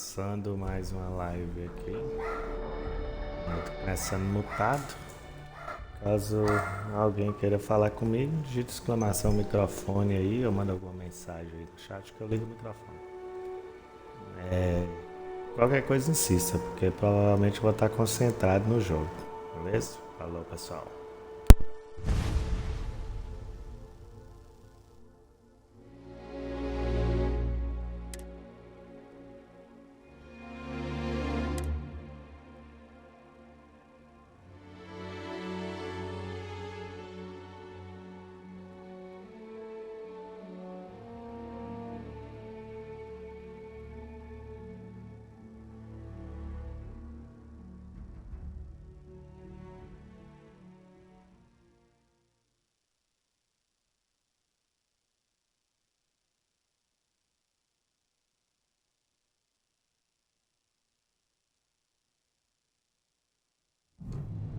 Começando mais uma live aqui. Eu tô começando mutado. Caso alguém queira falar comigo, digita exclamação microfone aí ou manda alguma mensagem aí no chat que eu ligo o microfone. Qualquer coisa insista, porque provavelmente eu vou estar concentrado no jogo. Beleza? Falou, pessoal.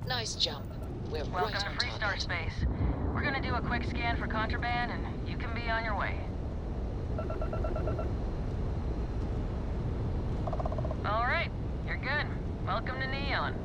Nice jump. We're Welcome right to on Free top Star of it. Space. We're gonna do a quick scan for contraband, and you can be on your way. All right, you're good. Welcome to Neon.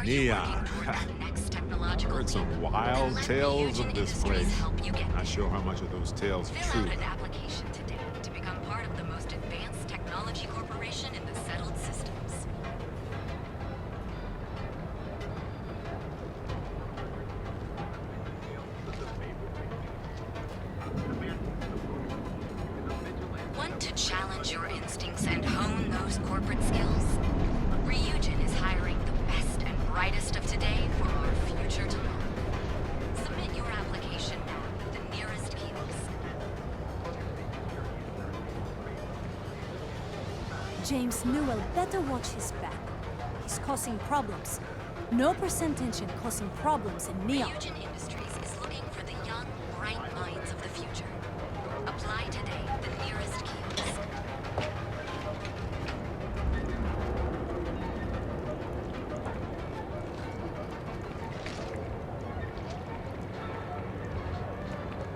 Neon. I've heard some wild tales of this place. Not sure how much of those tales are Fill true. out an application today to become part of the most advanced technology corporation in the settled systems. Want to challenge your instincts and hone those corporate skills? Ryujin is hiring the best and brightest of today for our future tomorrow. Submit your application now at the nearest kiosk. James Newell better watch his back. He's causing problems. No percentage in causing problems in Neon. Ryujin Industries is looking for the young, bright minds of the future. Apply today at the nearest kiosk.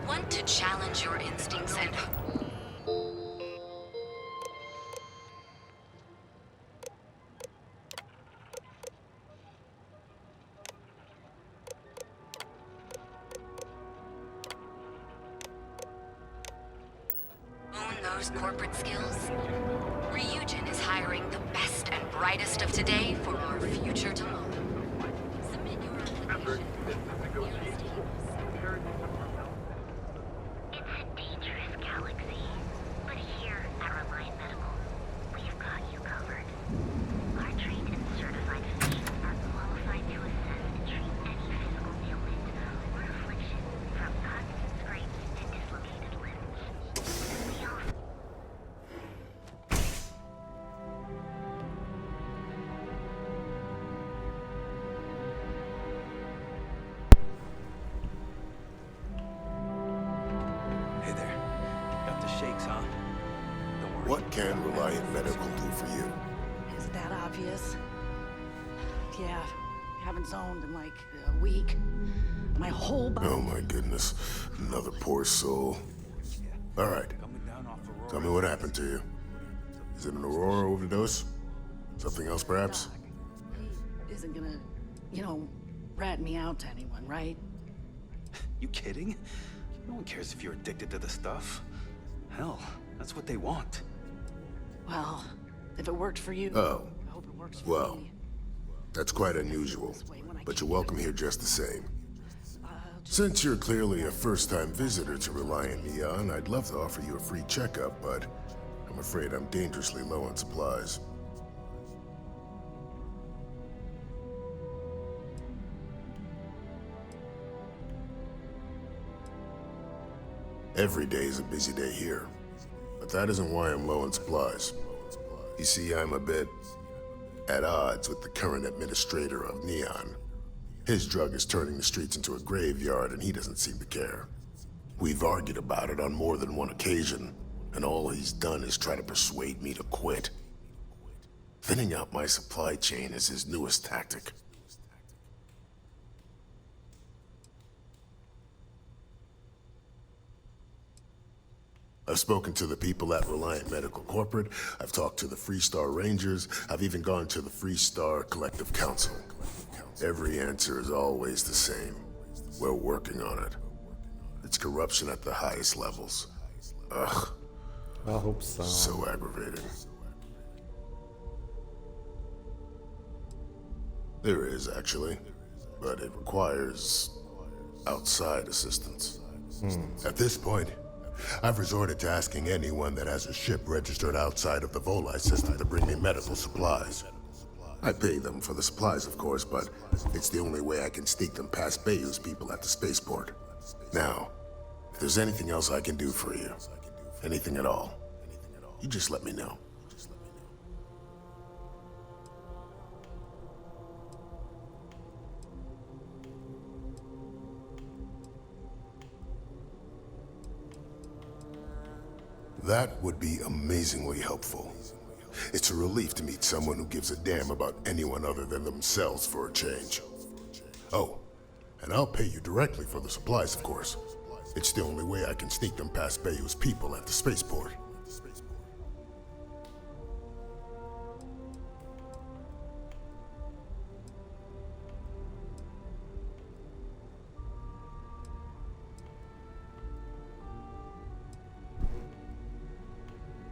Want to challenge your instincts and own those corporate skills? Ryujin is hiring the best and brightest of today for our future tomorrow. Submit your application. Nearest kiosk. It's a dangerous galaxy, but here at Reliant Medical, we've got you covered. Our trained and certified physicians are qualified to assess and treat any physical ailment or affliction, from cuts, scrapes, and dislocated limbs. And we offer What can Reliant Medical do for you? Is that obvious? Yeah, haven't zoned in like a week. My whole body. Oh my goodness. Another poor soul. Alright. Tell me what happened to you. Is it an Aurora overdose? Something else perhaps? He isn't gonna, rat me out to anyone, right? You kidding? No one cares if you're addicted to the stuff. Hell, that's what they want. Well, if it worked for you, Oh. I hope it works for Well, me. that's quite unusual. But you're welcome here just the same. Since you're clearly a first-time visitor to Reliant Neon, I'd love to offer you a free checkup, but I'm afraid I'm dangerously low on supplies. Every day is a busy day here, but that isn't why I'm low on supplies. You see, I'm a bit at odds with the current administrator of Neon. His drug is turning the streets into a graveyard, and he doesn't seem to care. We've argued about it on more than one occasion, and all he's done is try to persuade me to quit. Thinning out my supply chain is his newest tactic. I've spoken to the people at Reliant Medical Corporate, I've talked to the Freestar Rangers, I've even gone to the Freestar Collective Council. Every answer is always the same. We're working on it. It's corruption at the highest levels. Ugh. I hope so. So aggravating. There is, actually. But it requires outside assistance. At this point, I've resorted to asking anyone that has a ship registered outside of the Voli system to bring me medical supplies. I pay them for the supplies, of course, but it's the only way I can sneak them past Bayou's people at the spaceport. Now, if there's anything else I can do for you, anything at all, you just let me know. That would be amazingly helpful. It's a relief to meet someone who gives a damn about anyone other than themselves for a change. Oh, and I'll pay you directly for the supplies, of course. It's the only way I can sneak them past Bayou's people at the spaceport.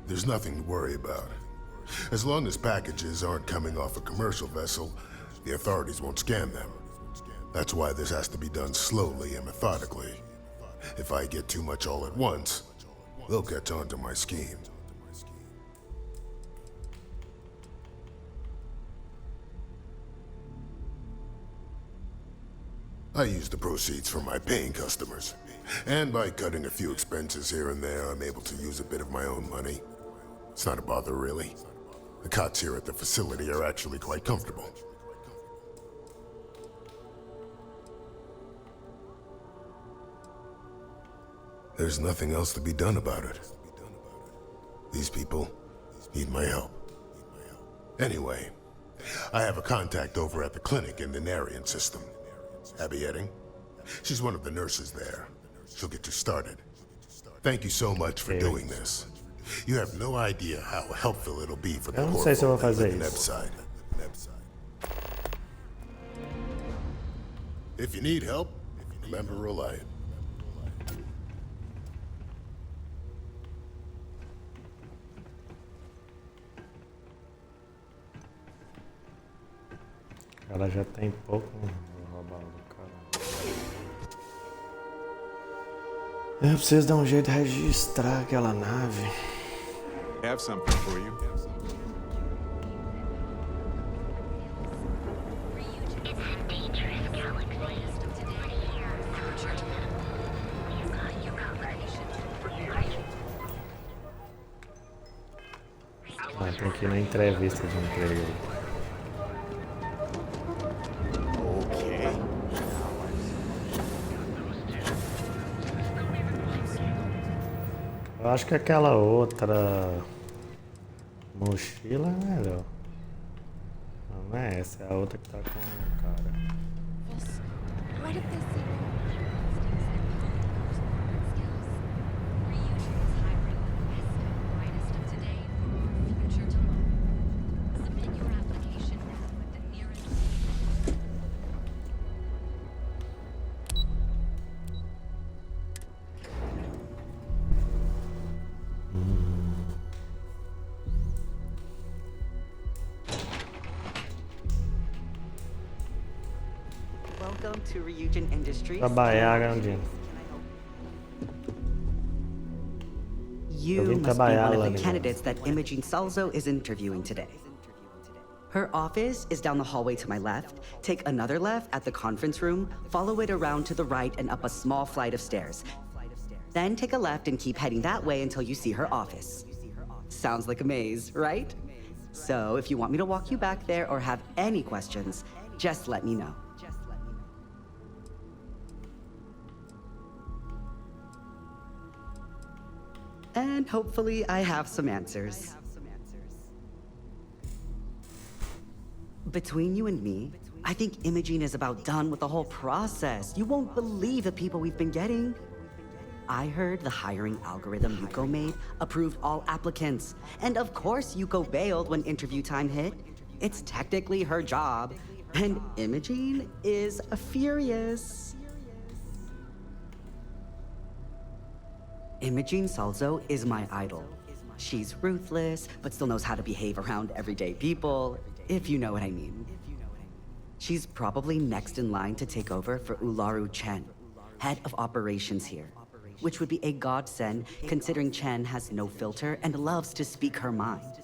There's nothing to worry about. As long as packages aren't coming off a commercial vessel, the authorities won't scan them. That's why this has to be done slowly and methodically. If I get too much all at once, they'll catch on to my scheme. I use the proceeds from my paying customers. And by cutting a few expenses here and there, I'm able to use a bit of my own money. It's not a bother, really. The cots here at the facility are actually quite comfortable. There's nothing else to be done about it. These people need my help. Anyway, I have a contact over at the clinic in the Narian system. Abby Edding. She's one of the nurses there. She'll get you started. Thank you so much for doing this. You have no idea how helpful it'll be for the Eu não poor sei se eu vou folk that fazer live in isso. Nebside. If you need help, remember Reliant. Ela já tem pouco. Vou roubar o do cara. Eu preciso dar um jeito de registrar aquela nave. Have something for you. It's a dangerous galaxy. But here at Reliant Medical, we've got you covered. Ah, tem que ir na entrevista de emprego aí. Okay. Eu acho que aquela outra Mochila é melhor. Não é essa, é a outra que tá com o cara. What if they see Reunion is hiring the best and brightest of today for our future tomorrow. Submit your application now at the nearest. Welcome to Reunion Industries. Trabalhar onde? You must be one of the candidates that Imogene Salzo is interviewing today. Her office is down the hallway to my left. Take another left at the conference room, follow it around to the right and up a small flight of stairs. Then take a left and keep heading that way until you see her office. Sounds like a maze, right? So if you want me to walk you back there or have any questions, just let me know. And hopefully I have some answers. Between you and me, I think Imogene is about done with the whole process. You won't believe the people we've been getting. I heard the hiring algorithm Yuko made approved all applicants. And of course Yuko bailed when interview time hit. It's technically her job. And Imogene is furious. Imogene Salzo is my idol. She's ruthless, but still knows how to behave around everyday people, if you know what I mean. She's probably next in line to take over for Ularu Chen, head of operations here, which would be a godsend considering Chen has no filter and loves to speak her mind.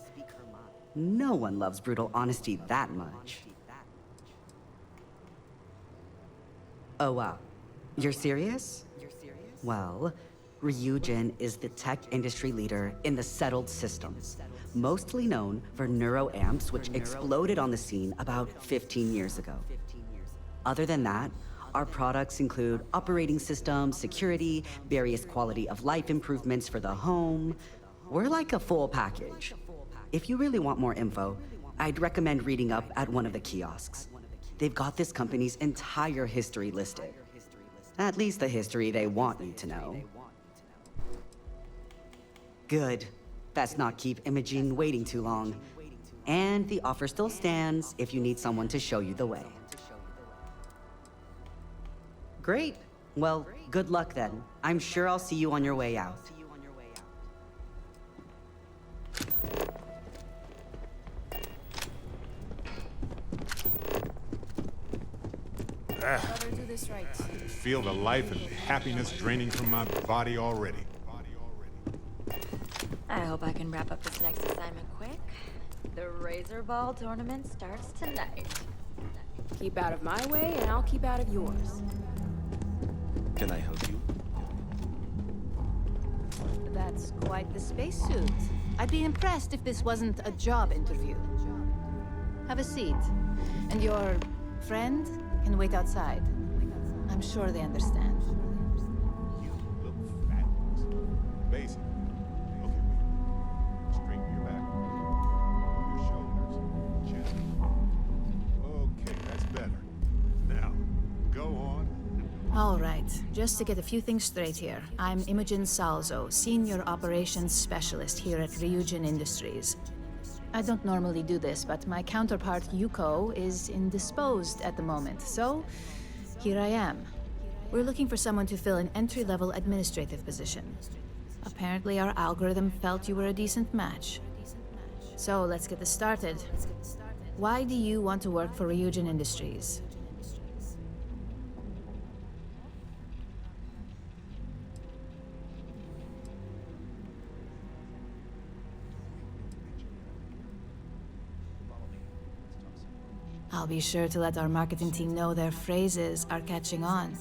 No one loves brutal honesty that much. Oh wow, you're serious? Well, Ryujin is the tech industry leader in the settled systems, mostly known for neuroamps, which exploded on the scene about 15 years ago. Other than that, our products include operating systems, security, various quality of life improvements for the home. We're like a full package. If you really want more info, I'd recommend reading up at one of the kiosks. They've got this company's entire history listed. At least the history they want you to know. Good. Best not keep Imogene waiting too long. And the offer still stands if you need someone to show you the way. Great. Well, good luck then. I'm sure I'll see you on your way out. Better do this right. I can feel the life and happiness draining from my body already. I hope I can wrap up this next assignment quick. The Razor Ball tournament starts tonight. Keep out of my way, and I'll keep out of yours. Can I help you? That's quite the spacesuit. I'd be impressed if this wasn't a job interview. Have a seat. And your friend can wait outside. I'm sure they understand. You look fabulous. Basic. Okay, wait. Straighten your back. Your shoulders. Chest. Okay, that's better. Now, go on. All right, just to get a few things straight here. I'm Imogen Salzo, Senior Operations Specialist here at Ryujin Industries. I don't normally do this, but my counterpart Yuko is indisposed at the moment, so here I am. We're looking for someone to fill an entry-level administrative position. Apparently our algorithm felt you were a decent match. So let's get this started. Why do you want to work for Ryujin Industries? I'll be sure to let our marketing team know their phrases are catching on.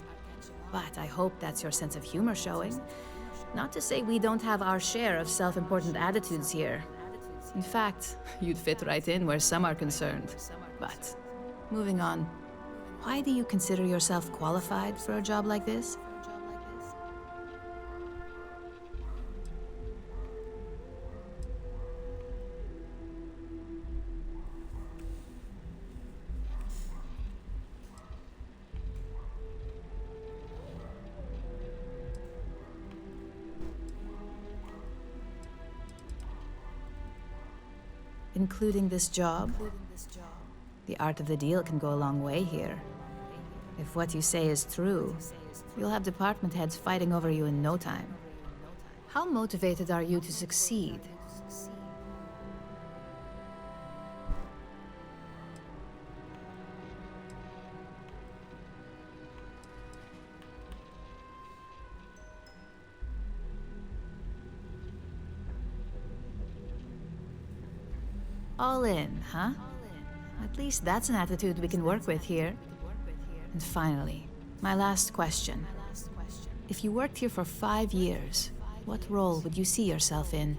But I hope that's your sense of humor showing. Not to say we don't have our share of self-important attitudes here. In fact, you'd fit right in where some are concerned. But, moving on. Why do you consider yourself qualified for a job like this? Including this job? The art of the deal can go a long way here. If what you say is true, you'll have department heads fighting over you in no time. How motivated are you to succeed? All in, huh? At least that's an attitude we can work with here. And finally, my last question. If you worked here for 5 years, what role would you see yourself in?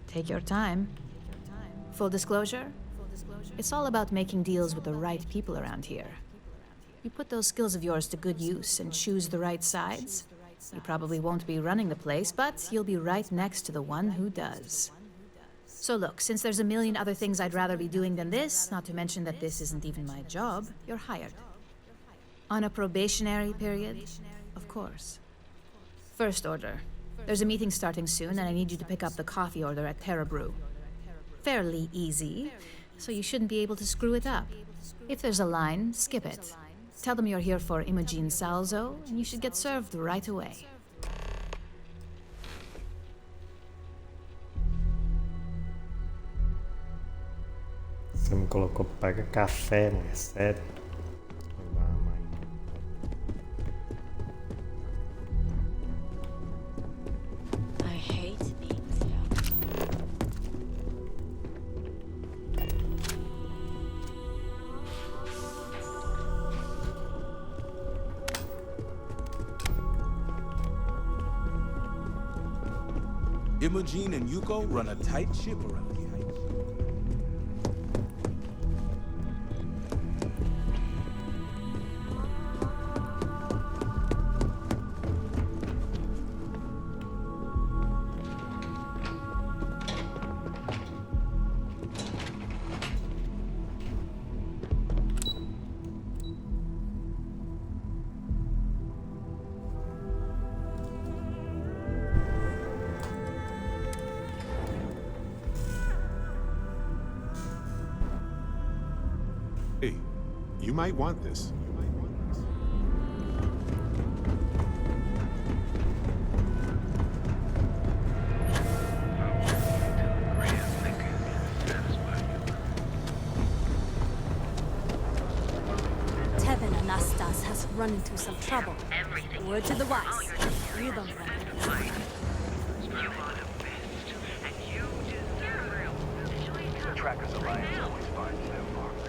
Take your time. Full disclosure? It's all about making deals with the right people around here. You put those skills of yours to good use and choose the right sides. You probably won't be running the place, but you'll be right next to the one who does. So look, since there's a million other things I'd rather be doing than this, not to mention that this isn't even my job, you're hired. On a probationary period, of course. First order. There's a meeting starting soon, and I need you to pick up the coffee order at Terra Brew. Fairly easy, so you shouldn't be able to screw it up. If there's a line, skip it. Tell them you're here for Imogen Salzo, and you should get served right away. Você me colocou pra pegar café, mulher, sério? Imogen and Yuko run a tight ship around here. Hey, you might want this. Tevin Anastas has run into some trouble. Word to the wise. You don't run. The Trackers Alliance always finds them marked.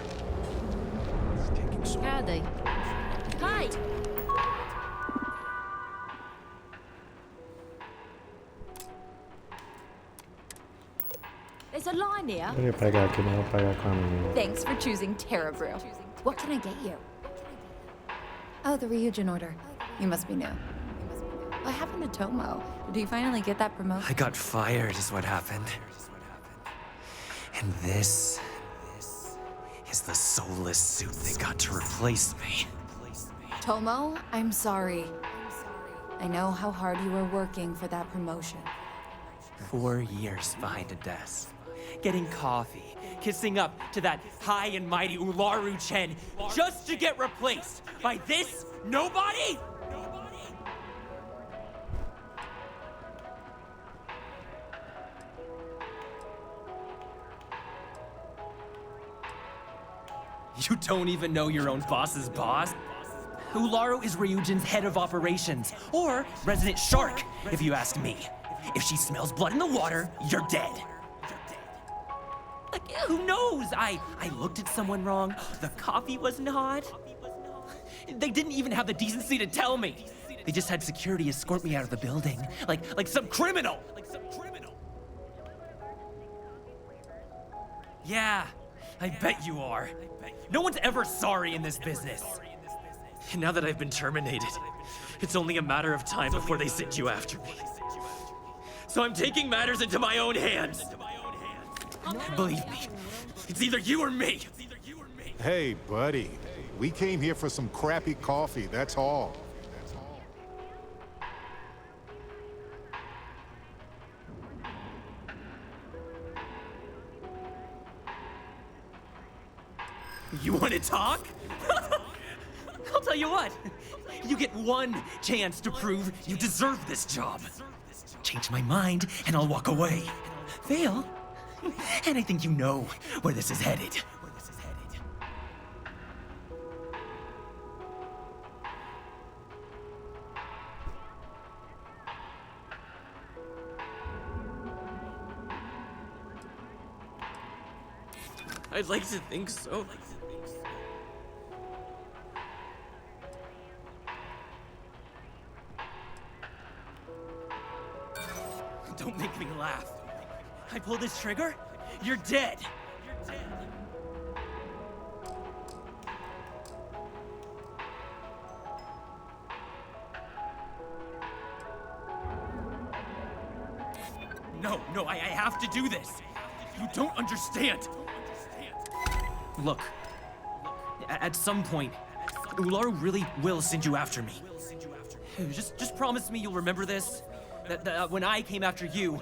Howdy. Hi! There's a line here. Eu ia pegar aqui, mas eu vou pegar com a minha. Thanks for choosing Terra Brew. What can I get you? Oh, the Ryujin order. You must be new. What happened to Tomo? Did he finally get that promotion? I got fired is what happened. And this is the soulless suit they got to replace me. Tomo, I'm sorry. I know how hard you were working for that promotion. 4 years behind a desk, getting coffee, kissing up to that high and mighty Ularu Chen, just to get replaced by this nobody? You don't even know your own boss's boss? Ularu is Ryujin's head of operations, or resident shark, if you ask me. If she smells blood in the water, you're dead. Like, who knows? I looked at someone wrong. The coffee wasn't hot. They didn't even have the decency to tell me. They just had security escort me out of the building, like some criminal. Yeah, I bet you are. No one's ever sorry in this business. And now that I've been terminated, it's only a matter of time before they send you after me. So I'm taking matters into my own hands. Believe me, it's either you or me. Hey, buddy. We came here for some crappy coffee, that's all. You want to talk? I'll tell you what. You get one chance to prove you deserve this job. Change my mind, and I'll walk away. Fail, and I think you know where this is headed. I'd like to think so. Don't make me laugh. I pull this trigger, you're dead. No, I have to do this. You don't understand. Look, at some point, Ularu really will send you after me. Just promise me you'll remember this. That when I came after you,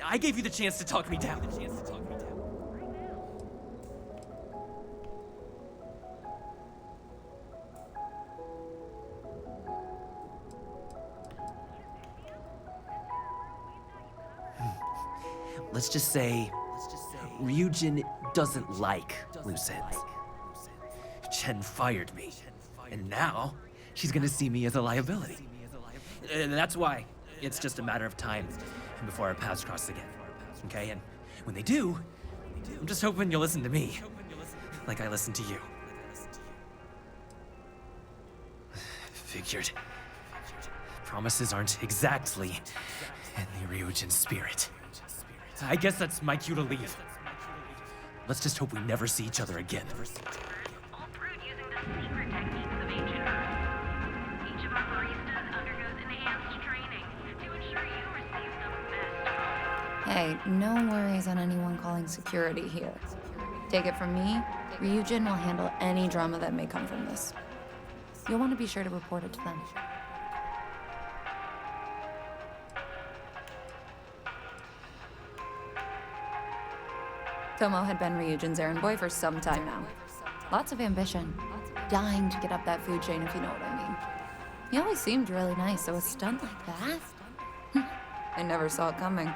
I gave you the chance to talk me down. Let's just say, Ryujin doesn't like loose ends. Chen fired me, and now she's gonna see me as a liability. That's why it's just a matter of time before our paths cross again, okay? And when they do, I'm just hoping you'll listen to me, like I listened to you. Figured. Promises aren't exactly in the Ryujin spirit. I guess that's my cue to leave. Let's just hope we never see each other again. All brewed using the secret techniques of ancient herbs. Each of our baristas undergoes enhanced training to ensure you receive the best. Hey, no worries on anyone calling security here. Take it from me, Ryujin will handle any drama that may come from this. You'll want to be sure to report it to them. Tomo had been Ryujin's errand boy for some time now. Lots of ambition. Dying to get up that food chain, if you know what I mean. He always seemed really nice, so a stunt like that? I never saw it coming.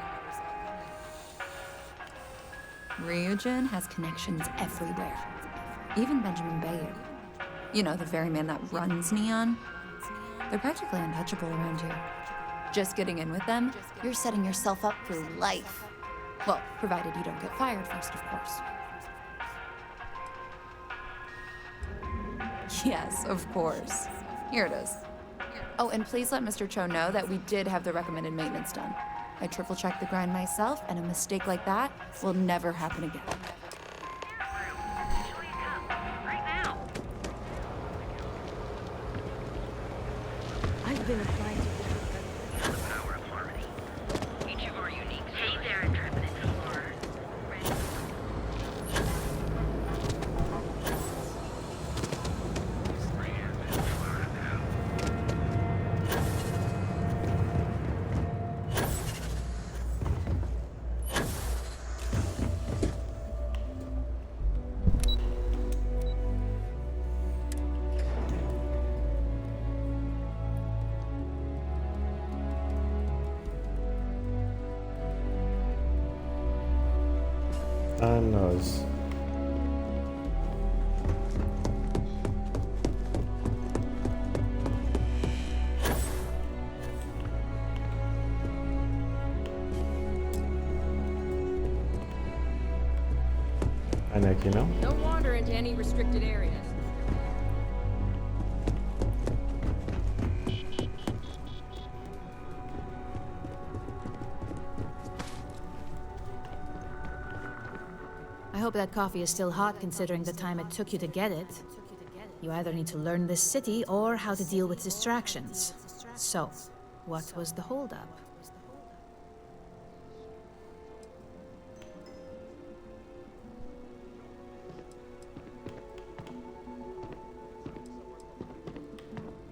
Ryujin has connections everywhere. Even Benjamin Bayer. You know, the very man that runs Neon. They're practically untouchable around here. Just getting in with them, you're setting yourself up for life. Well, provided you don't get fired first, of course. Yes, of course. Here it is. Oh, and please let Mr. Cho know that we did have the recommended maintenance done. I triple-checked the grind myself, and a mistake like that will never happen again. I've been applying to the power of harmony. Each of our unique. Hey there, intrepid explorer. Knows. não é aqui não? Don't wander into any restricted areas. I hope that coffee is still hot considering the time it took you to get it. You either need to learn this city or how to deal with distractions. So, what was the holdup?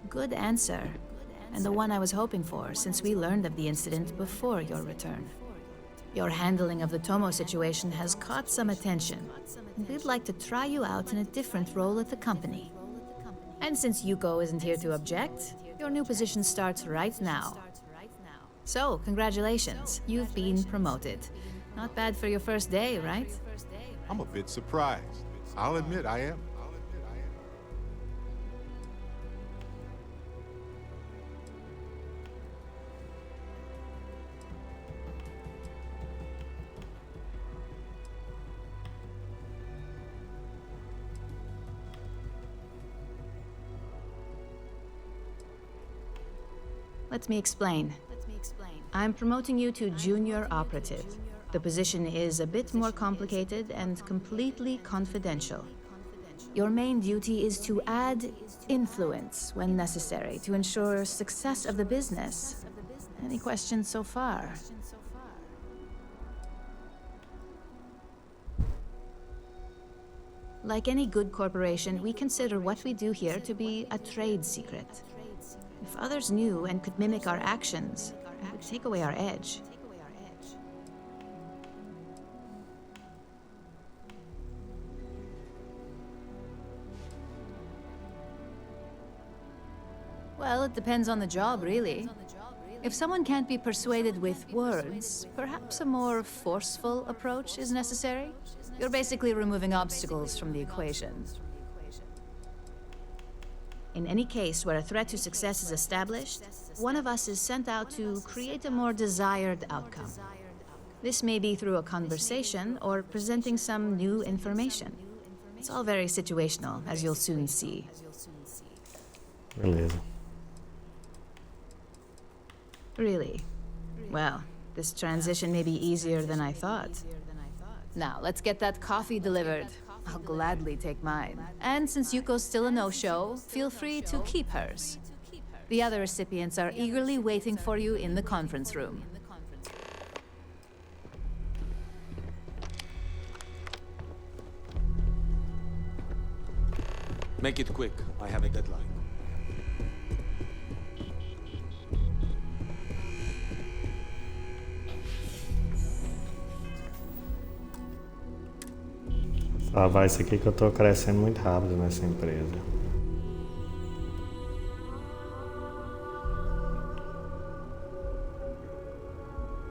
Good answer. And the one I was hoping for, since we learned of the incident before your return. Your handling of the Tomo situation has caught some attention, and we'd like to try you out in a different role at the company. And since Yuko isn't here to object, your new position starts right now. So, congratulations, you've been promoted. Not bad for your first day, right? I'm a bit surprised. I'll admit I am. Let me explain. I'm promoting you to junior operative. The position is a bit more complicated and completely confidential. Your main duty is to add influence when necessary to ensure success of the business. Any questions so far? Like any good corporation, we consider what we do here to be a trade secret. If others knew and could mimic our actions, it would take away our edge. Well, it depends on the job, really. If someone can't be persuaded with words, perhaps a more forceful approach is necessary. You're basically removing obstacles from the equation. In any case where a threat to success is established, one of us is sent out to create a more desired outcome. This may be through a conversation or presenting some new information. It's all very situational, as you'll soon see. Beleza. Really? Well, this transition may be easier than I thought. Now, let's get that coffee delivered. I'll gladly take mine. And since Yuko's still a no-show, feel free to keep hers. The other recipients are eagerly waiting for you in the conference room. Make it quick. I have a deadline. Salvar isso aqui que eu tô crescendo muito rápido nessa empresa.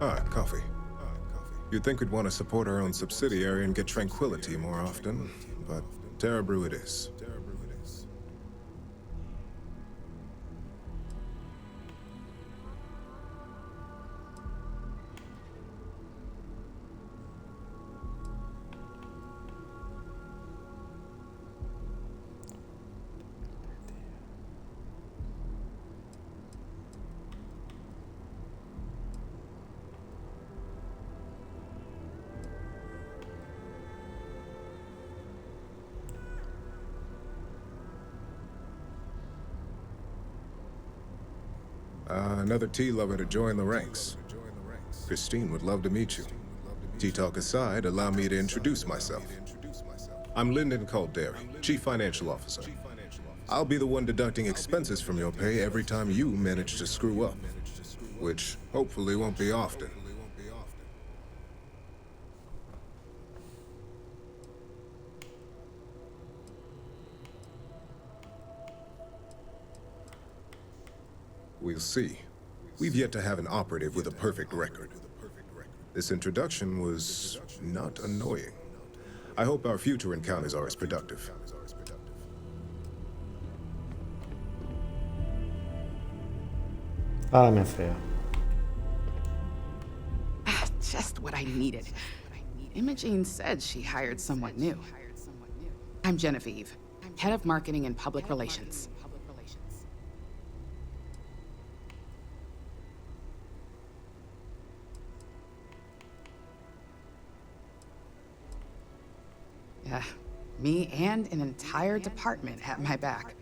Ah, coffee. You'd think we'd want to support our own subsidiary and get tranquility more often, but Terra Brew it is. Another tea lover to join the ranks. Christine would love to meet you. Tea talk aside, allow me to introduce myself. I'm Lyndon Calderi, Chief Financial Officer. I'll be the one deducting expenses from your pay every time you manage to screw up, which hopefully won't be often. We'll see. We've yet to have an operative with a perfect record. This introduction was not annoying. I hope our future encounters are as productive. Fala, minha fé. Just what I needed. Imogene said she hired someone new. I'm Genevieve, head of marketing and public relations. Yeah, me and an entire department have my back.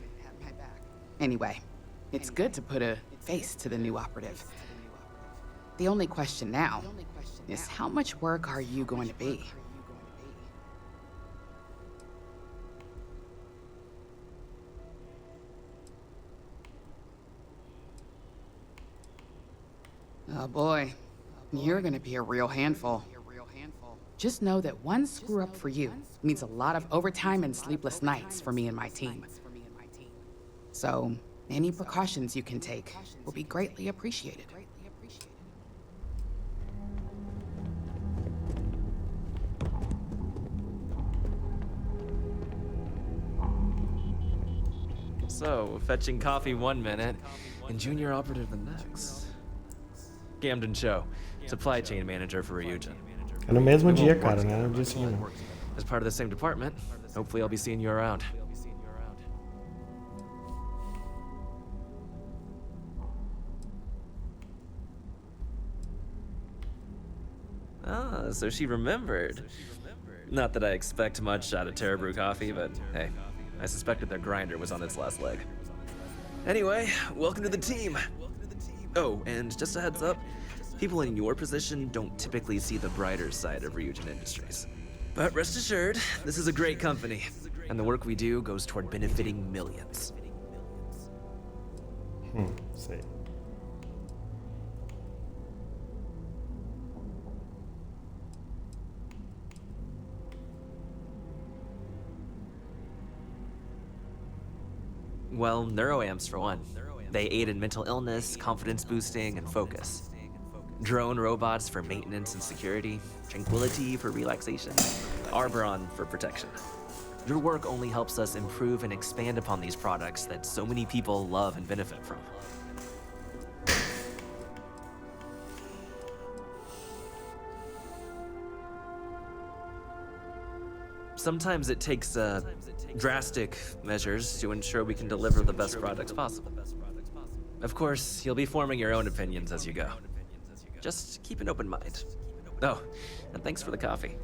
Anyway, it's good to put a face to the new operative. The only question now is how much work are you going to be? Oh boy, you're gonna be a real handful. Just know that one screw up for you means a lot of overtime and sleepless nights for me and my team. So, any precautions you can take will be greatly appreciated. So, fetching coffee one minute and junior operative the next. Camden Cho, supply chain manager for Ryujin. É no mesmo dia, cara, né? No dia seguinte. As part of the same department, hopefully I'll be seeing you around. Ah, so she remembered. Not that I expect much out of Terra Brew Coffee, but hey, I suspected their grinder was on its last leg. Anyway, welcome to the team. Oh, and just a heads up, people in your position don't typically see the brighter side of Ryujin Industries. But rest assured, this is a great company, and the work we do goes toward benefiting millions. Sei. Well, neuroamps for one. They aid in mental illness, confidence boosting, and focus. Drone robots for maintenance and security, tranquility for relaxation, Arboron for protection. Your work only helps us improve and expand upon these products that so many people love and benefit from. Sometimes it takes drastic measures to ensure we can deliver the best products possible. Of course, you'll be forming your own opinions as you go. Just keep an open mind. Oh, and thanks for the coffee.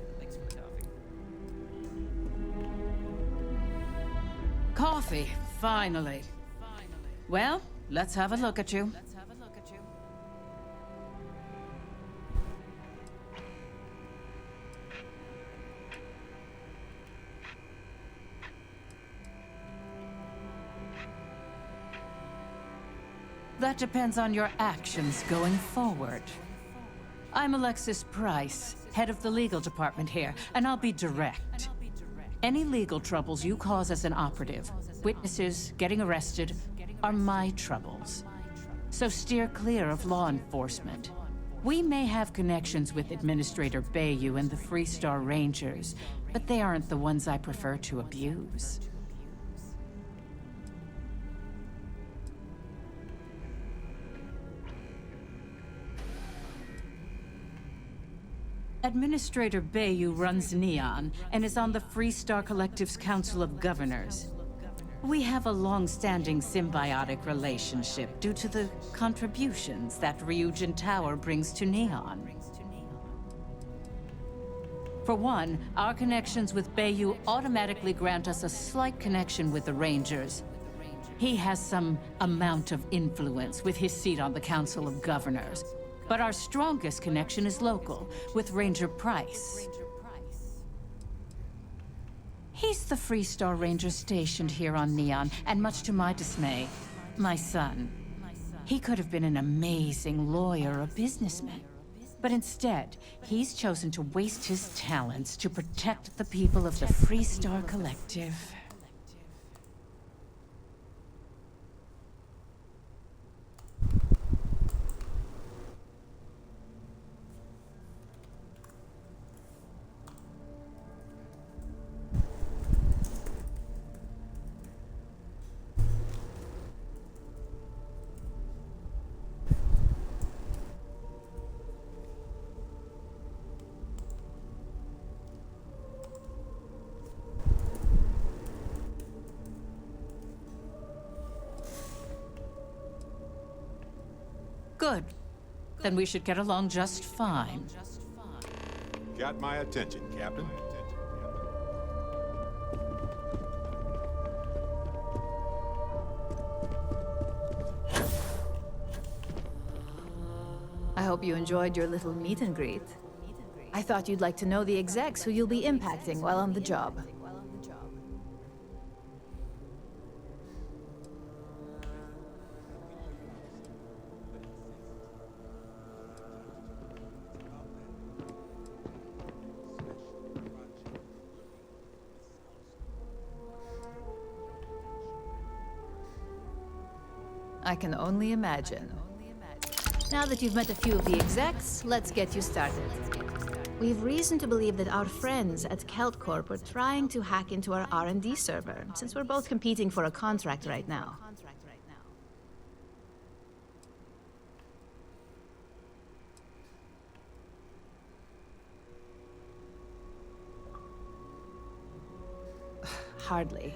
Coffee, finally. Well, let's have a look at you. That depends on your actions going forward. I'm Alexis Price, head of the legal department here, and I'll be direct. Any legal troubles you cause as an operative, witnesses, getting arrested, are my troubles. So steer clear of law enforcement. We may have connections with Administrator Bayou and the Freestar Rangers, but they aren't the ones I prefer to abuse. Administrator Bayou runs Neon and is on the Freestar Collective's Council of Governors. We have a long-standing symbiotic relationship due to the contributions that Ryujin Tower brings to Neon. For one, our connections with Bayou automatically grant us a slight connection with the Rangers. He has some amount of influence with his seat on the Council of Governors. But our strongest connection is local, with Ranger Price. He's the Freestar Ranger stationed here on Neon, and much to my dismay, my son. He could have been an amazing lawyer or businessman. But instead, he's chosen to waste his talents to protect the people of the Freestar Collective. Good. Then we should get along just fine. Got my attention, Captain. I hope you enjoyed your little meet and greet. I thought you'd like to know the execs who you'll be impacting while on the job. I can only imagine. Now that you've met a few of the execs, let's get you started. We've reason to believe that our friends at Kelt Corp are trying to hack into our R&D server, since we're both competing for a contract right now. Hardly.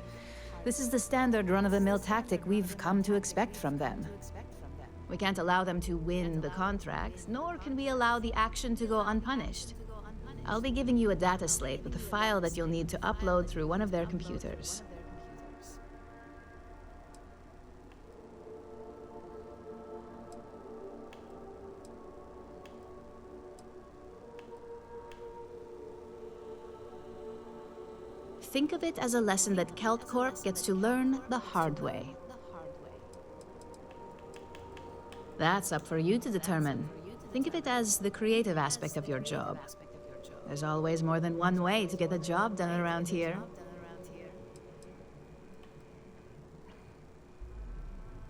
This is the standard run-of-the-mill tactic we've come to expect from them. We can't allow them to win the contract, nor can we allow the action to go unpunished. I'll be giving you a data slate with a file that you'll need to upload through one of their computers. Think of it as a lesson that Kelt Corp gets to learn the hard way. That's up for you to determine. Think of it as the creative aspect of your job. There's always more than one way to get the job done around here.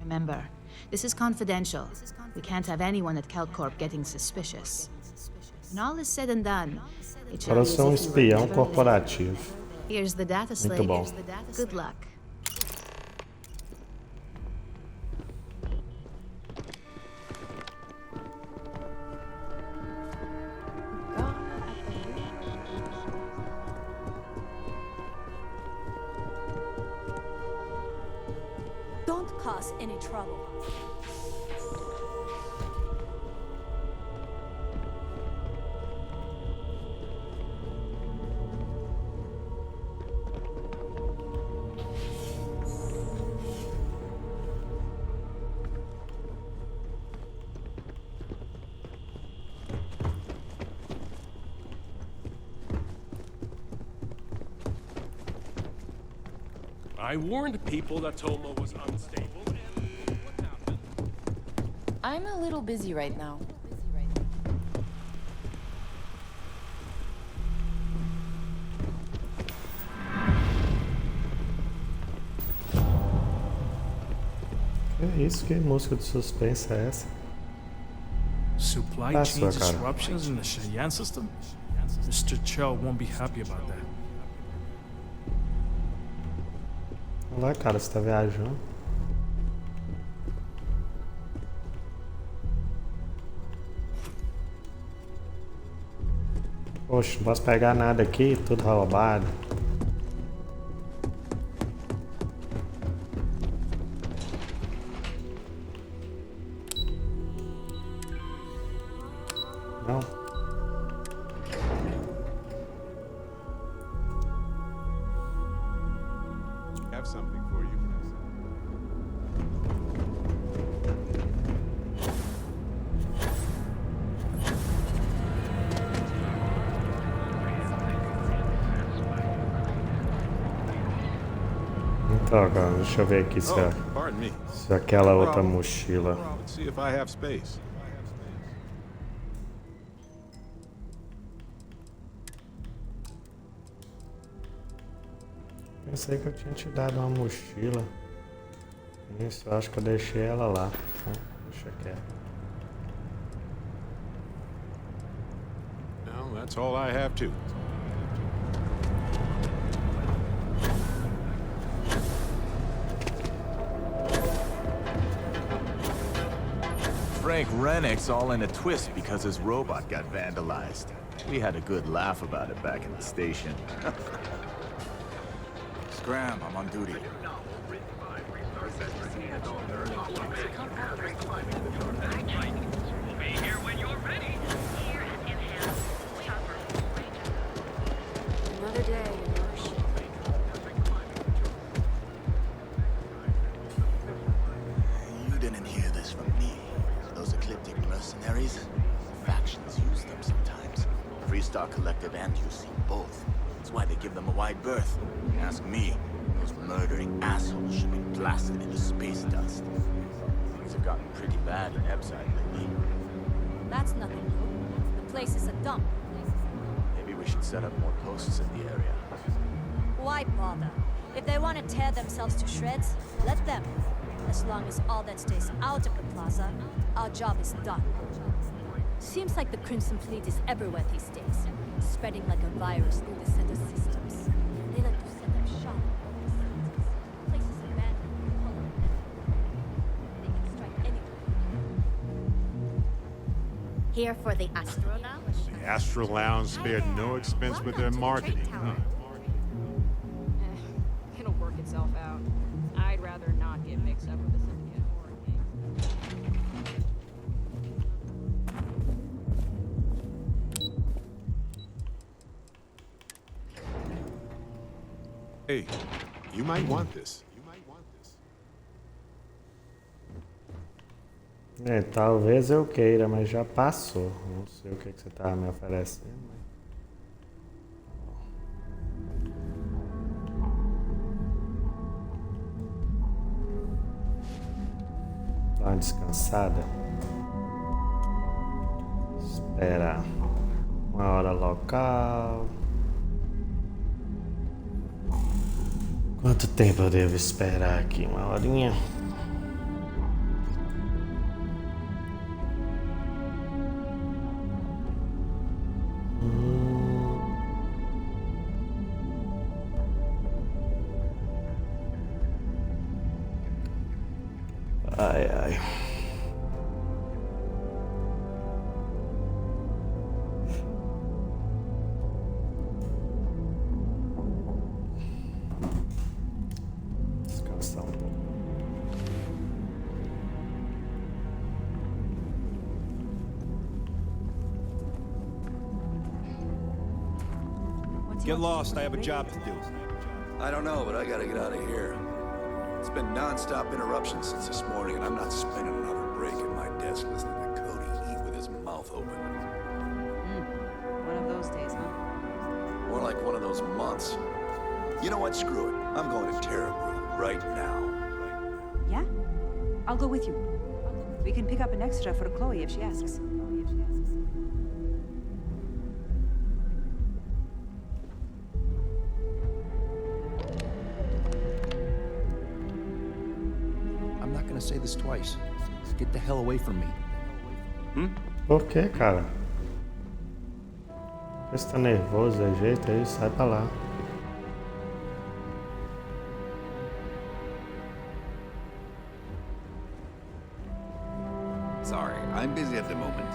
Remember, this is confidential. We can't have anyone at Kelt Corp getting suspicious. When all is said and done, it shall be as if you were espião never corporativo. there. Here's the data slate. Muito bom. Good luck. Don't cause any trouble. I warned people that Toma was unstable, and what happened? I'm a little busy right now. Que isso? Que música de suspense é essa? Supply Passou, chain cara. disruptions in the Cheyenne system? Mr. Cho won't be happy about that. Olha lá, cara, você tá viajando. Poxa, não posso pegar nada aqui, tudo roubado. Não. Have something for you. Então, cara, deixa eu ver aqui se, Pardon me. se aquela outra mochila. Let's see if I have space. Pensei que eu tinha te dado uma mochila. Isso, eu acho que eu deixei ela lá. Deixa quieto. No, that's all I have too. Frank Rennick's all in a twist because his robot got vandalized. We had a good laugh about it back in the station. Scram, I'm on duty. apocalyptic mercenaries. Factions use them sometimes. Freestar Collective and UC both. That's why they give them a wide berth. Ask me, those murdering assholes should be blasted into space dust. Things have gotten pretty bad in Ebside lately. That's nothing new. The place is a dump. Maybe we should set up more posts in the area. Why bother? If they want to tear themselves to shreds, let them. As long as all that stays out of the plaza, our job is done. Seems like the Crimson Fleet is everywhere these days, spreading like a virus through the center systems. They like to set up shop. Places abandoned. They can strike anywhere. Here for the astronaut? The Astro Lounge spared no expense with their marketing, huh? It'll work itself out. I'd rather not get mixed up with the syndicate horror thing. Hey, you might want this. É, talvez eu queira, mas já passou. Não sei o que você tava me oferecendo. Dá uma descansada. Esperar uma hora local. Quanto tempo eu devo esperar aqui? Uma horinha? Ai, ai. Descansar um pouco. Get lost, I have a job to do. I don't know, but I gotta get out of here. It's been non-stop interruptions since this morning, and I'm not spending another break at my desk listening to Cody eat with his mouth open. One of those days, huh? More like one of those months. You know what? Screw it. I'm going to Terrabrew right now. Yeah? I'll go with you. We can pick up an extra for Chloe if she asks. I'm not gonna say this twice. Get the hell away from me. Por que, cara? Você tá nervoso de jeito aí? Sai pra lá. Sorry, I'm busy at the moment.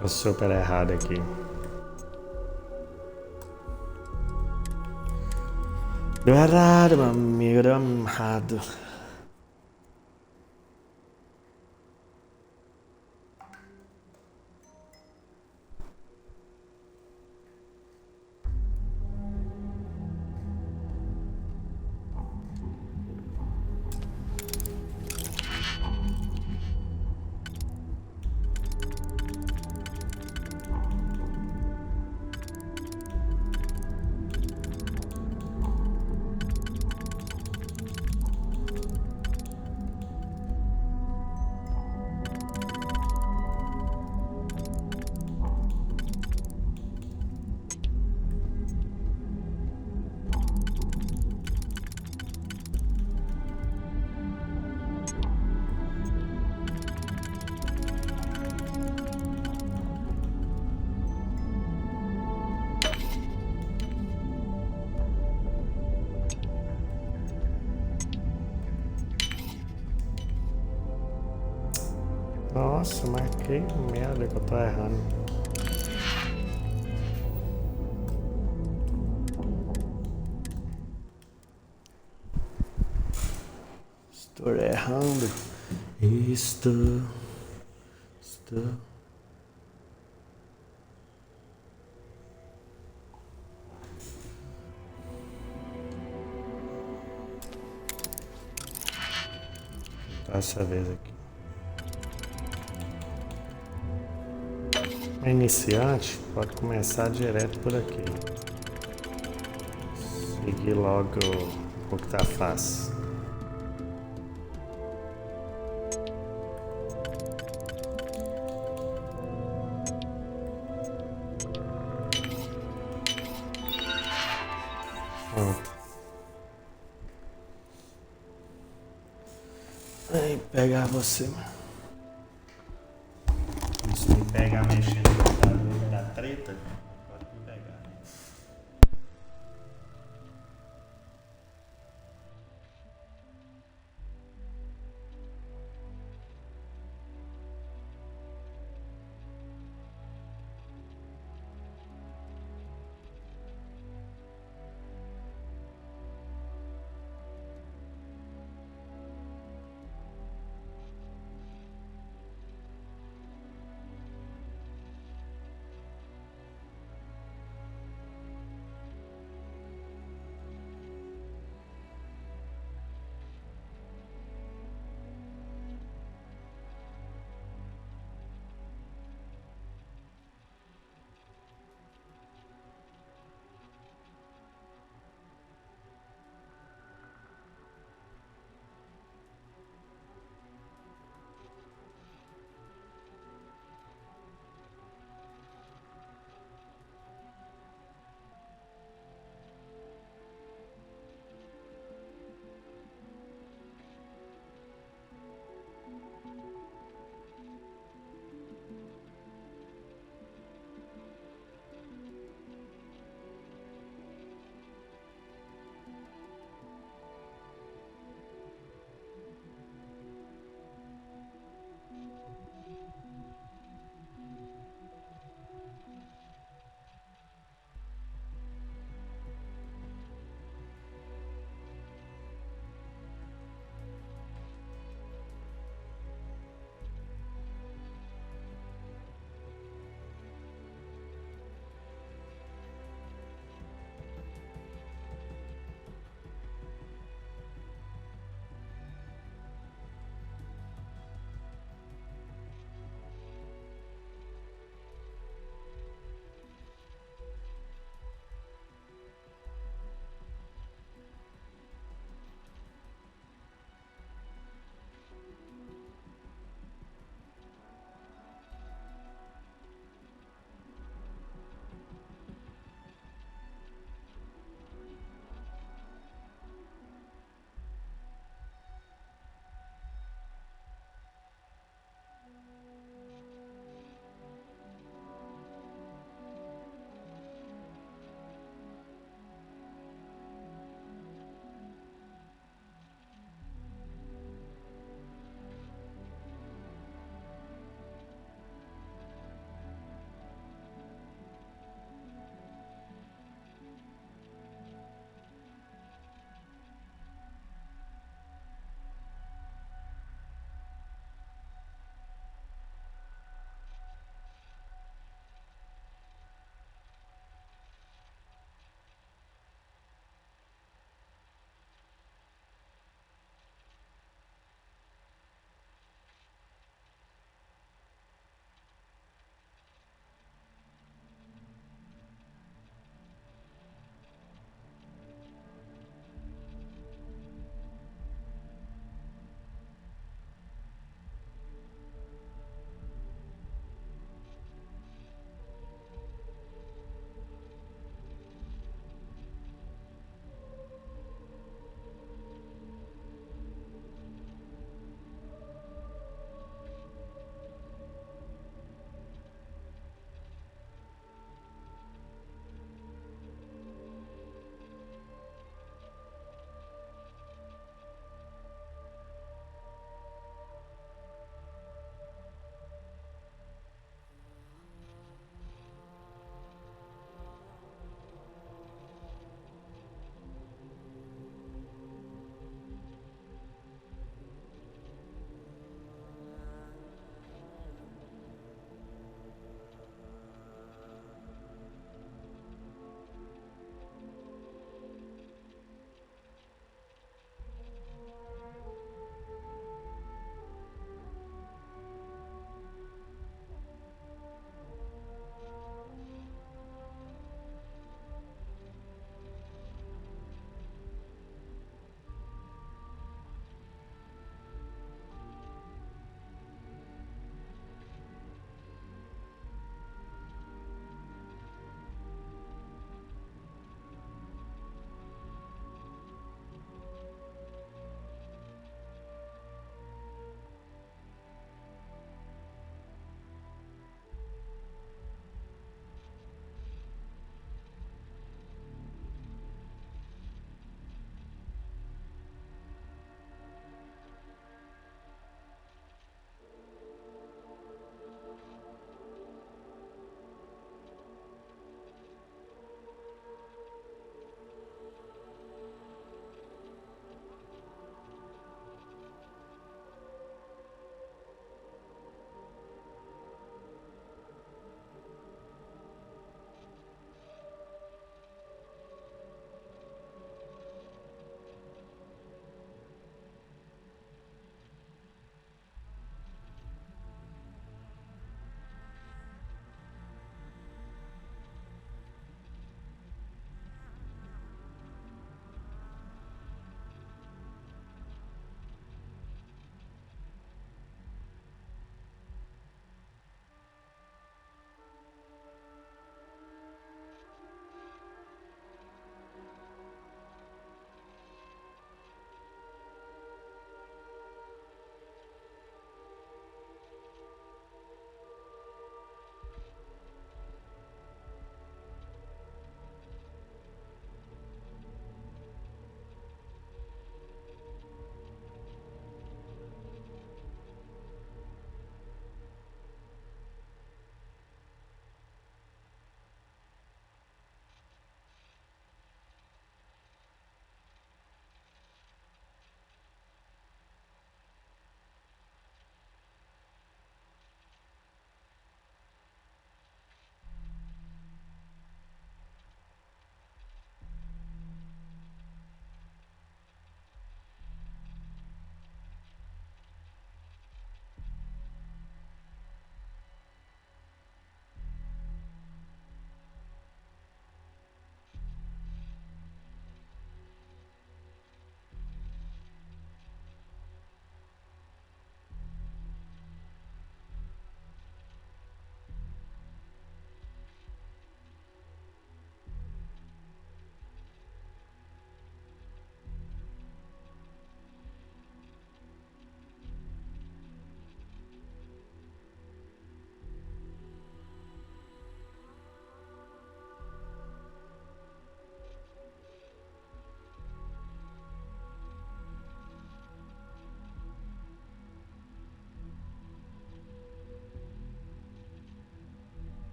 Tô super errado aqui. Deu errado, meu amigo, deu errado. Nossa, mas que merda que eu tô errando. Estou errando. Estou. Dessa vez aqui. A iniciante pode começar direto por aqui. Seguir logo o que tá fácil. Pronto. Aí, pegar você, mano. Se me pegar mexendo no computador vai dar treta, pode me pegar.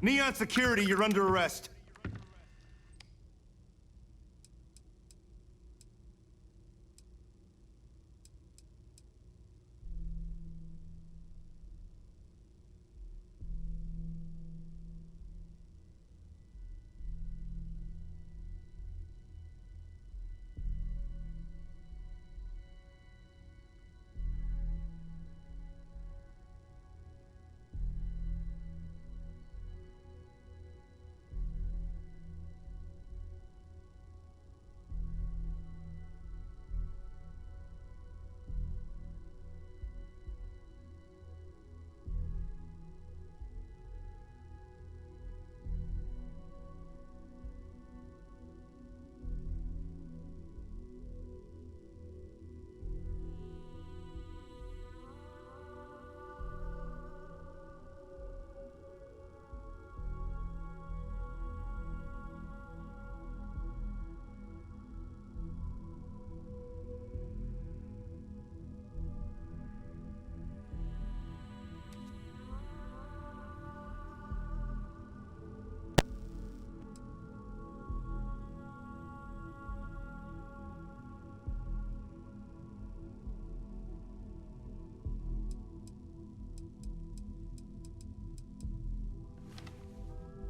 Neon Security, you're under arrest.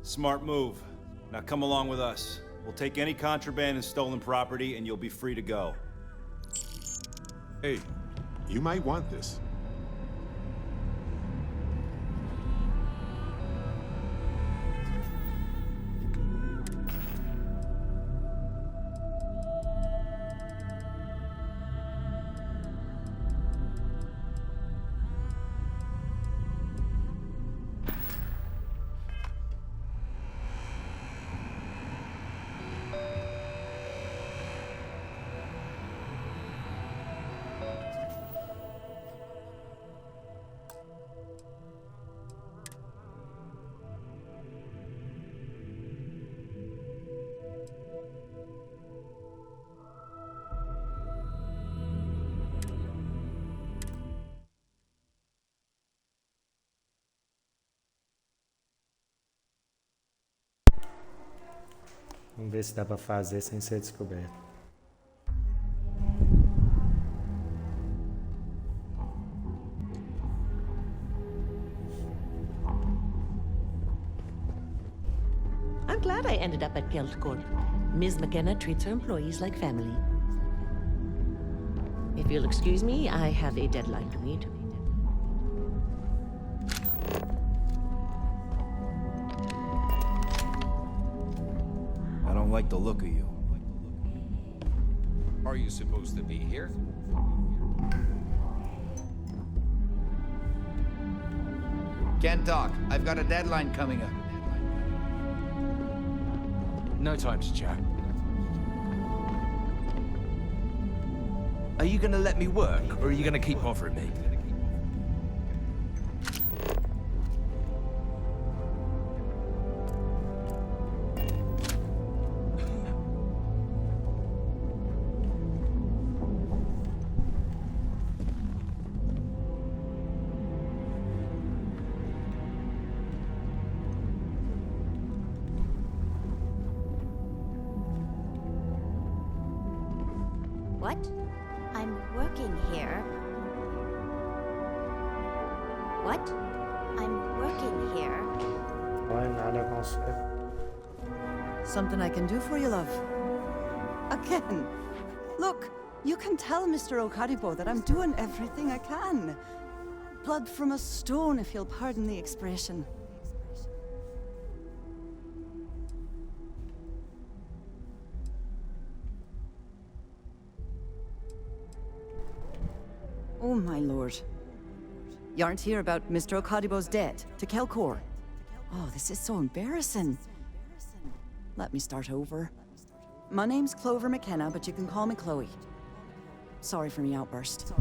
Smart move. Now come along with us. We'll take any contraband and stolen property, and you'll be free to go. Hey, you might want this. Vamos ver se dá pra fazer sem ser descoberto. I'm glad I ended up at Geldcorp. Ms. McKenna treats her employees like family. If you'll excuse me, I have a deadline to meet. I don't like the look of you. Are you supposed to be here? Can't talk. I've got a deadline coming up. No time to chat. Are you gonna let me work, or are you gonna keep bothering me? What? I'm working here. What? I'm working here. Não é nada com você. Something I can do for you, love. Again. Look, you can tell Mr. Okaribo that I'm doing everything I can. Blood from a stone, if you'll pardon the expression. Oh, my lord. You aren't here about Mr. Okadibo's debt to Kelkor. Oh, this is so embarrassing. Let me start over. My name's Clover McKenna, but you can call me Chloe. Sorry for me outburst.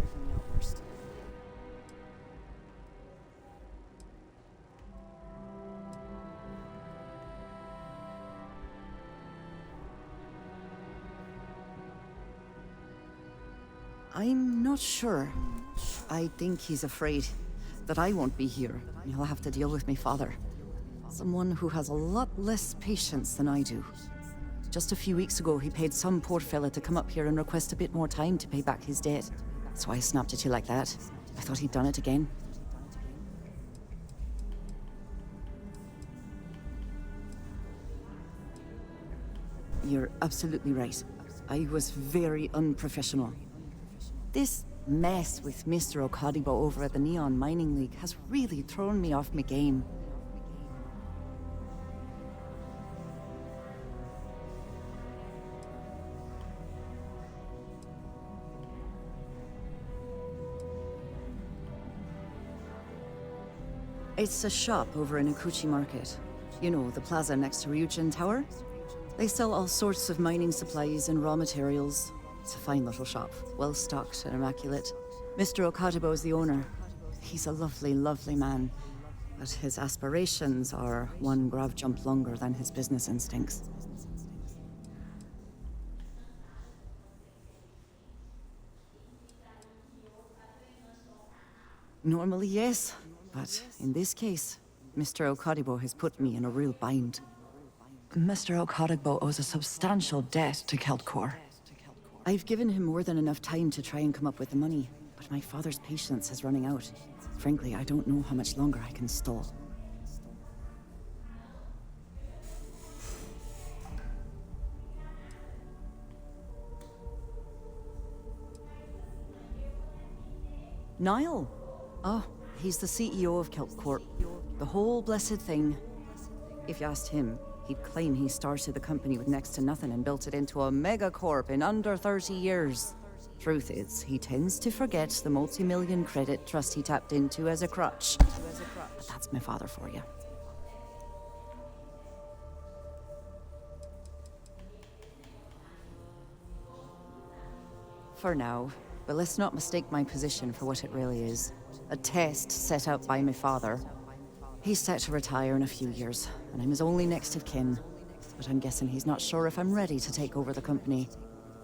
I'm not sure. I think he's afraid that I won't be here, and he'll have to deal with my father. Someone who has a lot less patience than I do. Just a few weeks ago, he paid some poor fella to come up here and request a bit more time to pay back his debt. So I snapped at you like that. I thought he'd done it again. You're absolutely right. I was very unprofessional. This mess with Mr. Okadibo over at the Neon Mining League has really thrown me off my game. It's a shop over in Akuchi Market. You know, the plaza next to Ryujin Tower? They sell all sorts of mining supplies and raw materials. It's a fine little shop, well-stocked and immaculate. Mr. Okadibo is the owner. He's a lovely, lovely man. But his aspirations are one grav jump longer than his business instincts. Normally, yes. But in this case, Mr. Okadibo has put me in a real bind. Mr. Okadibo owes a substantial debt to Keltcor. I've given him more than enough time to try and come up with the money, but my father's patience is running out. Frankly, I don't know how much longer I can stall. Niall? Oh, he's the CEO of Keltcorp. The whole blessed thing. If you asked him, he'd claim he started the company with next to nothing and built it into a megacorp in under 30 years. Truth is, he tends to forget the multi-million credit trust he tapped into as a crutch. But that's my father for you. For now, but let's not mistake my position for what it really is. A test set up by my father. He's set to retire in a few years, and I'm his only next of kin. But I'm guessing he's not sure if I'm ready to take over the company.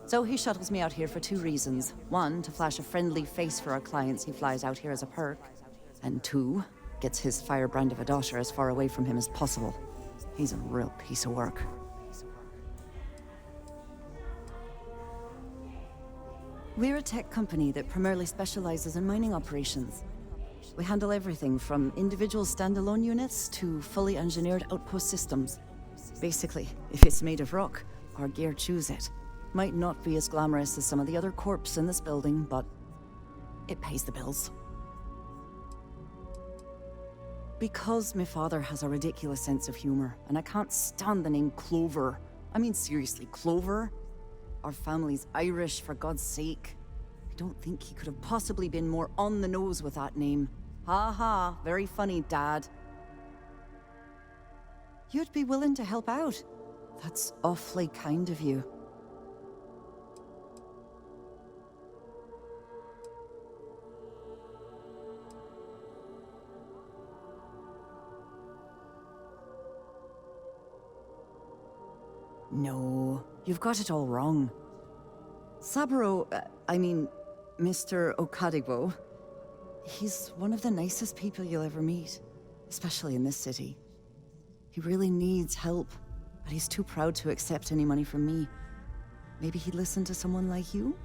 So he shuttles me out here for two reasons. One, to flash a friendly face for our clients he flies out here as a perk. And two, gets his firebrand of a daughter as far away from him as possible. He's a real piece of work. We're a tech company that primarily specializes in mining operations. We handle everything from individual standalone units to fully engineered outpost systems. Basically, if it's made of rock, our gear chews it. Might not be as glamorous as some of the other corps in this building, but it pays the bills. Because my father has a ridiculous sense of humor, and I can't stand the name Clover. I mean, seriously, Clover? Our family's Irish, for God's sake. I don't think he could have possibly been more on the nose with that name. Ha ha, very funny, Dad. You'd be willing to help out. That's awfully kind of you. No, you've got it all wrong. Saburo, Mr. Okadibo, he's one of the nicest people you'll ever meet, especially in this city. He really needs help, but he's too proud to accept any money from me. Maybe he'd listen to someone like you?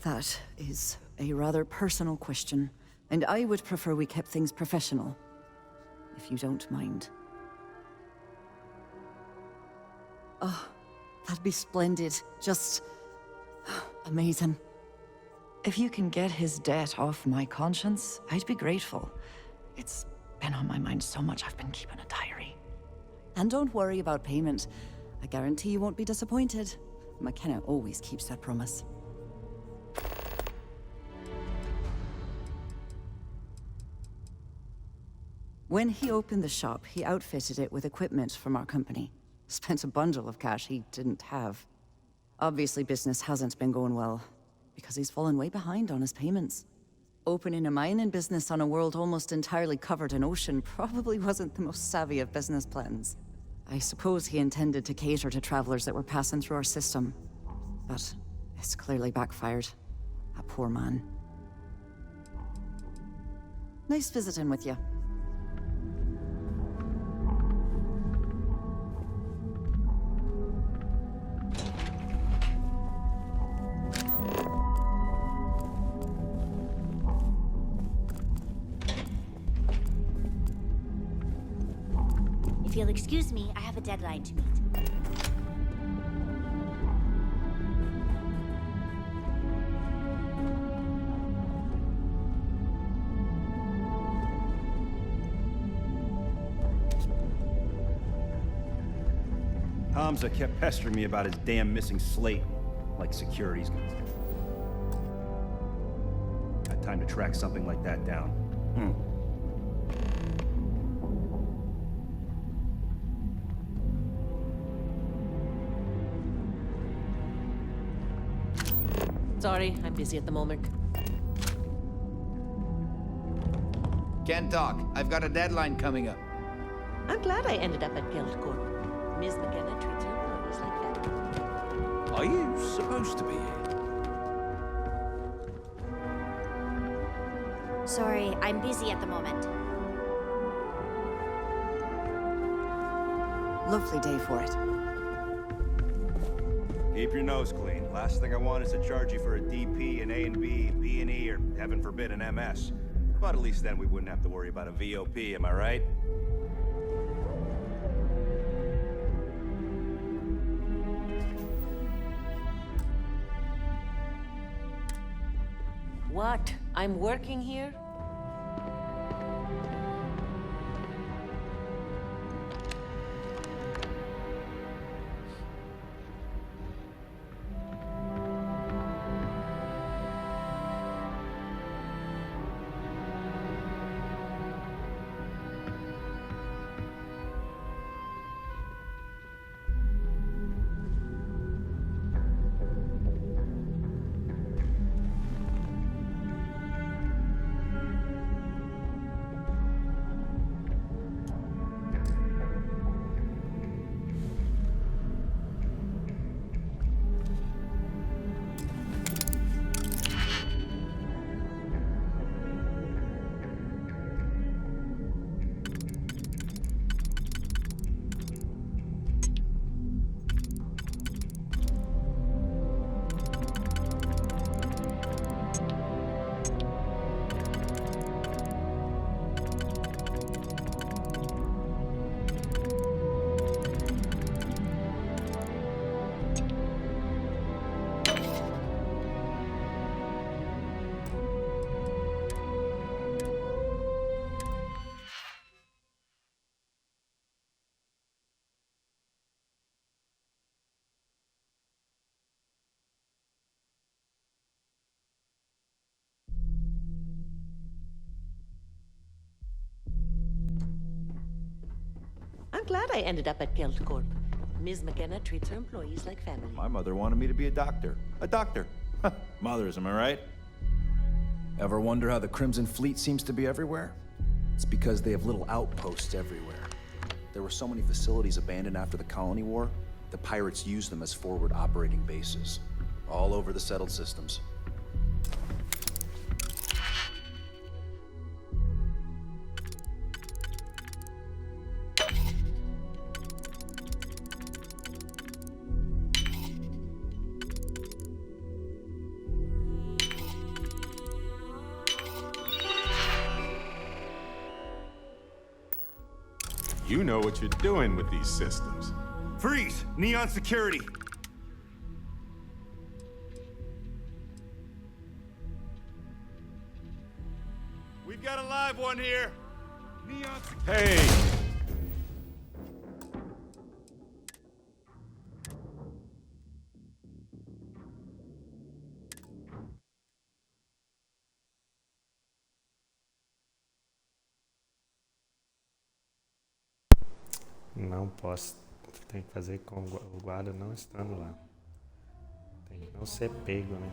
That is a rather personal question, and I would prefer we kept things professional, if you don't mind. Oh, that'd be splendid. Just amazing. If you can get his debt off my conscience, I'd be grateful. It's been on my mind so much I've been keeping a diary. And don't worry about payment. I guarantee you won't be disappointed. McKenna always keeps that promise. When he opened the shop, he outfitted it with equipment from our company. Spent a bundle of cash he didn't have. Obviously, business hasn't been going well, because he's fallen way behind on his payments. Opening a mining business on a world almost entirely covered in ocean probably wasn't the most savvy of business plans. I suppose he intended to cater to travelers that were passing through our system. But This clearly backfired. A poor man. Nice visiting with you. If you'll excuse me, I have a deadline to meet. Hamza kept pestering me about his damn missing slate, like security's had time to track something like that down. Sorry, I'm busy at the moment. Can't talk. I've got a deadline coming up. I'm glad I ended up at Guildcourt. Ms. McKenna treats her employees like family. Are you supposed to be here? Sorry, I'm busy at the moment. Lovely day for it. Keep your nose clean. Last thing I want is to charge you for a DP, an A and B, B and E, or heaven forbid, an MS. But at least then we wouldn't have to worry about a VOP, am I right? What? I'm working here? I'm glad I ended up at Guildcorp. Ms. McKenna treats her employees like family. My mother wanted me to be a doctor. A doctor. Mothers, am I right? Ever wonder how the Crimson Fleet seems to be everywhere? It's because they have little outposts everywhere. There were so many facilities abandoned after the Colony War, the pirates used them as forward operating bases, all over the settled systems. You know what you're doing with these systems. Freeze! Neon security! We've got a live one here! Neon security! Hey! Não posso. Tem que fazer com o guarda não estando lá. Tem que não ser pego, né?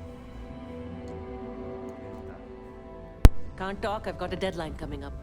Can't talk, I've got a deadline coming up.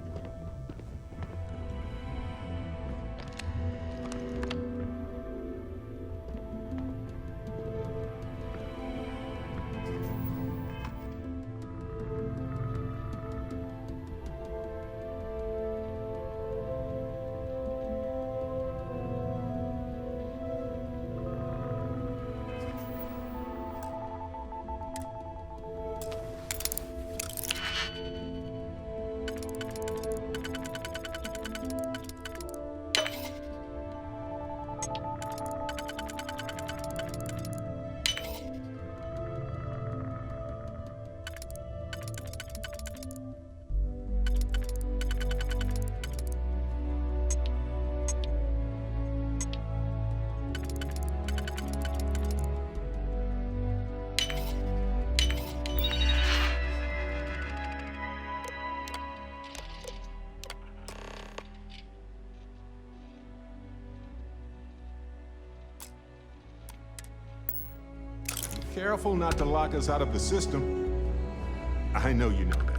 Careful not to lock us out of the system. I know you know that.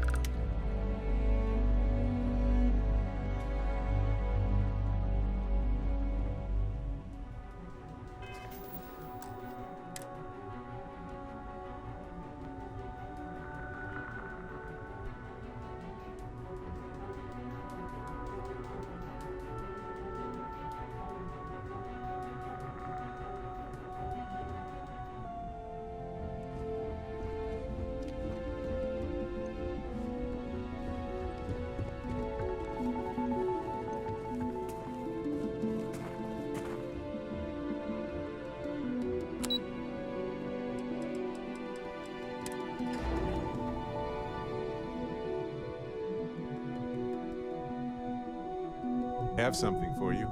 Have something for you.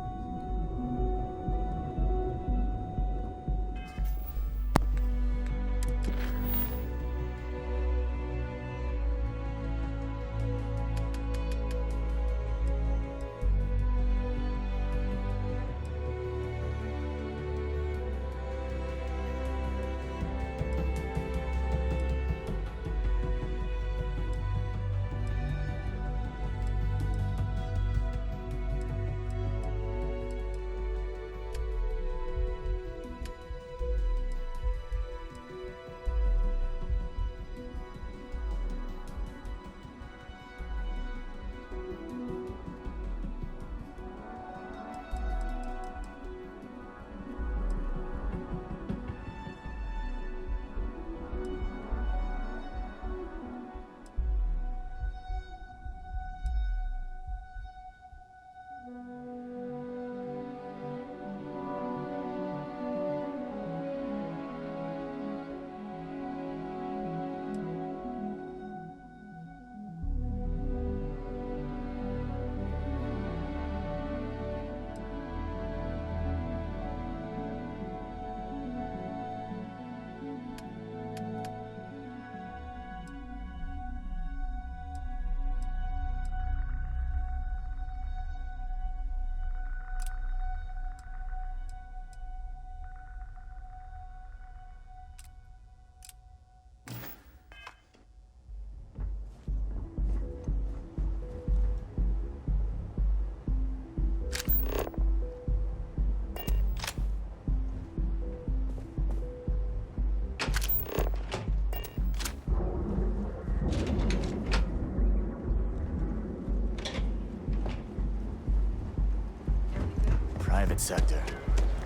Private sector.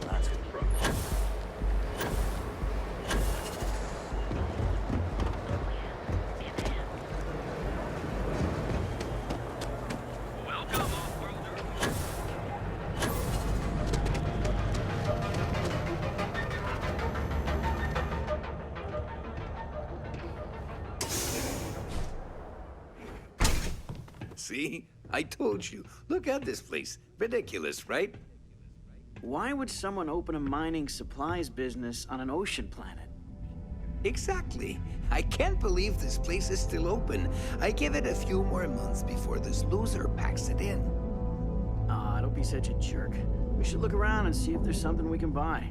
Lots of See? I told you. Look at this place. Ridiculous, right? Why would someone open a mining supplies business on an ocean planet? Exactly. I can't believe this place is still open. I give it a few more months before this loser packs it in. Ah, don't be such a jerk. We should look around and see if there's something we can buy.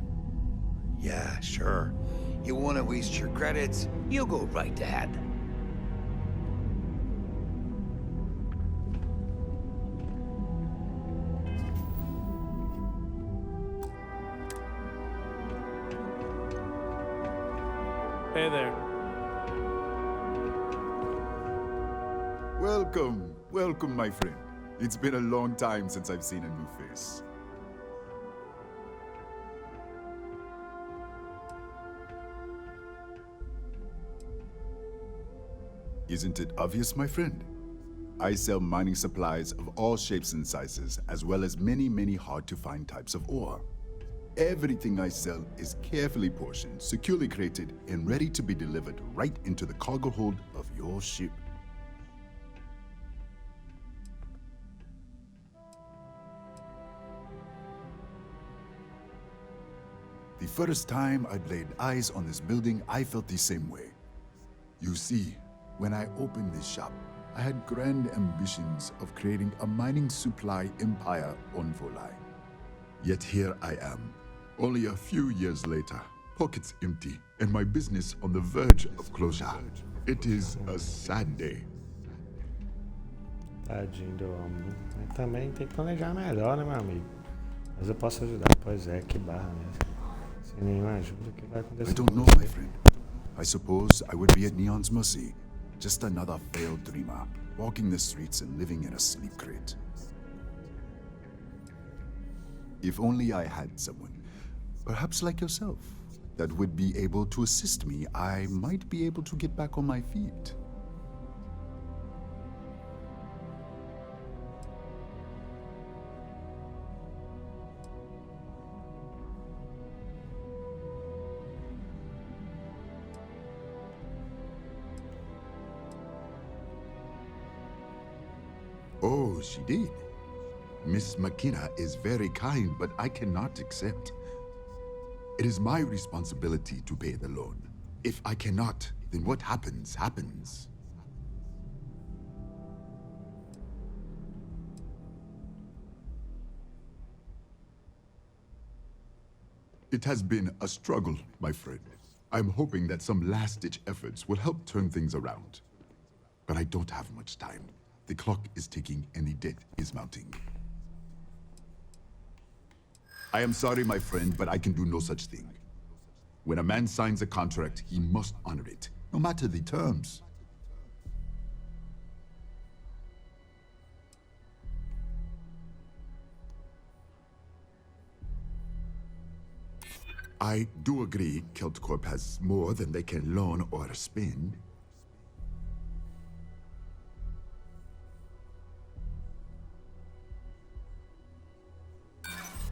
Yeah, sure. You want to waste your credits? You go right ahead. Hey there. Welcome, welcome, my friend. It's been a long time since I've seen a new face. Isn't it obvious, my friend? I sell mining supplies of all shapes and sizes, as well as many, many hard-to-find types of ore. Everything I sell is carefully portioned, securely crated, and ready to be delivered right into the cargo hold of your ship. The first time I laid eyes on this building, I felt the same way. You see, when I opened this shop, I had grand ambitions of creating a mining supply empire on Volai. Yet here I am, only a few years later, pockets empty and my business on the verge of closure. It is a sad day. Tadinho do homem. Mas também tem que planejar melhor, né, meu amigo? Mas eu posso ajudar. Pois é, que barra mesmo. Sem nenhuma ajuda, o que vai acontecer? I don't know, my friend. I suppose I would be at Neon's mercy. Just another failed dreamer, walking the streets and living in a sleep crate. If only I had someone, perhaps like yourself, that would be able to assist me, I might be able to get back on my feet. Oh, she did. Miss McKenna is very kind, but I cannot accept. It is my responsibility to pay the loan. If I cannot, then what happens, happens. It has been a struggle, my friend. I'm hoping that some last-ditch efforts will help turn things around. But I don't have much time. The clock is ticking and the debt is mounting. I am sorry, my friend, but I can do no such thing. When a man signs a contract, he must honor it, no matter the terms. I do agree KeltCorp has more than they can loan or spend.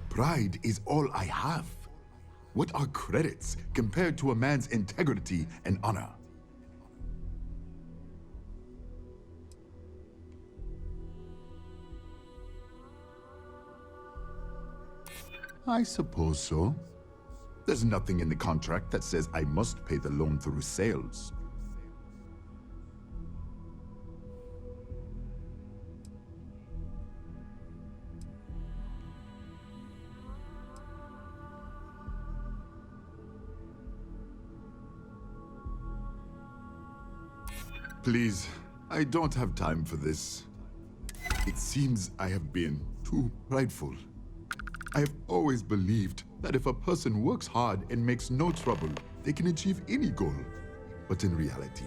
Pride is all I have. What are credits compared to a man's integrity and honor? I suppose so. There's nothing in the contract that says I must pay the loan through sales. Please, I don't have time for this. It seems I have been too prideful. I have always believed that if a person works hard and makes no trouble, they can achieve any goal. But in reality,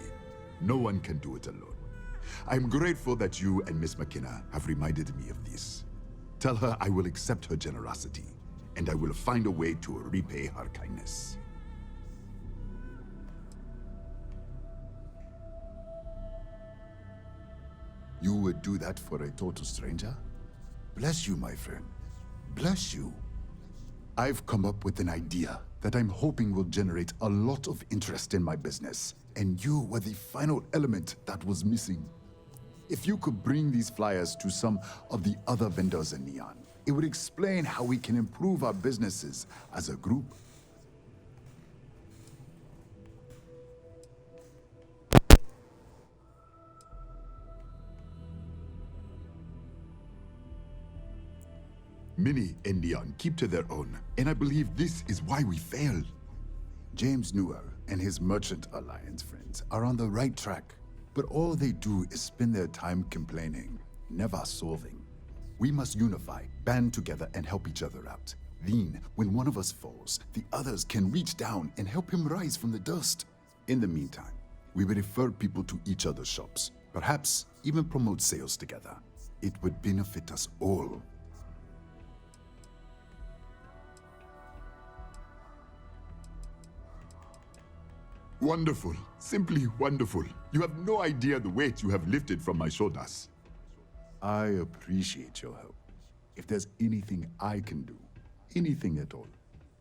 no one can do it alone. I'm grateful that you and Miss McKenna have reminded me of this. Tell her I will accept her generosity, and I will find a way to repay her kindness. You would do that for a total stranger? Bless you, my friend. Bless you. I've come up with an idea that I'm hoping will generate a lot of interest in my business, and you were the final element that was missing. If you could bring these flyers to some of the other vendors in Neon, it would explain how we can improve our businesses as a group. Many in Neon keep to their own, and I believe this is why we failed. James Newer and his Merchant Alliance friends are on the right track, but all they do is spend their time complaining, never solving. We must unify, band together, and help each other out. Then, when one of us falls, the others can reach down and help him rise from the dust. In the meantime, we will refer people to each other's shops, perhaps even promote sales together. It would benefit us all. Wonderful. Simply wonderful. You have no idea the weight you have lifted from my shoulders. I appreciate your help. If there's anything I can do, anything at all,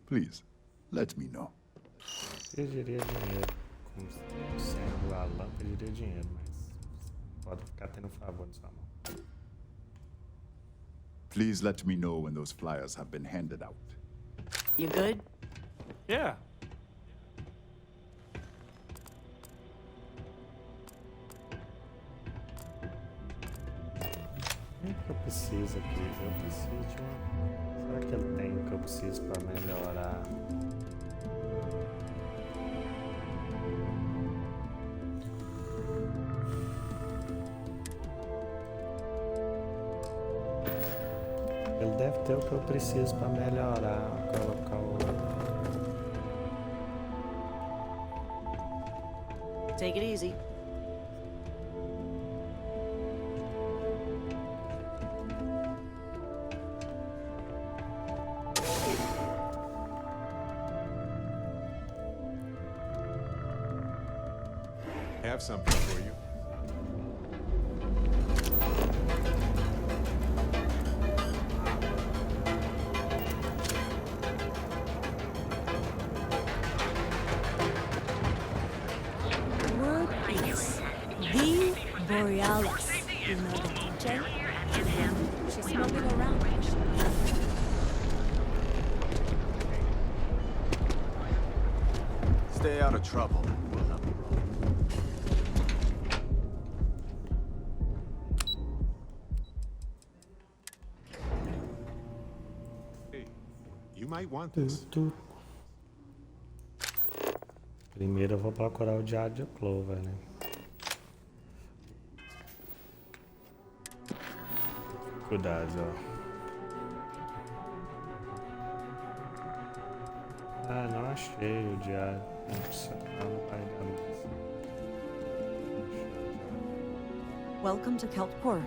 please, let me know. Pediria dinheiro. Como sendo a lã, pediria dinheiro, mas pode ficar tendo favor na sua mão. Please let me know when those flyers have been handed out. You good? Yeah. O que eu preciso aqui? Eu preciso de uma... Será que ele tem o que eu preciso para melhorar? deve ter o que eu preciso para melhorar. Colocar o... Take it easy. I have something for you. Word is the Borealis. You know the DJ? She's smoking around. Stay out of trouble. Hey, you might want this. Primeiro eu vou procurar o diário de Clover, né? Cuidado, ó. Ah, não achei o diário. Não vai dar mais. Welcome to Keltport.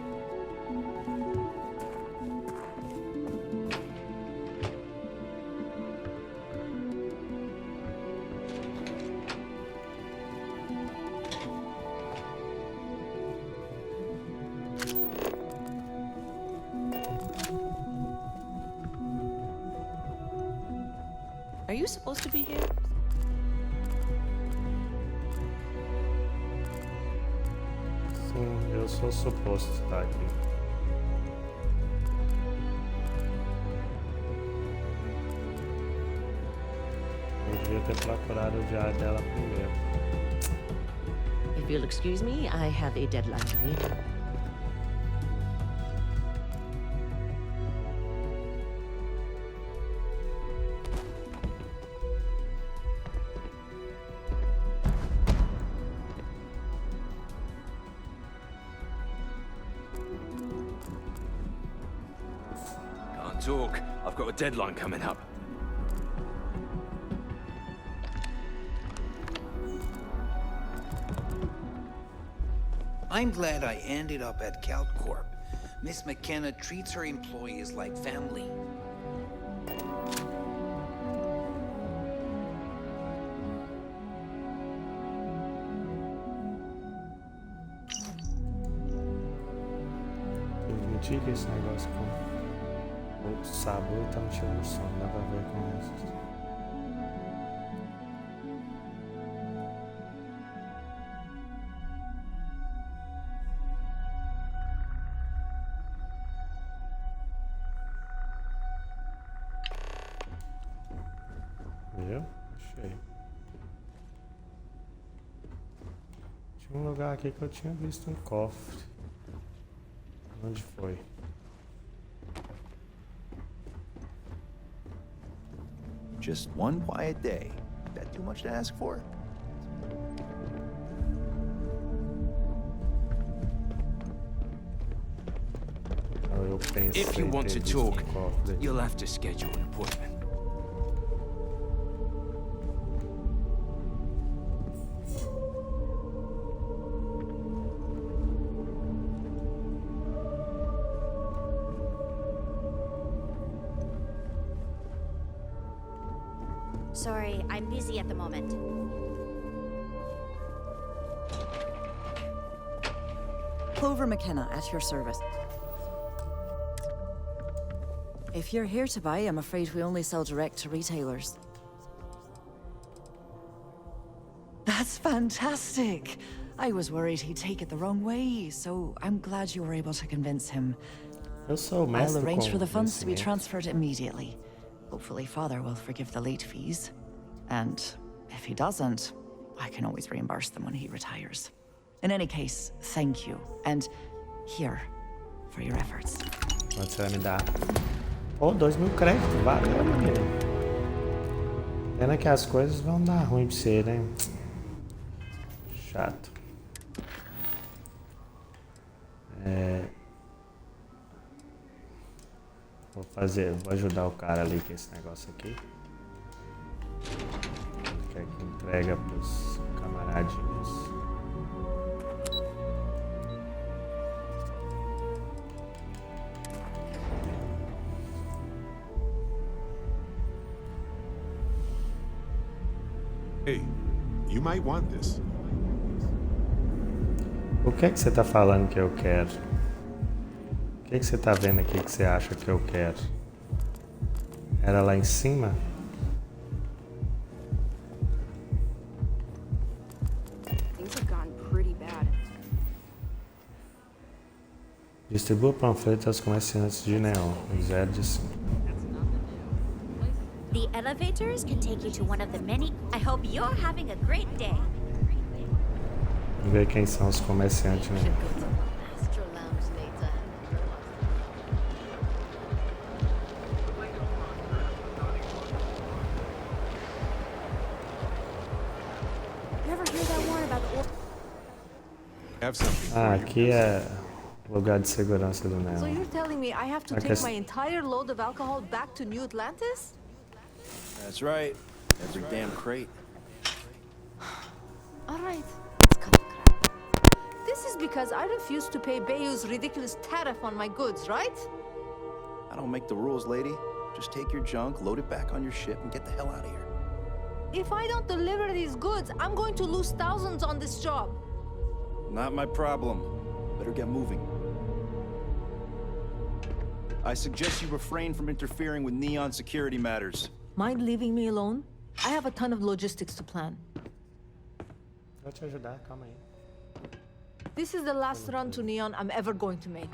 Are you supposed to be here? Sim, eu sou suposto estar aqui. Eu devia ter procurado o diário dela primeiro. If you'll excuse me, I have a deadline to meet. Can't talk. I've got a deadline coming up. I'm glad I ended up at CalCorp. Miss McKenna treats her employees like family. Eu admiti que esse negócio com o sabor tá me tirando sono, dá pra ver com isso. Viu? Achei. Tinha um lugar aqui que eu tinha visto um cofre. Onde foi? Just one quiet day. That too much to ask for? Eu pensei If you want to ter visto talk, cofre. you'll have to schedule an appointment. Sorry, I'm busy at the moment. Clover McKenna, at your service. If you're here to buy, I'm afraid we only sell direct to retailers. That's fantastic! I was worried he'd take it the wrong way, so I'm glad you were able to convince him. Eu sou o I'll merda do arrange for the funds to be convencimento. transferred immediately. Hopefully Father will forgive the late fees. And if he doesn't, I can always reimburse them when he retires. In any case, thank you. And here, for your efforts. Quanto você vai me dar? Pô, 2.000 créditos, valeu, menino. Pena que as coisas vão dar ruim pra você, né? Chato. Vou ajudar o cara ali com esse negócio aqui. Quer que entrega pros camaradinhos. Hey, you might want this. O que é que você tá falando que eu quero? O que é que você tá vendo aqui que você acha que eu quero? Era lá em cima? Things have gotten pretty bad. Distribua panfletos aos comerciantes de neon. 0 de 5. The elevators can take you to one of the many. I hope you're having a great day. Vamos ver quem são os comerciantes, né? Astro Lounge later. You ever hear that one about the Have something. Ah, aqui é lugar de segurança do So neon. you're telling me I have to Like take I my entire load of alcohol back to New Atlantis? That's right. Every damn crate. All right, let's cut the crap. This is because I refuse to pay Bayou's ridiculous tariff on my goods, right? I don't make the rules, lady. Just take your junk, load it back on your ship, and get the hell out of here. If I don't deliver these goods, I'm going to lose thousands on this job. Not my problem. Better get moving. I suggest you refrain from interfering with Neon security matters. Mind leaving me alone? I have a ton of logistics to plan. Vou te ajudar, calma aí. This is the last run to Neon I'm ever going to make.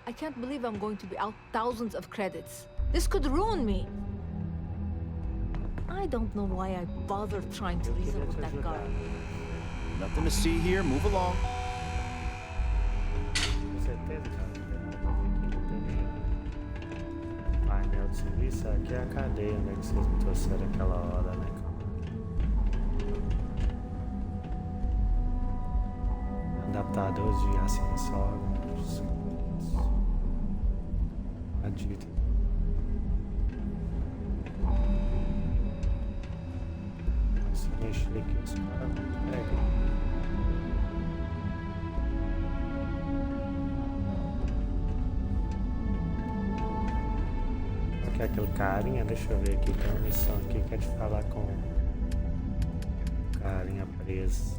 I can't believe I'm going to be out thousands of credits. This could ruin me. I don't know why I bothered trying to reason with that guy. Nothing to see here. Move along. Com certeza, cara. Painel de serviço, aqui é a cadeia, né? Que vocês me trouxeram aquela hora, né? Adaptadores de acessórios. A dita. Se mexer aqui, os caras não pegam. Que é aquele carinha, deixa eu ver aqui, tem uma missão aqui que é de falar com o carinha preso.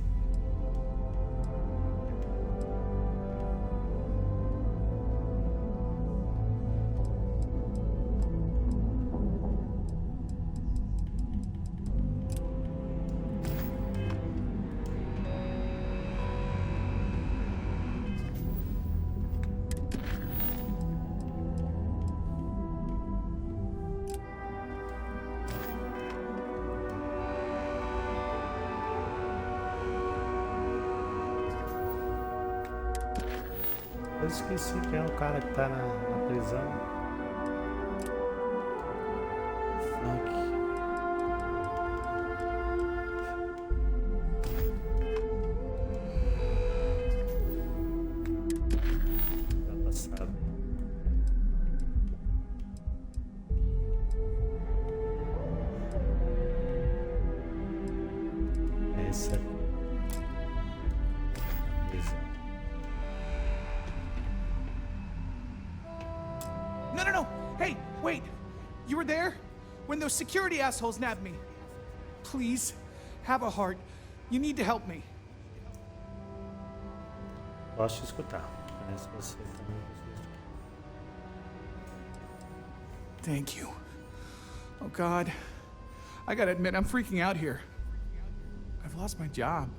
Eu esqueci quem é o cara que tá na prisão. Fuck. Tá passado. Esse aqui. No. Hey, wait. You were there? When those security assholes nabbed me. Please, have a heart. You need to help me. Posso te escutar. Parece você também. Thank you. Oh, God. I gotta admit, I'm freaking out here. I've lost my job.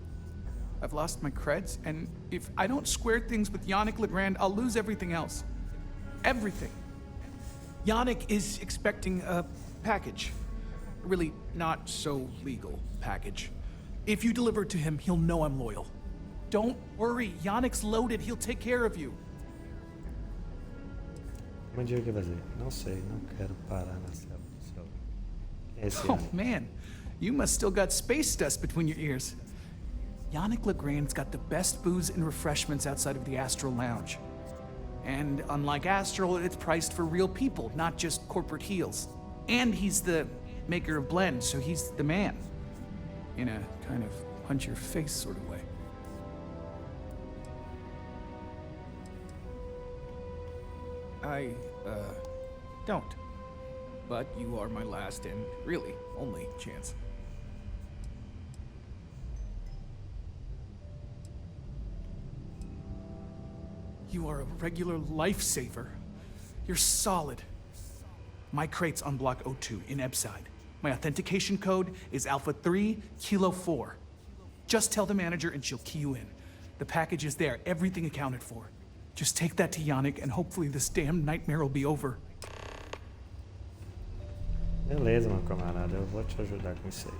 I've lost my creds, and if I don't square things with Yannick Legrand, I'll lose everything else. Everything. Yannick is expecting a package. A really not so legal package. If you deliver it to him, he'll know I'm loyal. Don't worry, Yannick's loaded, he'll take care of you. Bom dia, o que fazer? Não sei, não quero parar na cela do céu. Esse Oh, Yannick. man. You must still got space dust between your ears. Yannick Legrand's got the best booze and refreshments outside of the Astral Lounge. And unlike Astral, it's priced for real people, not just corporate heels. And he's the maker of blends, so he's the man. In a kind of punch your face sort of way. I, don't. But you are my last and really only chance. You are a regular lifesaver. You're solid. My crates unblock O2 in Ebside. My authentication code is Alpha 3 Kilo 4. Just tell the manager and she'll key you in. The package is there, everything accounted for. Just take that to Yannick and hopefully this damn nightmare will be over. Beleza, meu camarada, eu vou te ajudar com isso aí.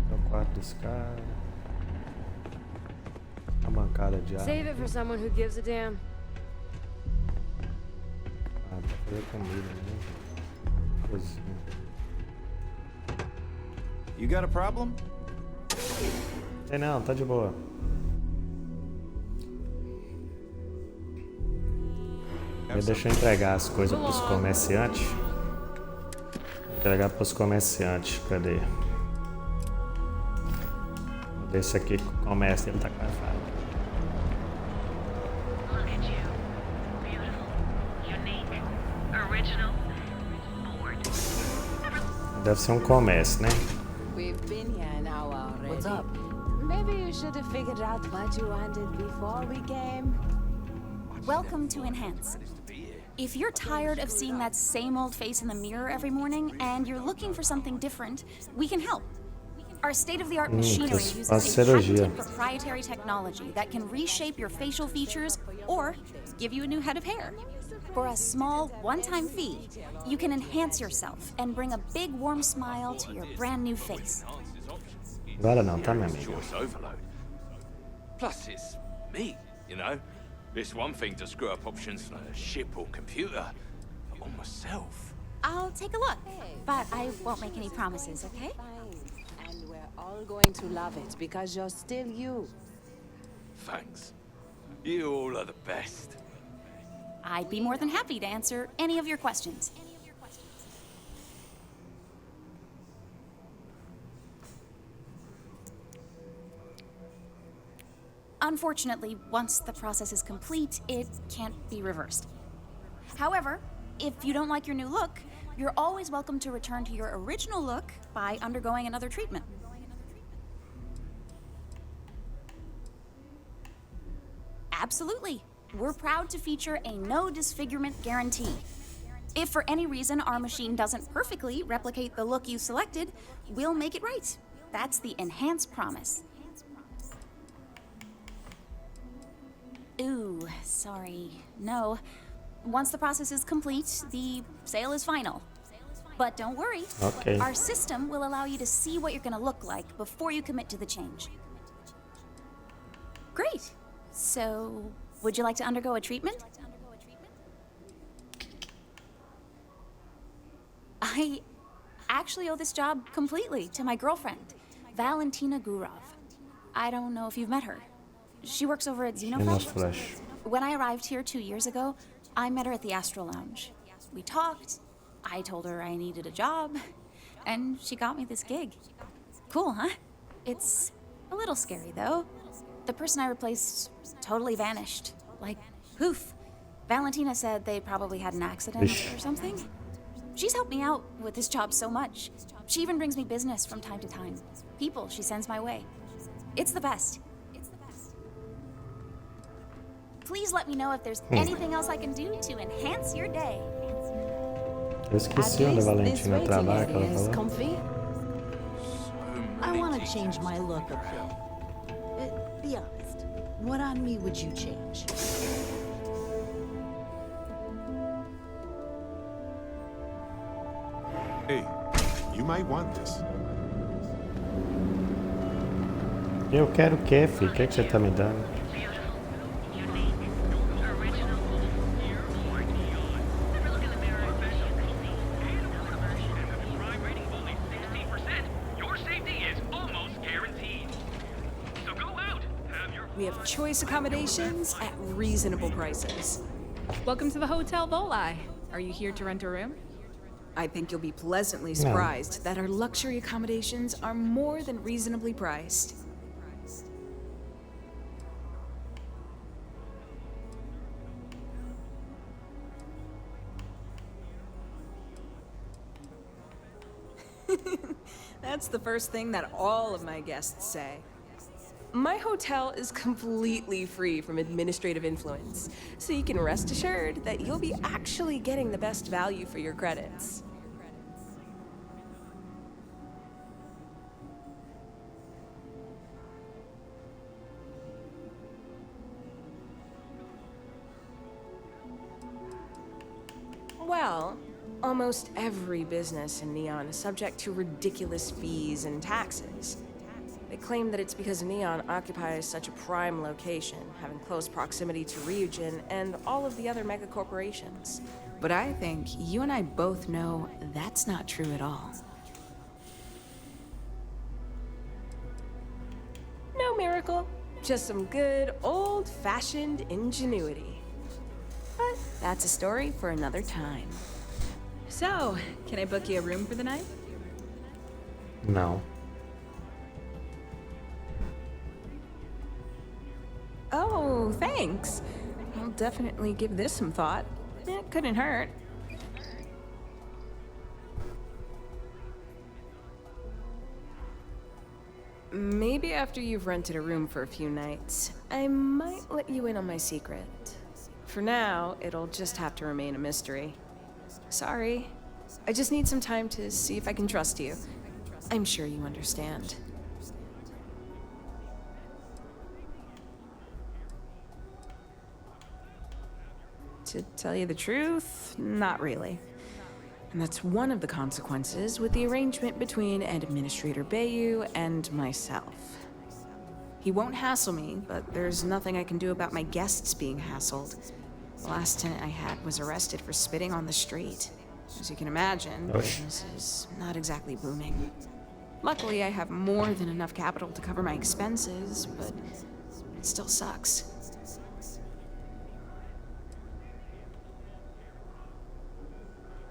É o quarto desse cara. A bancada de ar. Save it for someone who gives a damn. Ah, pra fazer comida, né? Cozinha. You got a problem? Tem não, tá de boa. Deixa eu entregar as coisas pros comerciantes. Entregar pros comerciantes, cadê? Esse aqui com o comércio, ele tá com a faca. Deve ser um comércio, né? We've been here now already. What's up? Maybe you should have figured out what you wanted before we came. Welcome to Enhance. If you're tired of seeing that same old face in the mirror every morning and you're looking for something different, we can help. Our state-of-the-art machinery uses a patented proprietary technology that can reshape your facial features or give you a new head of hair. For a small, one-time fee, you can enhance yourself and bring a big, warm smile to your brand new face. Agora não, tá, meu amigo? Choice overload. Plus, it's me, you know? It's one thing to screw up options on a ship or computer, but on myself. I'll take a look, but I won't make any promises, okay? And we're all going to love it because you're still you. Thanks. You all are the best. I'd be more than happy to answer any of your questions. Unfortunately, once the process is complete, it can't be reversed. However, if you don't like your new look, you're always welcome to return to your original look by undergoing another treatment. Absolutely. We're proud to feature a no disfigurement guarantee. If for any reason our machine doesn't perfectly replicate the look you selected, we'll make it right. That's the Enhance promise. Ooh, sorry. No. Once the process is complete, the sale is final. But don't worry. Okay. Our system will allow you to see what you're gonna look like before you commit to the change. Great. So, would you like to undergo a treatment? I actually owe this job completely to my girlfriend, Valentina Gurov. I don't know if you've met her. She works over at Xenofresh. When I arrived here 2 years ago, I met her at the Astral Lounge. We talked, I told her I needed a job, and she got me this gig. Cool, huh? It's a little scary, though. The person I replaced totally vanished. Like, poof. Valentina said they probably had an accident or something. She's helped me out with this job so much. She even brings me business from time to time. People she sends my way. It's the best. Please let me know if there's anything else I can do to enhance your day. Eu esqueci onde a Valentina trabalha, que ela falou. Comfy. I want to change my look a bit. Be honest. What on me would you change? Hey, you might want this. Eu quero o quê, filho? O que você tá me dando? have choice accommodations at reasonable prices. Welcome to the Hotel Volai. Are you here to rent a room? I think you'll be pleasantly surprised that our luxury accommodations are more than reasonably priced. That's the first thing that all of my guests say. My hotel is completely free from administrative influence, so you can rest assured that you'll be actually getting the best value for your credits. Well, almost every business in Neon is subject to ridiculous fees and taxes. They claim that it's because Neon occupies such a prime location, having close proximity to Ryujin and all of the other megacorporations. But I think you and I both know that's not true at all. No miracle, just some good old-fashioned ingenuity. But that's a story for another time. So, can I book you a room for the night? No. Oh, thanks. I'll definitely give this some thought. It couldn't hurt. Maybe after you've rented a room for a few nights, I might let you in on my secret. For now, it'll just have to remain a mystery. Sorry. I just need some time to see if I can trust you. I'm sure you understand. To tell you the truth, not really. And that's one of the consequences with the arrangement between Administrator Bayu and myself. He won't hassle me, but there's nothing I can do about my guests being hassled. The last tenant I had was arrested for spitting on the street. As you can imagine, business is not exactly booming. Luckily, I have more than enough capital to cover my expenses, but it still sucks.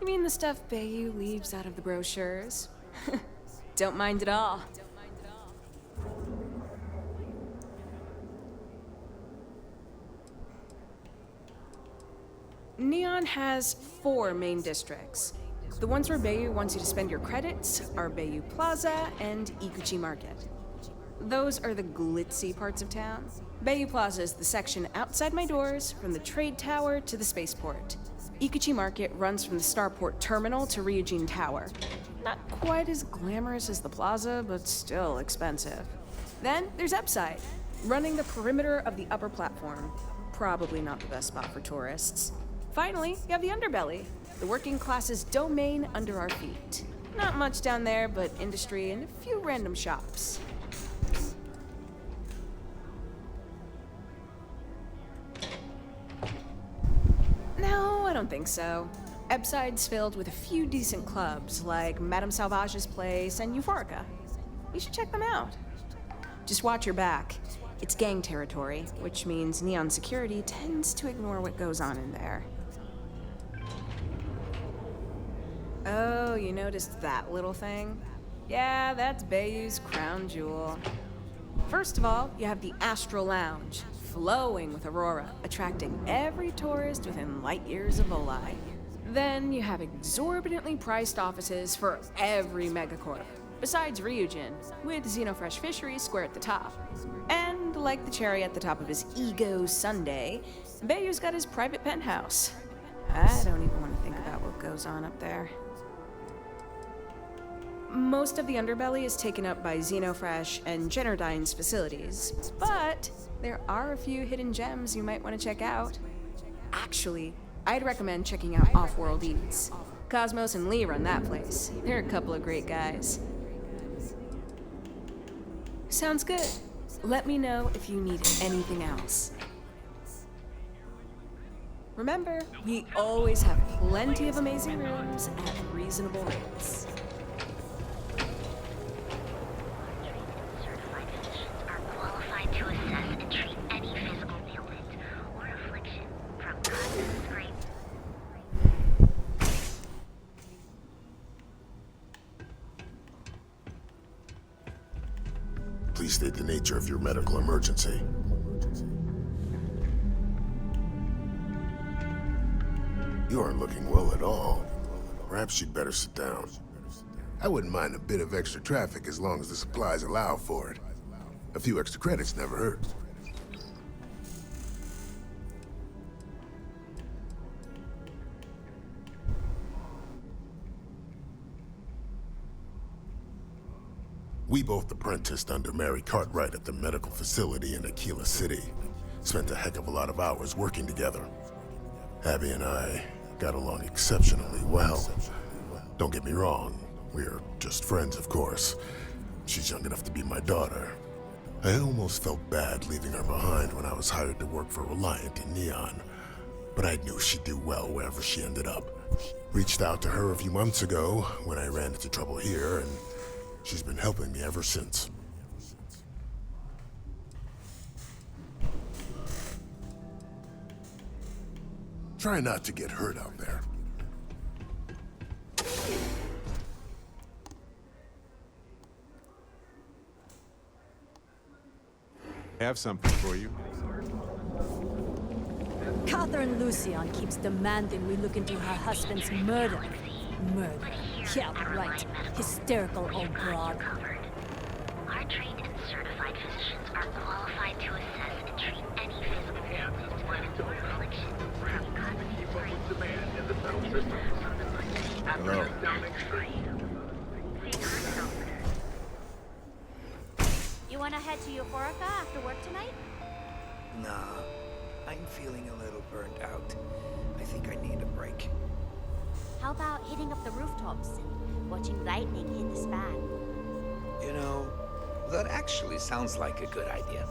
You mean the stuff Bayu leaves out of the brochures? Don't mind at all. Neon has 4 main districts. The ones where Bayu wants you to spend your credits are Bayu Plaza and Ikuchi Market. Those are the glitzy parts of town. Bayu Plaza is the section outside my doors, from the trade tower to the spaceport. Ikuchi Market runs from the Starport Terminal to Ryujin Tower. Not quite as glamorous as the plaza, but still expensive. Then there's Upside, running the perimeter of the upper platform. Probably not the best spot for tourists. Finally, you have the Underbelly, the working class's domain under our feet. Not much down there, but industry and a few random shops. No, I don't think so. Upside's filled with a few decent clubs, like Madame Sauvage's place and Euphorica. You should check them out. Just watch your back. It's gang territory, which means Neon security tends to ignore what goes on in there. Oh, you noticed that little thing? Yeah, that's Bayu's crown jewel. First of all, you have the Astral Lounge, flowing with Aurora, attracting every tourist within light years of Volai. Then you have exorbitantly priced offices for every megacorp, besides Ryujin, with Xenofresh Fisheries square at the top. And like the cherry at the top of his ego sundae, Bayu's got his private penthouse. I don't even want to think about what goes on up there. Most of the underbelly is taken up by Xenofresh and Generdyne's facilities, but there are a few hidden gems you might want to check out. Actually, I'd recommend checking out Off-World Eats. Cosmos and Lee run that place. They're a couple of great guys. Sounds good. Let me know if you need anything else. Remember, we always have plenty of amazing rooms at reasonable rates. Certified physicians are qualified to assess and treat Please state the nature of your medical emergency. You aren't looking well at all. Perhaps you'd better sit down. I wouldn't mind a bit of extra traffic as long as the supplies allow for it. A few extra credits never hurt. We both apprenticed under Mary Cartwright at the medical facility in Aquila City. Spent a heck of a lot of hours working together. Abby and I got along exceptionally well. Don't get me wrong, we're just friends, of course. She's young enough to be my daughter. I almost felt bad leaving her behind when I was hired to work for Reliant in Neon. But I knew she'd do well wherever she ended up. Reached out to her a few months ago when I ran into trouble here, and she's been helping me ever since. Try not to get hurt out there. I have something for you. Catherine Lucian keeps demanding we look into her husband's murder. Murder. Yeah, right. Hysterical old broad. Our trained and certified physicians are qualified to assess and treat any physical damage to medical affliction. Hello. You wanna head to Euphorica after work tonight? Nah, I'm feeling a little burnt out. I think I need a break. How about hitting up the rooftops and watching lightning hit the span? You know, that actually sounds like a good idea.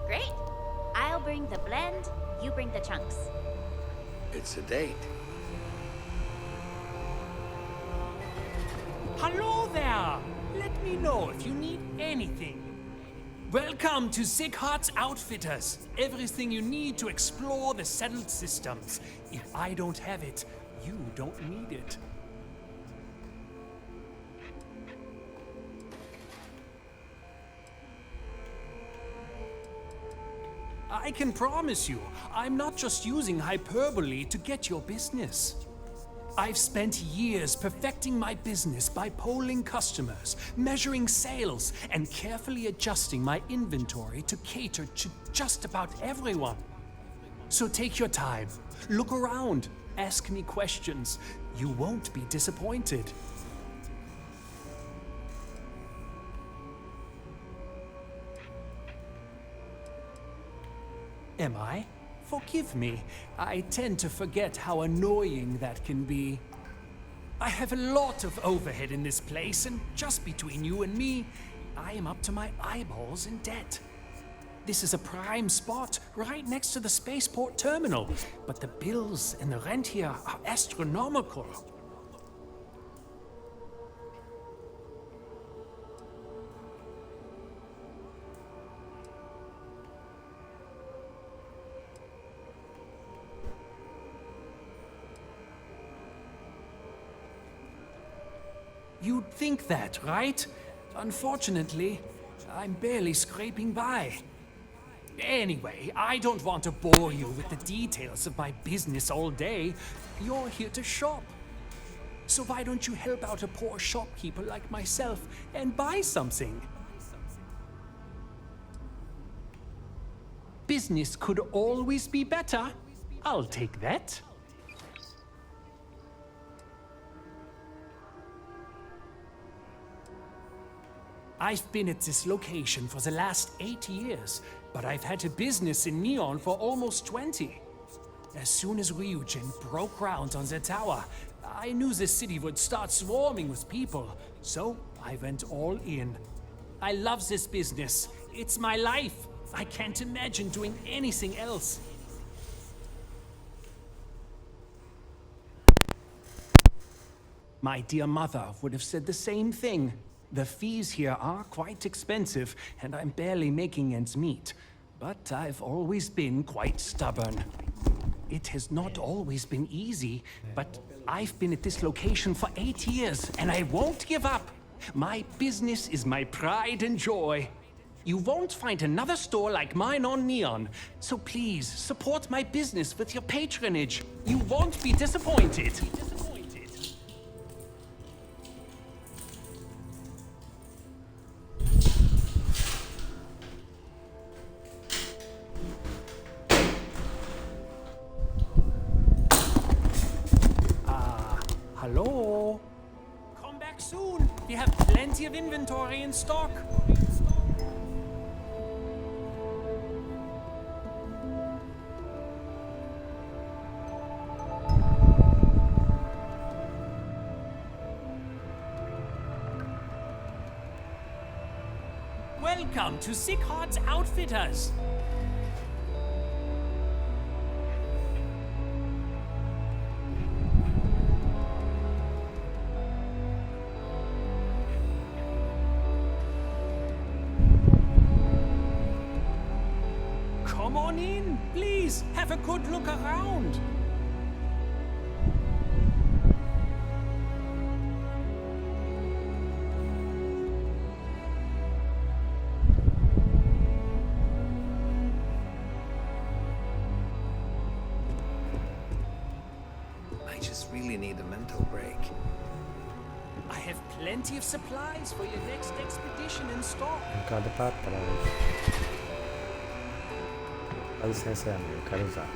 Great. I'll bring the blend, you bring the chunks. It's a date. Hello there! Let me know if you need anything. Welcome to Zighart's Outfitters. Everything you need to explore the settled systems. If I don't have it, you don't need it. I can promise you, I'm not just using hyperbole to get your business. I've spent years perfecting my business by polling customers, measuring sales, and carefully adjusting my inventory to cater to just about everyone. So take your time, look around, ask me questions. You won't be disappointed. Am I? Forgive me. I tend to forget how annoying that can be. I have a lot of overhead in this place, and just between you and me, I am up to my eyeballs in debt. This is a prime spot, right next to the spaceport terminal, but the bills and the rent here are astronomical. You'd think that, right? Unfortunately, I'm barely scraping by. Anyway, I don't want to bore you with the details of my business all day. You're here to shop. So why don't you help out a poor shopkeeper like myself and buy something? Business could always be better. I'll take that. I've been at this location for the last 8 years, but I've had a business in Neon for almost 20. As soon as Ryujin broke ground on the tower, I knew the city would start swarming with people, so I went all in. I love this business. It's my life. I can't imagine doing anything else. My dear mother would have said the same thing. The fees here are quite expensive, and I'm barely making ends meet. But I've always been quite stubborn. It has not always been easy, but I've been at this location for 8 years, and I won't give up. My business is my pride and joy. You won't find another store like mine on Neon. So please, support my business with your patronage. You won't be disappointed. Hello? Come back soon. We have plenty of inventory in stock. Welcome to Sick Heart's Outfitters. Come on in, please. Have a good look around. I just really need a mental break. I have plenty of supplies for your next expedition in stock. Cada pra trás. Dá licença, amigo, eu quero usar.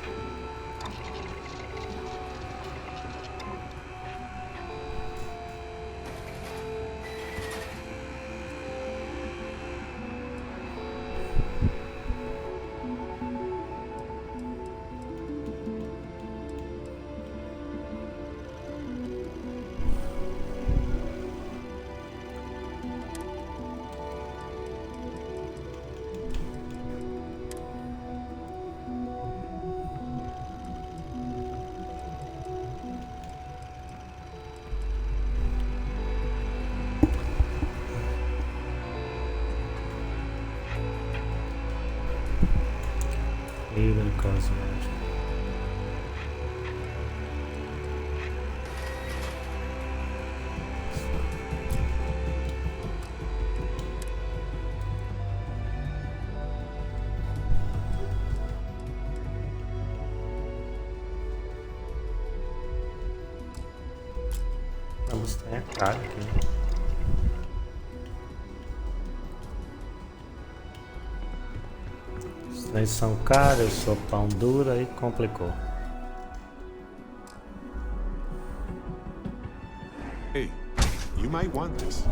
Even cosmetic. Vamos ter a cara aqui. Eles são caros, eu sou pão dura e complicou. Hey, you might want this.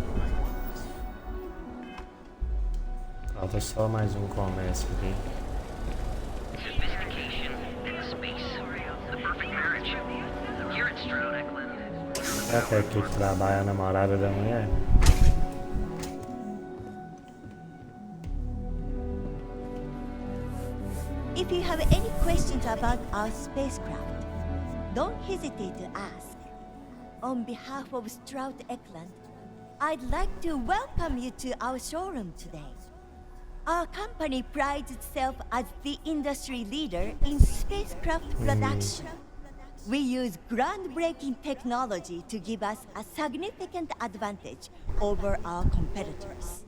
Falta só mais um comércio aqui. Até aqui que trabalha a namorada da mulher. If you have any questions about our spacecraft, don't hesitate to ask. On behalf of Stroud Eklund, I'd like to welcome you to our showroom today. Our company prides itself as the industry leader in spacecraft production. We use groundbreaking technology to give us a significant advantage over our competitors.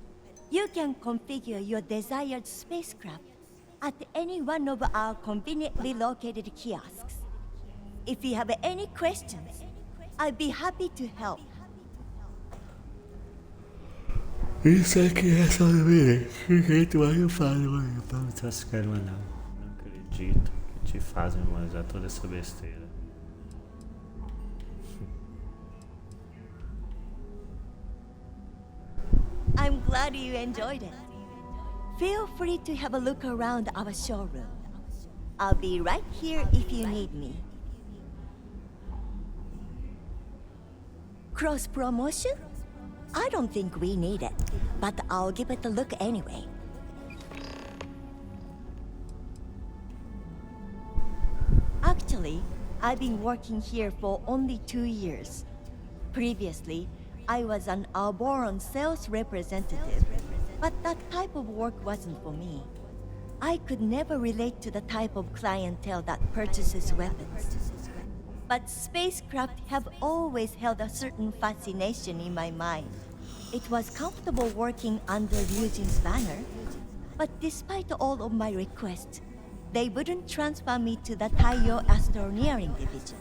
You can configure your desired spacecraft at any one of our conveniently located kiosks. If you have any questions, I'd be happy to help. Isso aqui é só ver. Que jeito mais eu falo, não te quero não. Não acredito que te fazem manjar toda essa besteira. I'm glad you enjoyed it. Feel free to have a look around our showroom. I'll be right here if you need me. Cross promotion? I don't think we need it, but I'll give it a look anyway. Actually, I've been working here for only 2 years. Previously, I was an Alboron sales representative, but that type of work wasn't for me. I could never relate to the type of clientele that purchases weapons. But spacecraft have always held a certain fascination in my mind. It was comfortable working under Ryujin's banner, But despite all of my requests, they wouldn't transfer me to the Taiyo Astroneering Division.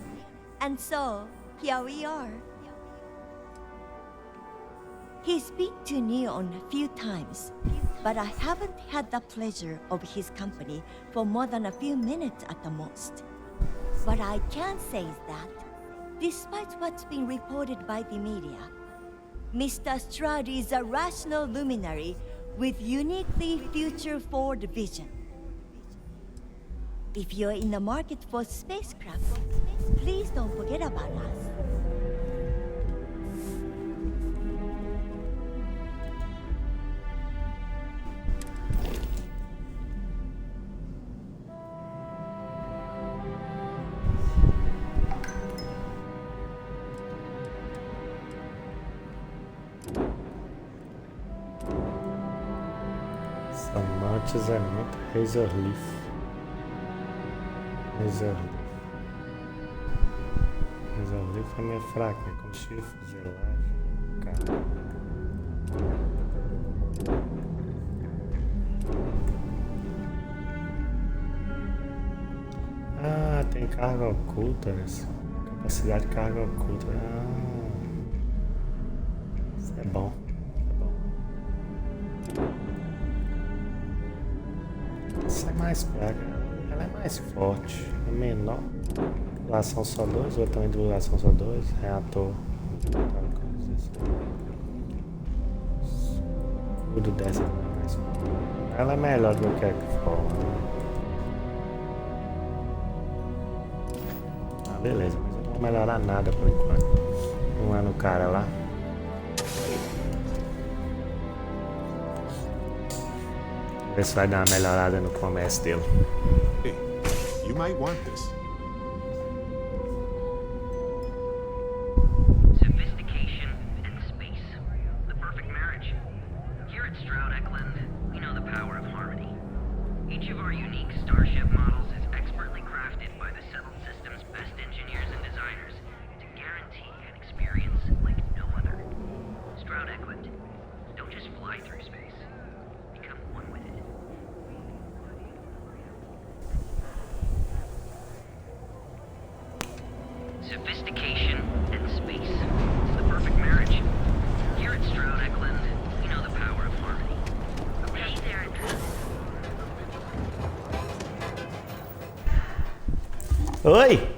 And so, here we are. He's been to Neon a few times, but I haven't had the pleasure of his company for more than a few minutes at the most. What I can say is that, despite what's been reported by the media, Mr. Stroud is a rational luminary with uniquely future-forward vision. If you're in the market for spacecraft, please don't forget about us. Samantes é muito Razorleaf. Razorleaf é minha fraca, com chifre, zelagem, cara. Ah, tem carga oculta nessa. Capacidade de carga oculta. Ah, isso é bom. Essa é mais fraca, ela é mais forte, é menor. Duração só 2, ou também duração só 2, reator. Tudo dessa é mais forte. Ela é melhor do que a que for. Ah, beleza, mas eu não vou melhorar nada por enquanto. Vamos lá no cara lá. Ver se vai dar uma melhorada no comércio dele. Hey, you might want this. Sophistication and space. The perfect marriage. Here at Stroud Eklund, we know the power of harmony. Each of our unique starship models is expertly crafted by the settled system's best engineers and designers to guarantee an experience like no other. Stroud Eklund, don't just fly through space. Become one with it. Sophistication and space. It's the perfect marriage. Here at Stroud Eklund, we know the power of harmony. Hey there. Oi!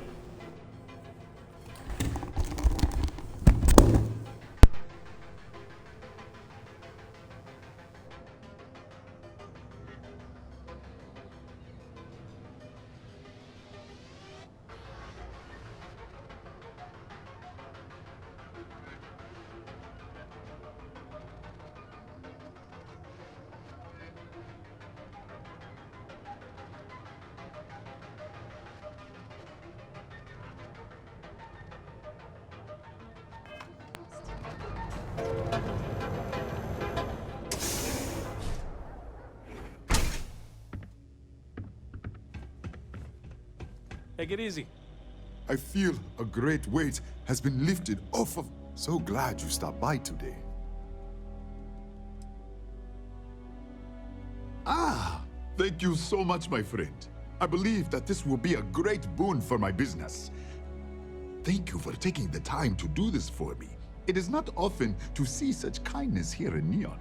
Take it easy. I feel a great weight has been lifted off of... So glad you stopped by today. Ah! Thank you so much, my friend. I believe that this will be a great boon for my business. Thank you for taking the time to do this for me. It is not often to see such kindness here in Neon.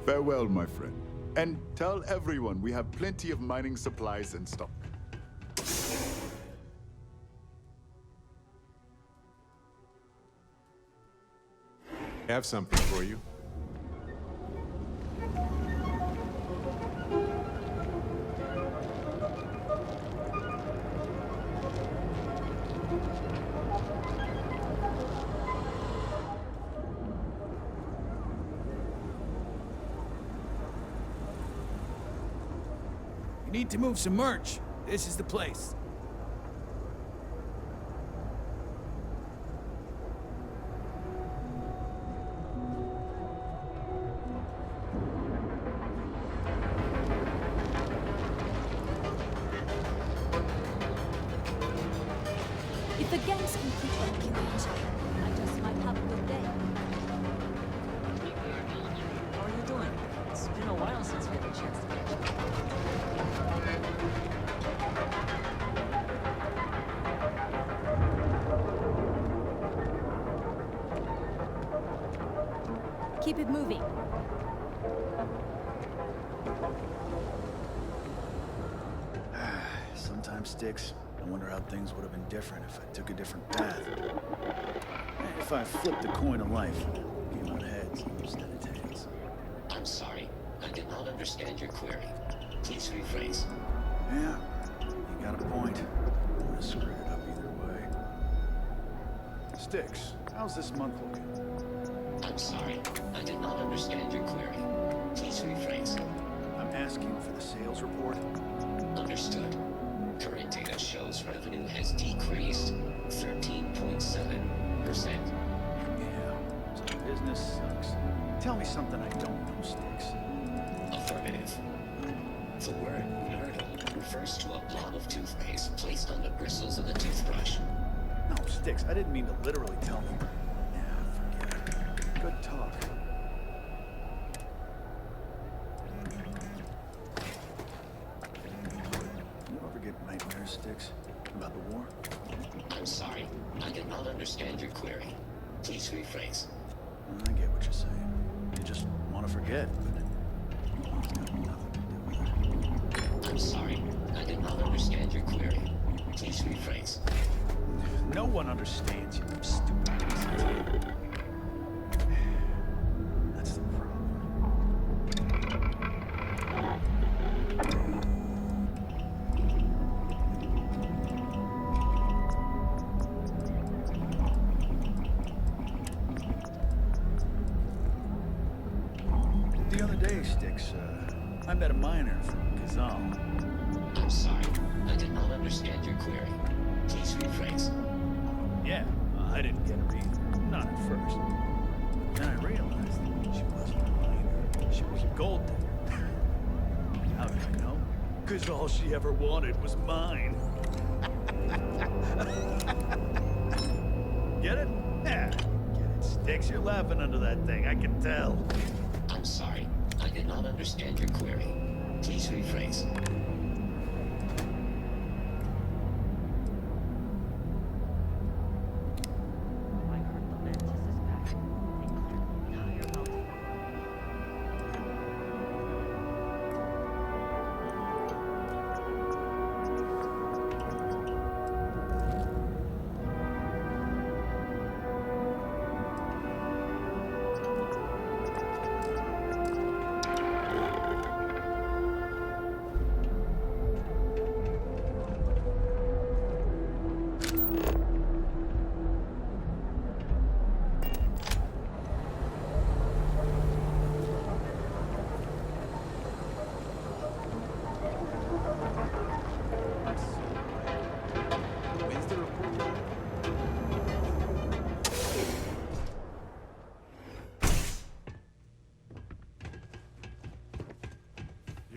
Farewell, my friend. And tell everyone we have plenty of mining supplies in stock. I have something for you. Need to move some merch. This is the place. If the gang's complete on killing each other, I just might have a good day. Keep it moving. Sometimes, Sticks, I wonder how things would have been different if I took a different path. If I flipped a coin of life, came out heads instead of tails. I'm sorry. I did not understand your query. Please rephrase. Yeah, you got a point. I would have screwed it up either way. Sticks, how's this month looking? I'm sorry. I did not understand your query. Please rephrase. I'm asking for the sales report. Understood. Current data shows revenue has decreased 13.7%. Yeah, so business sucks. Tell me something I don't know, Sticks. Affirmative. The word nurdle refers to a blob of toothpaste placed on the bristles of a toothbrush. No, Sticks, I didn't mean to literally tell me. Yeah, forget it. Good talk. You ever get nightmares, Sticks? About the war? I'm sorry. I did not understand your query. Please rephrase. I get what you're saying. You just want to forget, but it's got nothing to do with it. I'm sorry. I did not understand your query. Please rephrase. No one understands you, stupid pieces. That's the problem. The other day, Sticks, I met a miner from Kazal. I'm sorry. I did not understand your query. Please rephrase. Yeah, I didn't get her either. Not at first. Then I realized she wasn't a miner. She was a gold digger. How did I know? Because all she ever wanted was mine. Get it? Yeah, get it, Sticks. You're laughing under that thing, I can tell. I'm sorry. I did not understand your query. Please rephrase.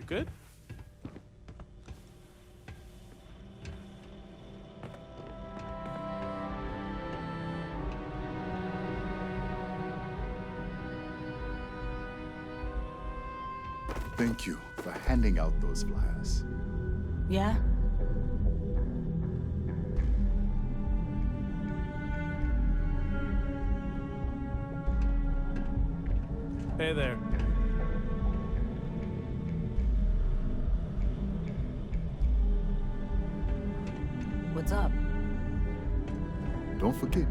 Good? Thank you for handing out those flyers. Yeah? Hey there. What's up? Don't forget,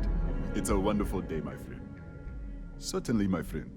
it's a wonderful day, my friend. Certainly, my friend.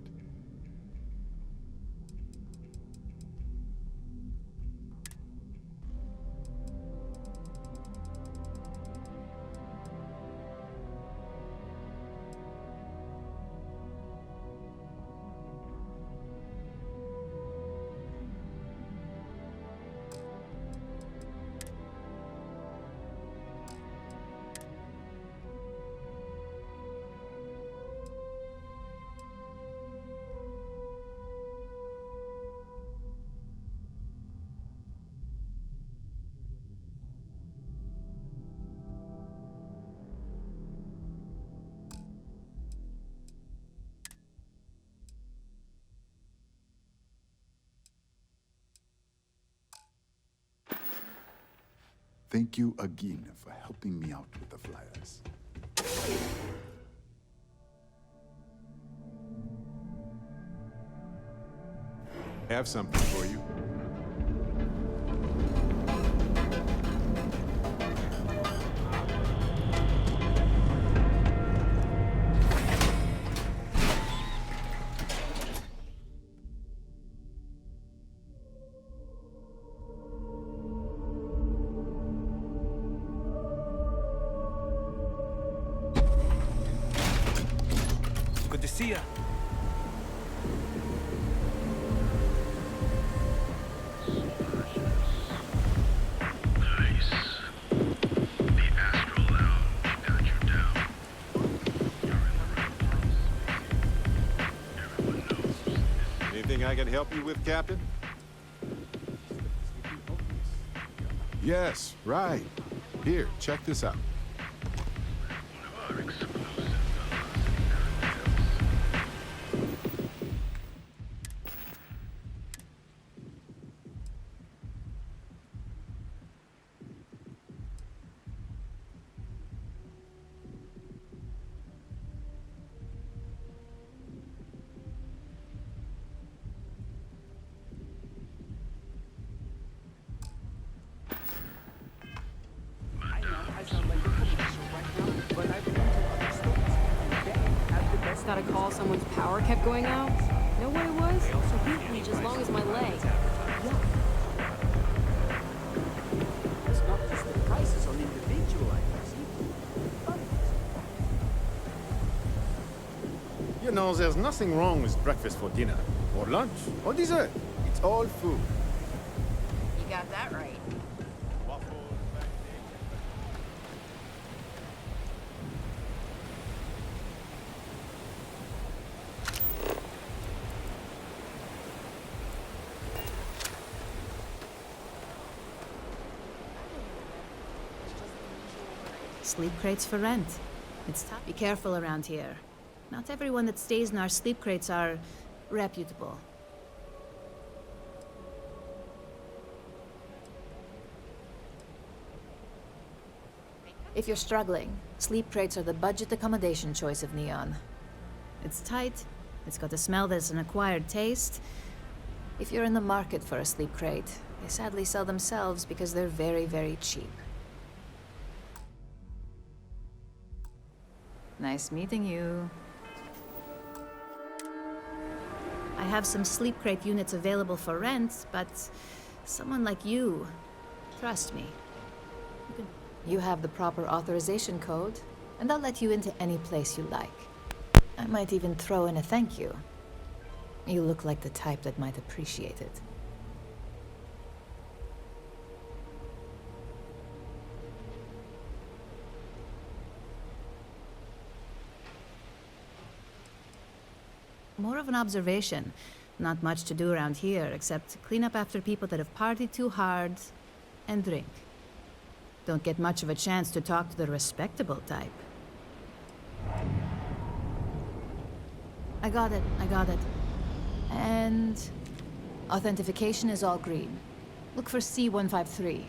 Thank you again for helping me out with the flyers. I have something for you. Good to see ya. Anything I can help you with, Captain? Yes, right. Here, check this out. Got a call someone's power kept going out. Know what it was? Weak as long as my leg. It's not just the prices on individual items. You know, there's nothing wrong with breakfast for dinner, or lunch, or dessert. It's all food. You got that right. Sleep crates for rent. It's tough. Be careful around here. Not everyone that stays in our sleep crates are reputable. If you're struggling, sleep crates are the budget accommodation choice of Neon. It's tight, it's got a smell that's an acquired taste. If you're in the market for a sleep crate, they sadly sell themselves because they're very, very cheap. Nice meeting you. I have some sleep crate units available for rent, but someone like you, trust me. You have the proper authorization code, and I'll let you into any place you like. I might even throw in a thank you. You look like the type that might appreciate it. More of an observation. Not much to do around here, except clean up after people that have partied too hard and drink. Don't get much of a chance to talk to the respectable type. I got it. And authentication is all green. Look for C153.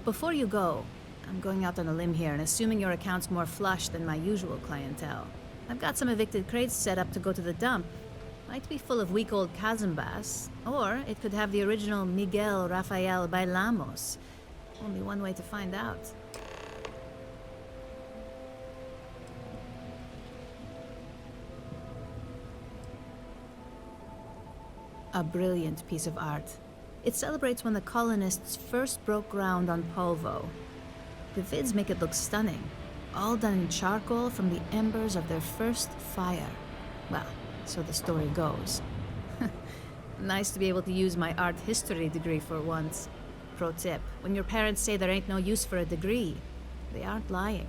Before you go, I'm going out on a limb here and assuming your account's more flush than my usual clientele. I've got some evicted crates set up to go to the dump. Might be full of weak old Cazimbas, or it could have the original Miguel Rafael Bailamos. Only one way to find out. A brilliant piece of art. It celebrates when the colonists first broke ground on Polvo. The vids make it look stunning. All done in charcoal from the embers of their first fire. Well, so the story goes. Nice to be able to use my art history degree for once. Pro tip, when your parents say there ain't no use for a degree, they aren't lying.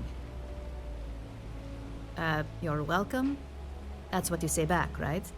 You're welcome? That's what you say back, right?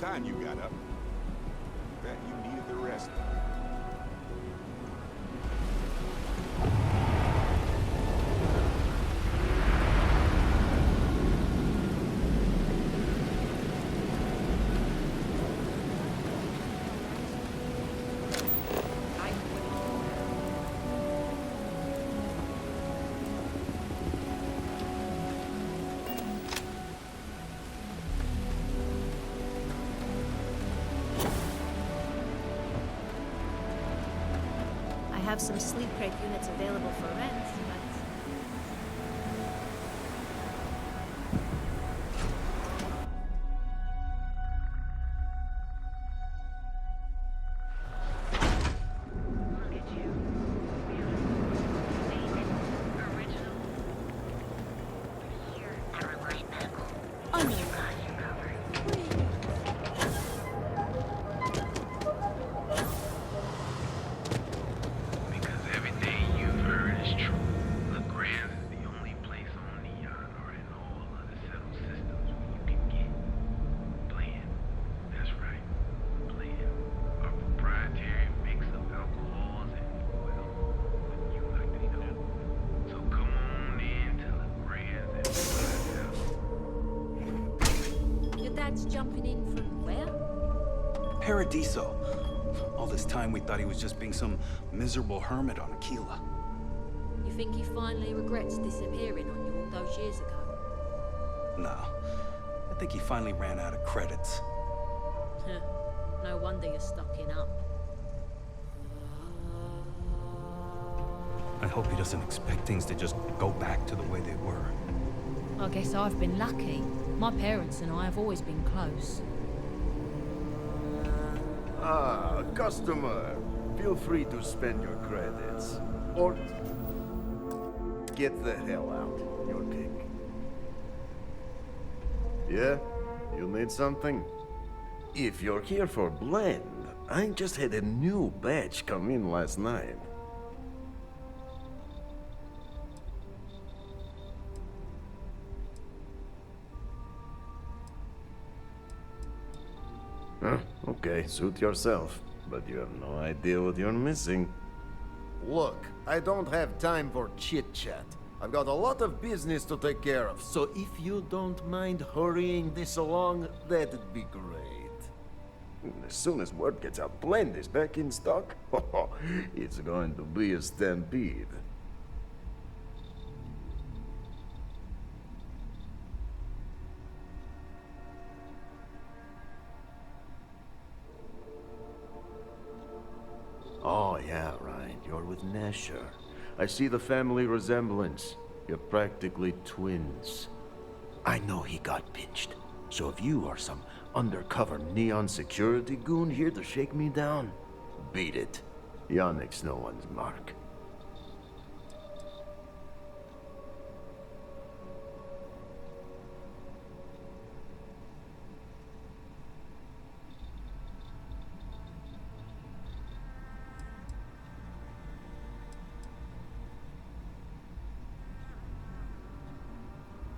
time you got up. Bet you needed the rest. I have some sleep crate units available for rent, but... Jumping in from where? Paradiso. All this time we thought he was just being some miserable hermit on Aquila. You think he finally regrets disappearing on you all those years ago? No. I think he finally ran out of credits. No wonder you're stocking up. I hope he doesn't expect things to just go back to the way they were. I guess I've been lucky. My parents and I have always been close. Ah, customer. Feel free to spend your credits. Or get the hell out. Your pick. Yeah? You need something? If you're here for blend, I just had a new batch come in last night. Huh, okay, suit yourself. But you have no idea what you're missing. Look, I don't have time for chit-chat. I've got a lot of business to take care of, so if you don't mind hurrying this along, that'd be great. As soon as word gets out, blend is back in stock. It's going to be a stampede. Oh, yeah, right. You're with Nesher. I see the family resemblance. You're practically twins. I know he got pinched. So if you are some undercover neon security goon here to shake me down, beat it. Yannick's no one's mark.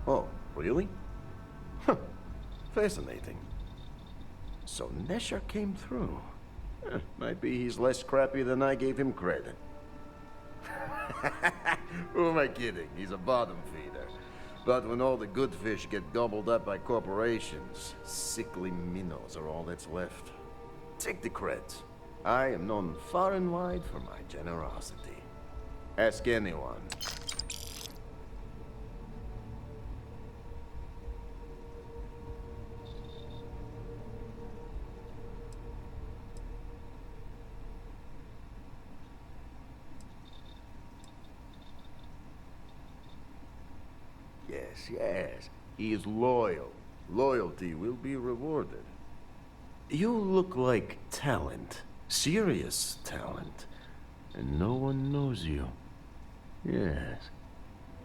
Oh, really? Huh. Fascinating. So Nesher came through. Maybe he's less crappy than I gave him credit. Who am I kidding? He's a bottom feeder. But when all the good fish get gobbled up by corporations, sickly minnows are all that's left. Take the creds. I am known far and wide for my generosity. Ask anyone. Yes, he is loyal. Loyalty will be rewarded. You look like talent. Serious talent. And no one knows you. Yes.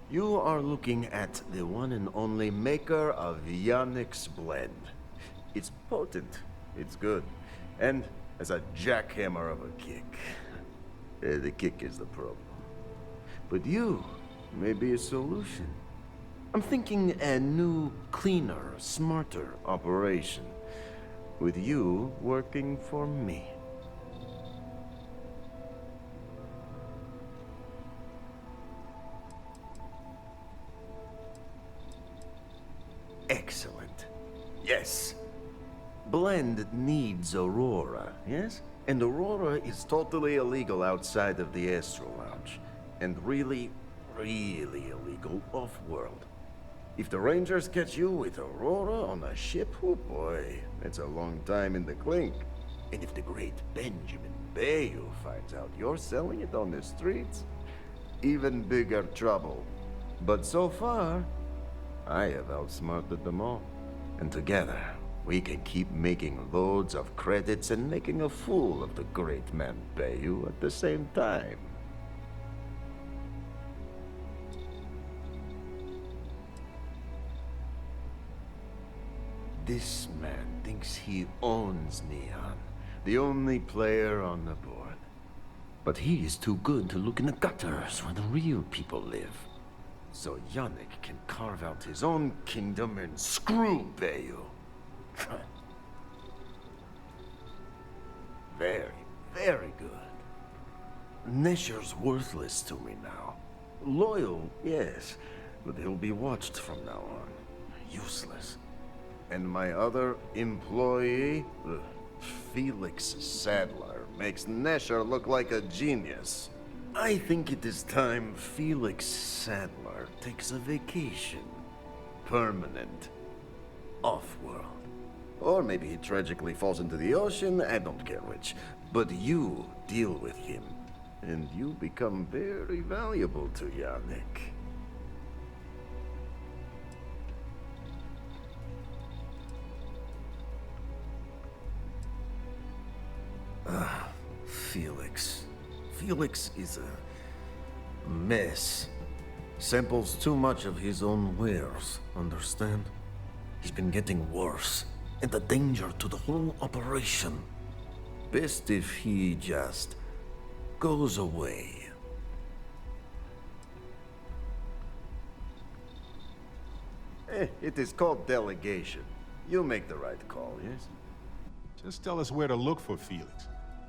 You are looking at the one and only maker of Yannick's blend. It's potent. It's good. And as a jackhammer of a kick. The kick is the problem. But you may be a solution. I'm thinking a new, cleaner, smarter operation. with you working for me. Excellent. Yes. Blend needs Aurora, yes? And Aurora is totally illegal outside of the Astro Lounge. And really, really illegal off-world. If the Rangers catch you with Aurora on a ship, oh boy, that's a long time in the clink. And if the great Benjamin Bayou finds out you're selling it on the streets, even bigger trouble. But so far, I have outsmarted them all. And together, we can keep making loads of credits and making a fool of the great man Bayou at the same time. This man thinks he owns Neon, the only player on the board. But he is too good to look in the gutters where the real people live. So Yannick can carve out his own kingdom and screw Bayou. Very, very good. Nesher's worthless to me now. Loyal, yes, but he'll be watched from now on. Useless. And my other employee, Felix Sadler, makes Nesher look like a genius. I think it is time Felix Sadler takes a vacation. Permanent. Off-world. Or maybe he tragically falls into the ocean, I don't care which. But you deal with him, and you become very valuable to Yannick. Felix. Felix is a mess. Samples too much of his own wares, understand? He's been getting worse, and a danger to the whole operation. Best if he just goes away. It is called delegation. You make the right call, yes? Just tell us where to look for Felix.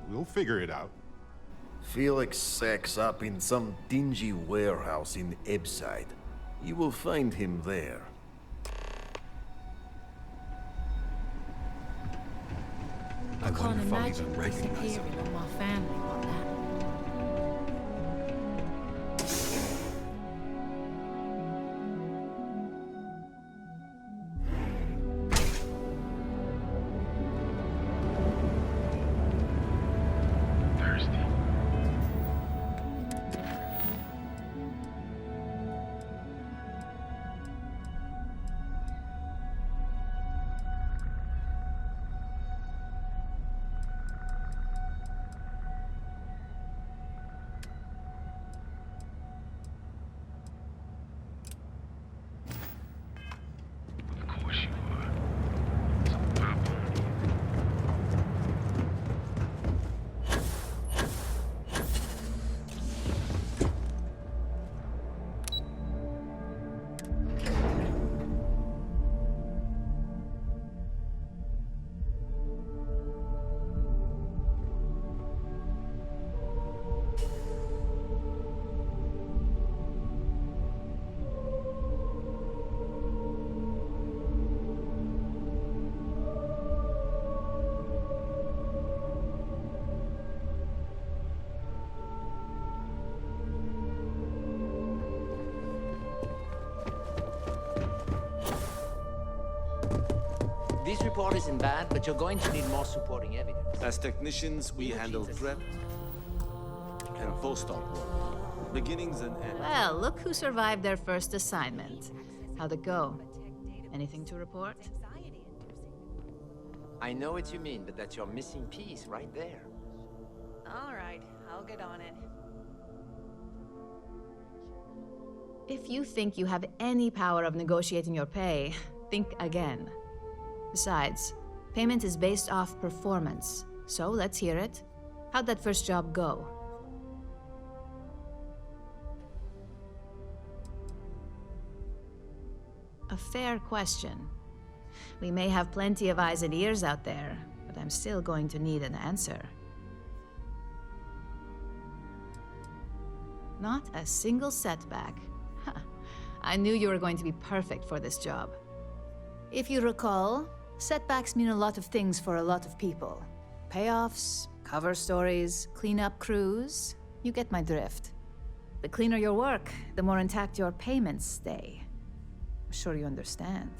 We'll figure it out. Felix sacks up in some dingy warehouse in Ebside. You will find him there. I can't imagine disappearing on my family like that. This report isn't bad, but you're going to need more supporting evidence. As technicians, we handle prep and post-op work. Beginnings and ends. Well, look who survived their first assignment. How'd it go? Anything to report? I know what you mean, but that's your missing piece right there. All right, I'll get on it. If you think you have any power of negotiating your pay, think again. Besides, payment is based off performance, so let's hear it. How'd that first job go? A fair question. We may have plenty of eyes and ears out there, but I'm still going to need an answer. Not a single setback. I knew you were going to be perfect for this job. If you recall, setbacks mean a lot of things for a lot of people. Payoffs, cover stories, cleanup crews. You get my drift. The cleaner your work, the more intact your payments stay. I'm sure you understand.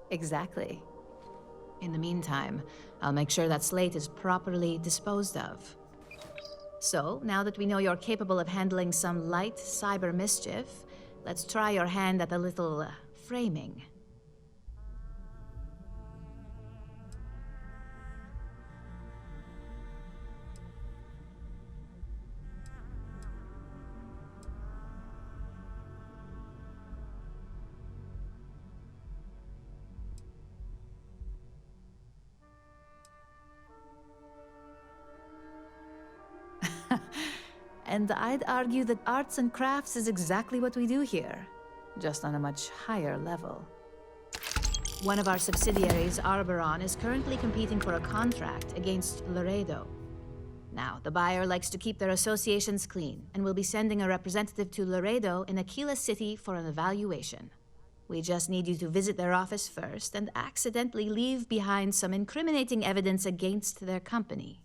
Exactly. In the meantime, I'll make sure that slate is properly disposed of. So, now that we know you're capable of handling some light cyber mischief, let's try your hand at a little framing. And I'd argue that arts and crafts is exactly what we do here, just on a much higher level. One of our subsidiaries, Arboron, is currently competing for a contract against Laredo. Now, the buyer likes to keep their associations clean, and will be sending a representative to Laredo in Aquila City for an evaluation. We just need you to visit their office first and accidentally leave behind some incriminating evidence against their company.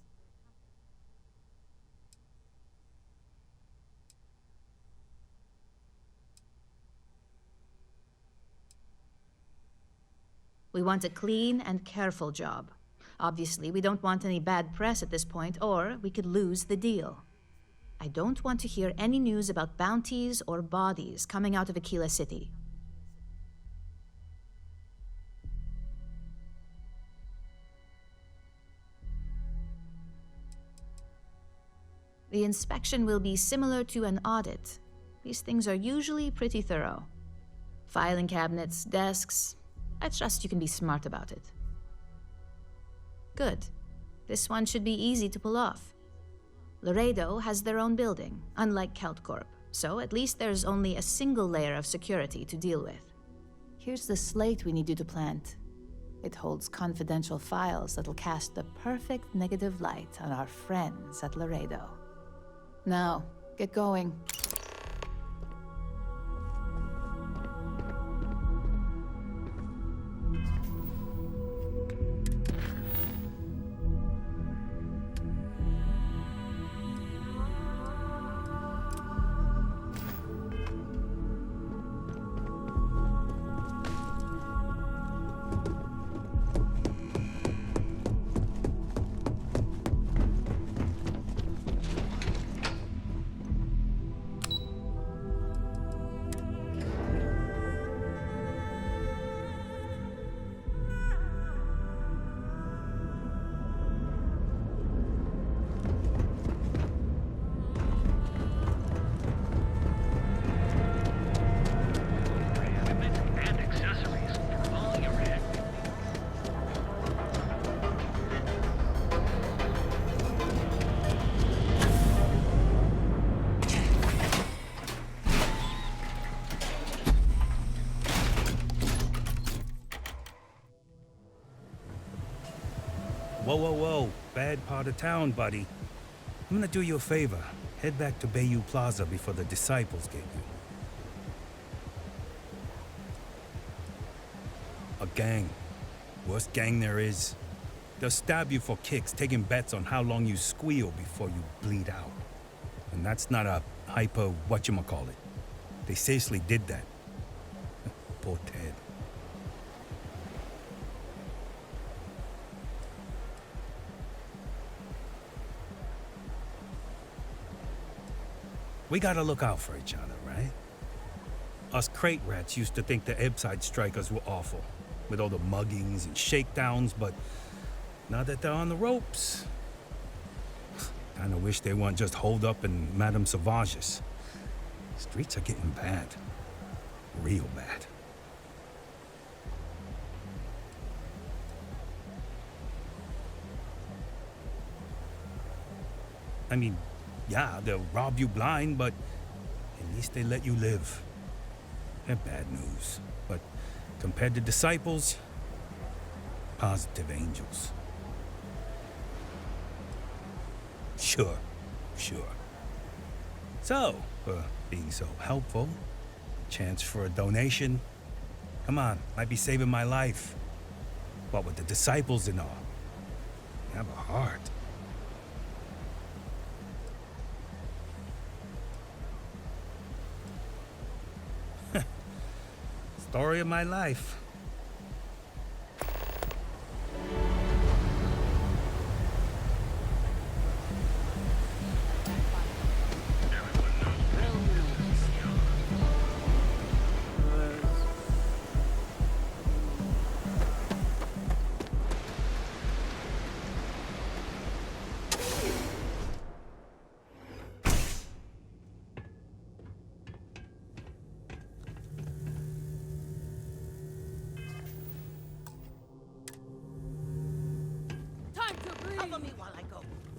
We want a clean and careful job. Obviously, we don't want any bad press at this point, or we could lose the deal. I don't want to hear any news about bounties or bodies coming out of Aquila City. The inspection will be similar to an audit. These things are usually pretty thorough. Filing cabinets, desks. I trust you can be smart about it. Good. This one should be easy to pull off. Laredo has their own building, unlike KeltCorp, so at least there's only a single layer of security to deal with. Here's the slate we need you to plant. It holds confidential files that'll cast the perfect negative light on our friends at Laredo. Now, get going. Whoa, whoa, whoa. Bad part of town, buddy. I'm gonna do you a favor. Head back to Bayou Plaza before the disciples get you. A gang. Worst gang there is. They'll stab you for kicks, taking bets on how long you squeal before you bleed out. And that's not a hyper whatchamacallit. They seriously did that. Poor Ted. We gotta look out for each other, right? Us crate rats used to think the Ebbside strikers were awful, with all the muggings and shakedowns, but now that they're on the ropes, kinda wish they weren't just holed up in Madame Sauvage's. Streets are getting bad. Real bad. I mean, yeah, they'll rob you blind, but at least they let you live. They're bad news, but compared to disciples, positive angels. Sure. So, for being so helpful, chance for a donation. Come on, might be saving my life. What with the disciples and all. You have a heart. Story of my life.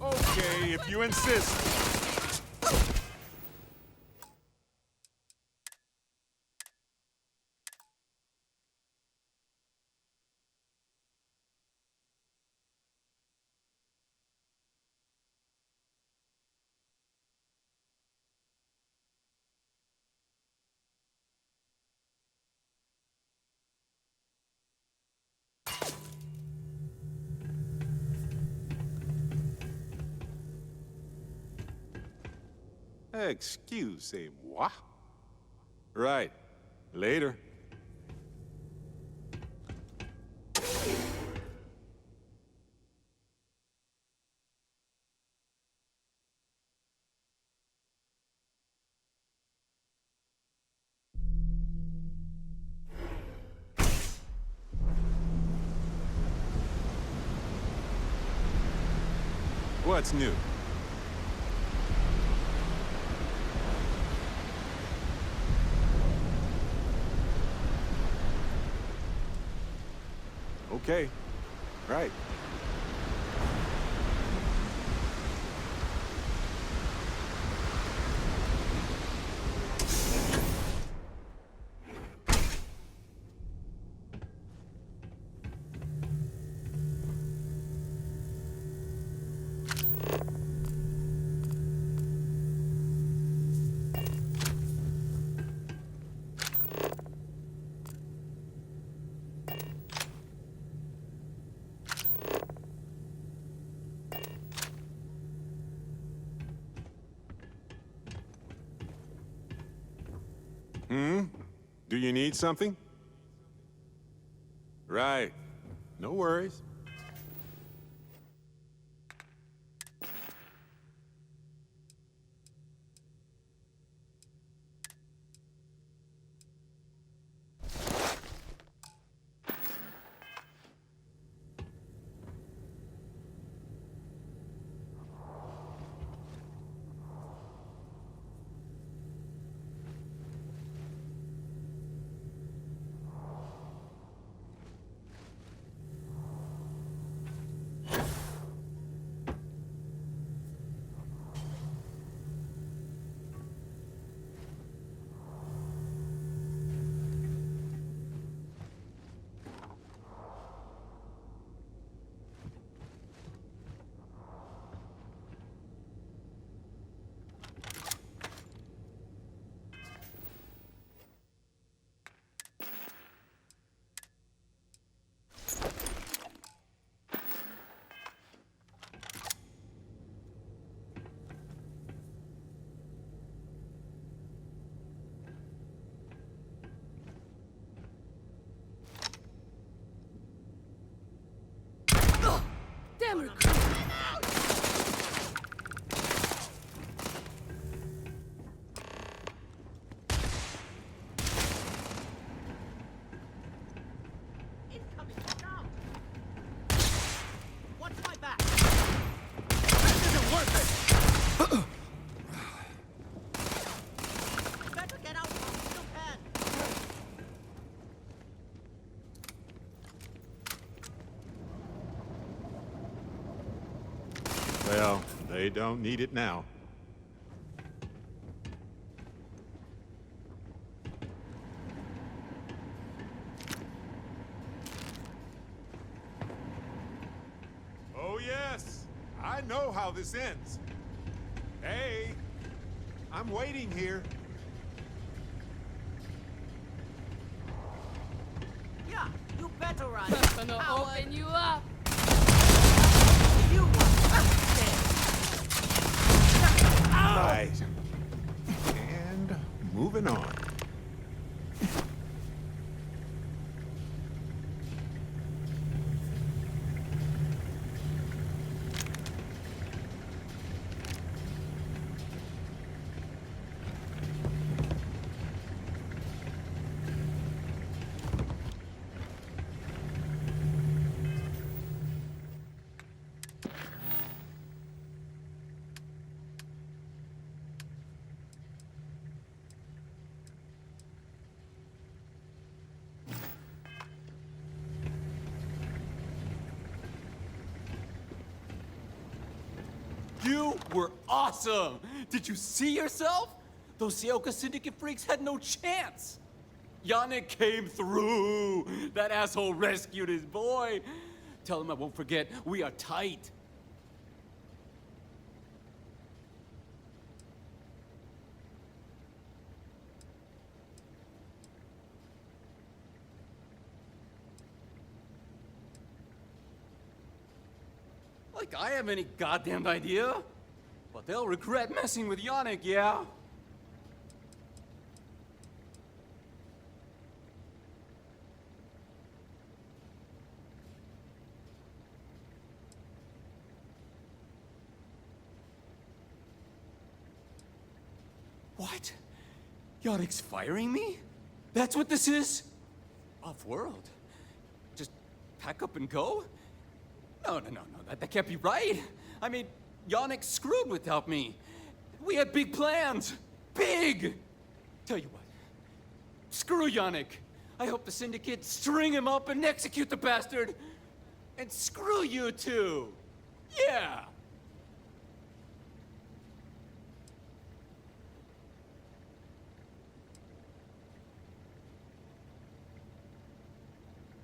Okay, if you insist. Excusez-moi. Right. Later. What's new? Okay. Right. Do you need something? Right. No worries. Damn it! Well, They don't need it now. Oh, yes. I know how this ends. Hey, I'm waiting here. Yeah, you better run. I'm gonna open you up. You Right. And moving on. You were awesome! Did you see yourself? Those Seoka Syndicate freaks had no chance! Yannick came through! That asshole rescued his boy! Tell him I won't forget, we are tight! Like I have any goddamn idea. But they'll regret messing with Yannick, yeah? What? Yannick's firing me? That's what this is? Off-world? Just pack up and go? No, that can't be right. I mean, Yannick screwed without me. We had big plans. Big! Tell you what. Screw Yannick. I hope the Syndicate string him up and execute the bastard. And screw you too. Yeah!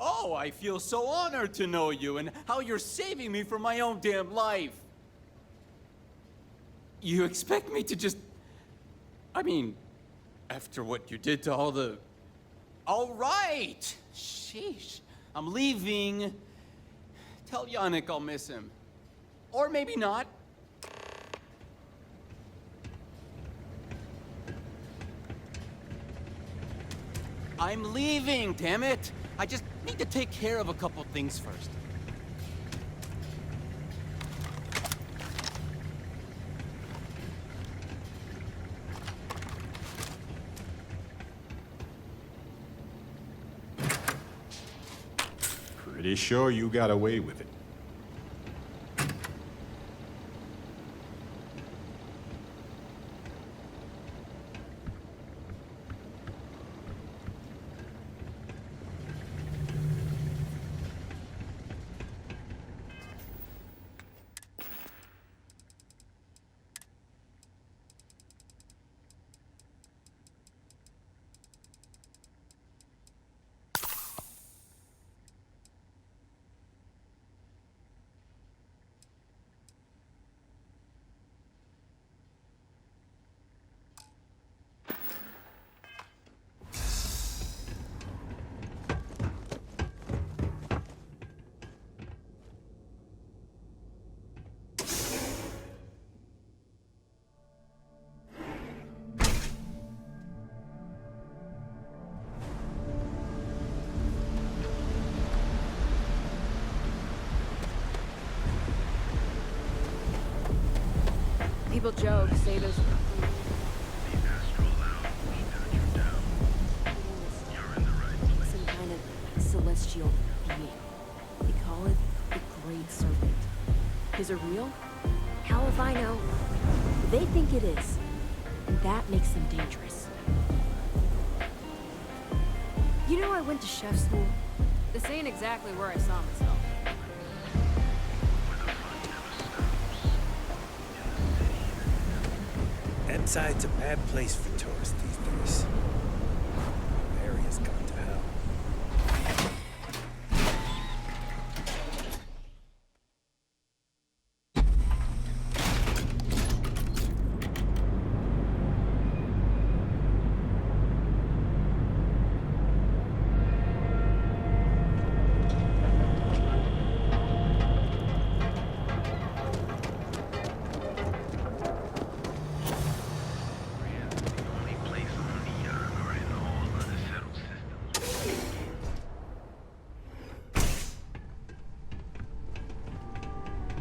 Oh, I feel so honored to know you and how you're saving me from my own damn life. You expect me to just... I mean, after what you did to all the... All right! Sheesh. I'm leaving. Tell Yannick I'll miss him. Or maybe not. I'm leaving, damn it! I just need to take care of a couple things first. Pretty sure you got away with it. People joke, say there's... Some kind of celestial being. They call it the Great Serpent. Is it real? How if I know? They think it is. And that makes them dangerous. You know I went to chef school? This ain't exactly where I saw myself. Epside's a bad place for tourists these days. The area's gone to hell.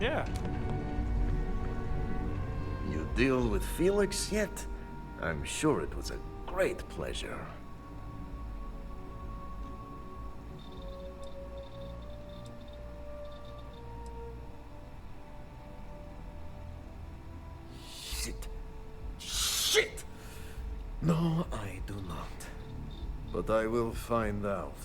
Yeah. You deal with Felix yet? I'm sure it was a great pleasure. Shit. Shit! No, I do not. But I will find out.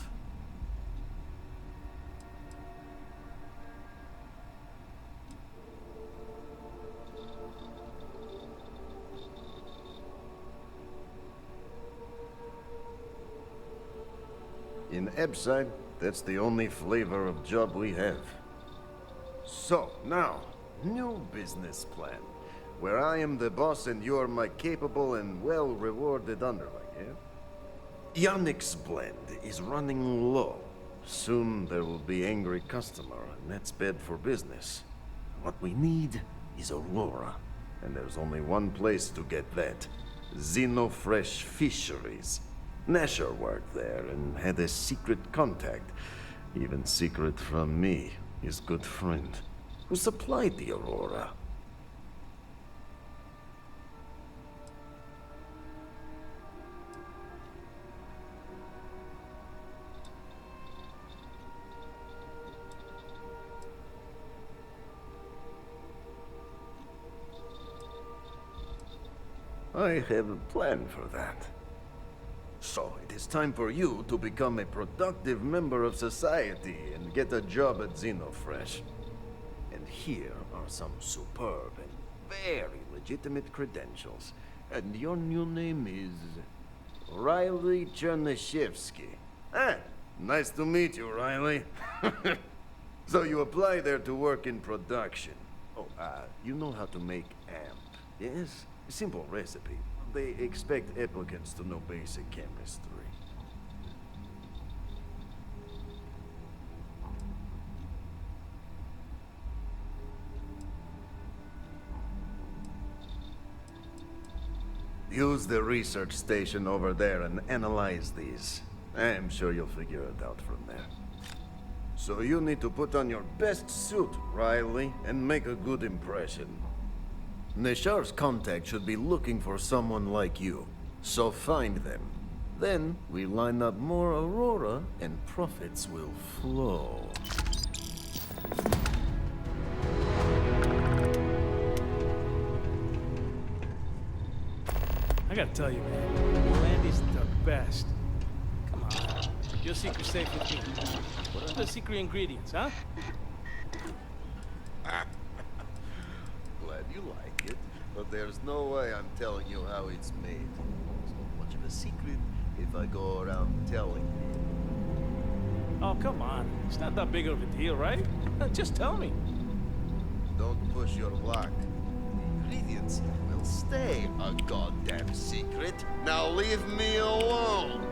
In Epside, that's the only flavor of job we have. So, now, new business plan. Where I am the boss and you're my capable and well-rewarded underling, yeah? Yannick's blend is running low. Soon there will be angry customer, and that's bad for business. What we need is Aurora, and there's only one place to get that. Xenofresh Fisheries. Nasher worked there and had a secret contact, even secret from me, his good friend, who supplied the Aurora. I have a plan for that. So, it is time for you to become a productive member of society and get a job at Xenofresh. And here are some superb and very legitimate credentials. And your new name is Riley Chernyshevsky. Ah, nice to meet you, Riley. So you apply there to work in production. Oh, you know how to make amp, yes? Simple recipe. They expect applicants to know basic chemistry. Use the research station over there and analyze these. I'm sure you'll figure it out from there. So you need to put on your best suit, Riley, and make a good impression. Neshar's contact should be looking for someone like you, so find them. Then we line up more Aurora and profits will flow. I gotta tell you, man, Landy's the best. Come on, your secret's safe with me. What are the secret ingredients, huh? Glad you like it, but there's no way I'm telling you how it's made. It's not much of a secret if I go around telling you. Oh, come on. It's not that big of a deal, right? Just tell me. Don't push your luck. The ingredients will stay a goddamn secret. Now leave me alone!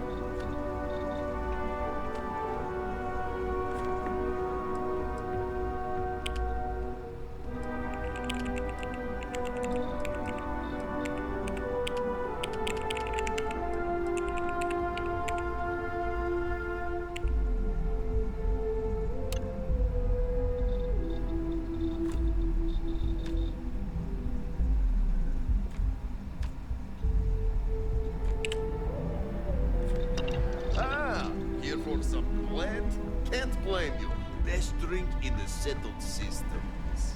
For some plant? Can't blame you. Best drink in the settled systems.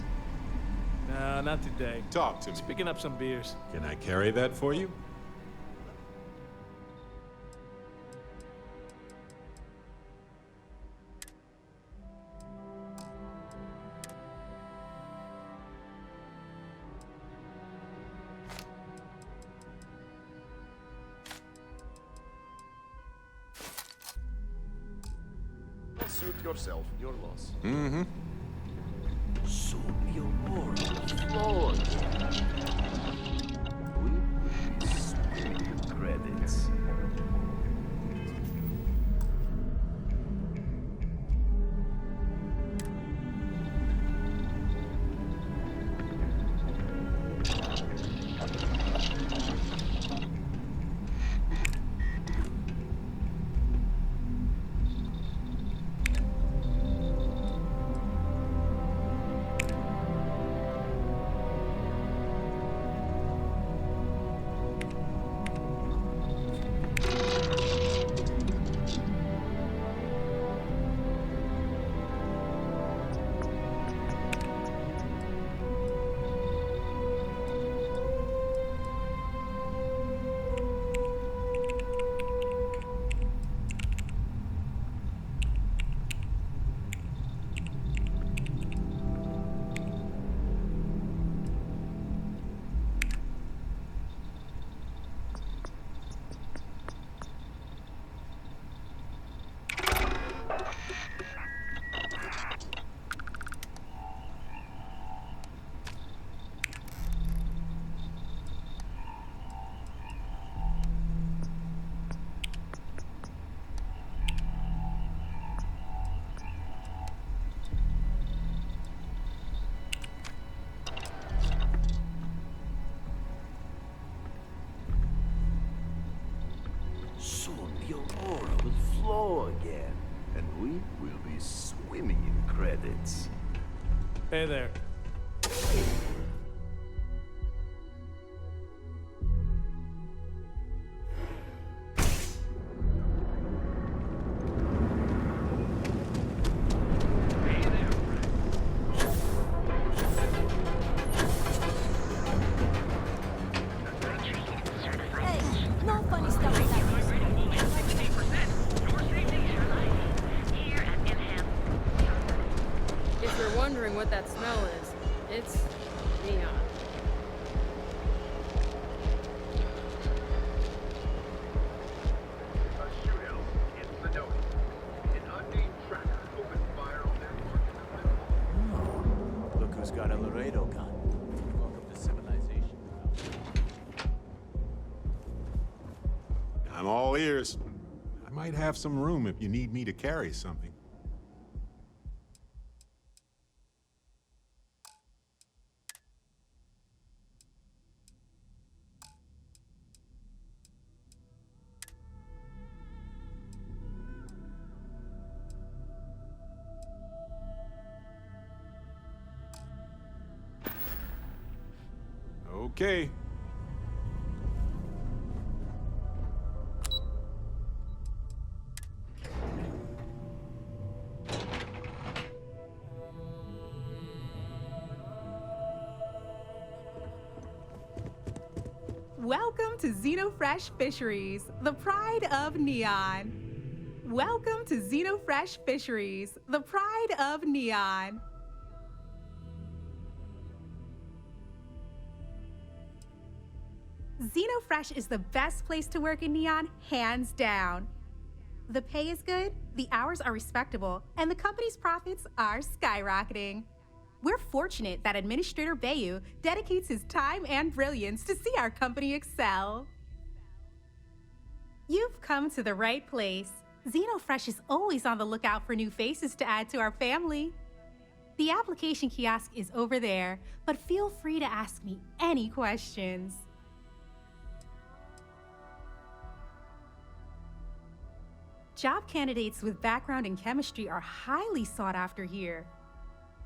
No, not today. Talk to me. Just picking up some beers. Can I carry that for you? Suit yourself. Your loss. Mm-hmm. So your lord Lord. We will be spinning credits. Soon the aurora will flow again, and we will be swimming in credits. Hey there. Hey, no funny stuff with that. If you're wondering what that smell is, it's neon. Look who's got a Laredo gun. Welcome to civilization. I'm all ears. I might have some room if you need me to carry something. Okay. Welcome to Xenofresh Fisheries, the pride of Neon. Welcome to Xenofresh Fisheries, the pride of Neon. Xenofresh is the best place to work in Neon, hands down. The pay is good, the hours are respectable, and the company's profits are skyrocketing. We're fortunate that Administrator Bayu dedicates his time and brilliance to see our company excel. You've come to the right place. Xenofresh is always on the lookout for new faces to add to our family. The application kiosk is over there, but feel free to ask me any questions. Job candidates with background in chemistry are highly sought after here.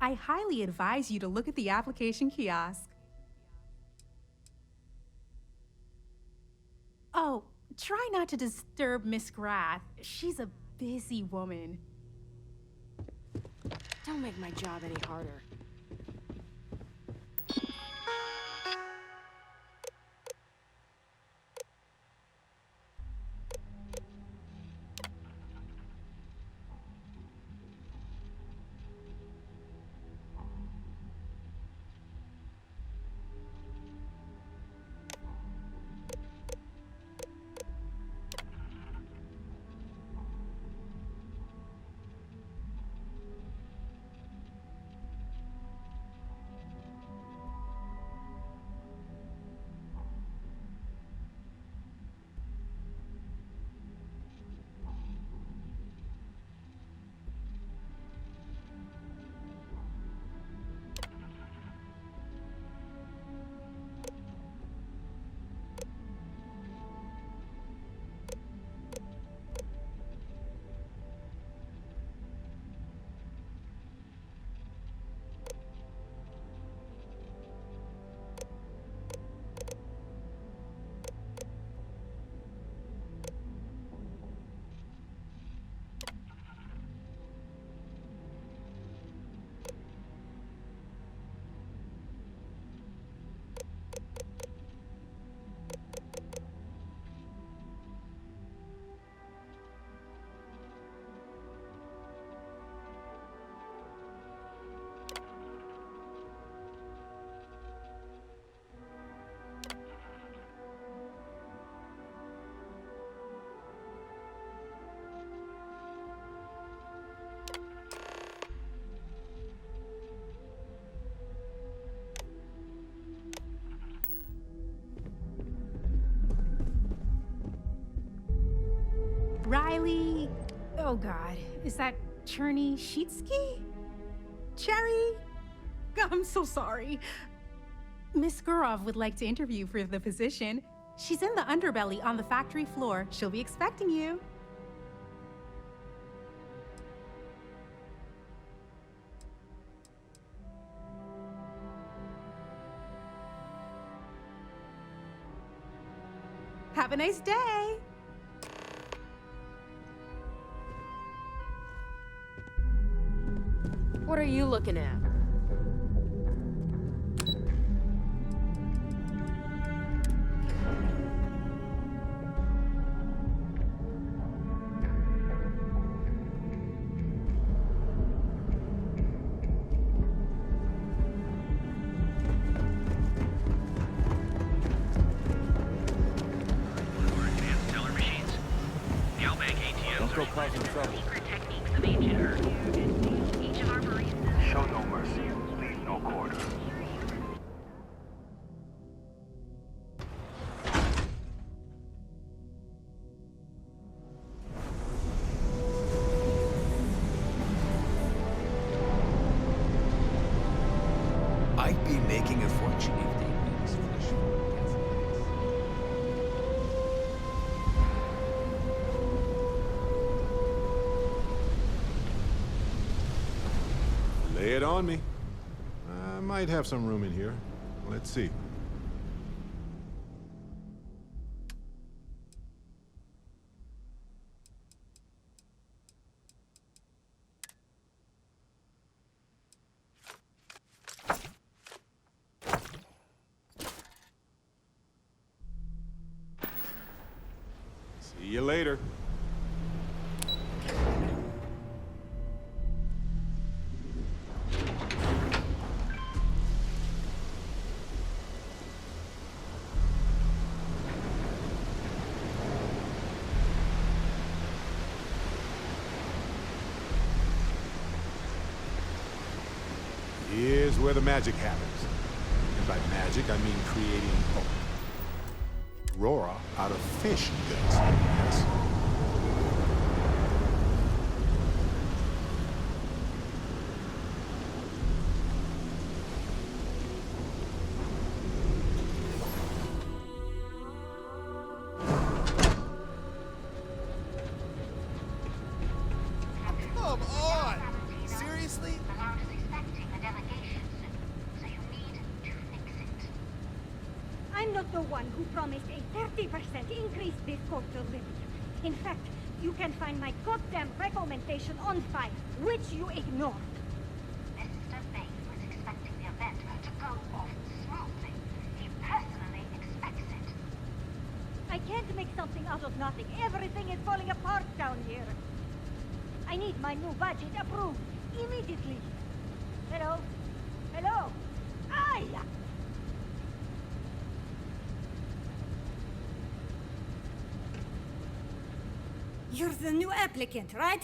I highly advise you to look at the application kiosk. Oh, try not to disturb Miss Grath. She's a busy woman. Don't make my job any harder. Riley. Oh God, is that Cherny Sheetsky? Cherry? I'm so sorry. Miss Gurov would like to interview for the position. She's in the underbelly on the factory floor. She'll be expecting you. Have a nice day. What are you looking at? Don't go causing trouble. Show no mercy, leave no quarter. I'd be making a fortune. Lay it on me. I might have some room in here. Let's see. See you later. Here's where the magic happens. And by magic, I mean creating Aurora out of fish guts. Yes? Come on! Seriously? I'm not the one who promised a 30% increase this quarter limit. In fact, you can find my goddamn recommendation on file, which you ignored. Mr. Bain was expecting the event to go off smoothly. He personally expects it. I can't make something out of nothing. Everything is falling apart down here. I need my new budget approved immediately. Hello? Hello? Ay! You're the new applicant, right?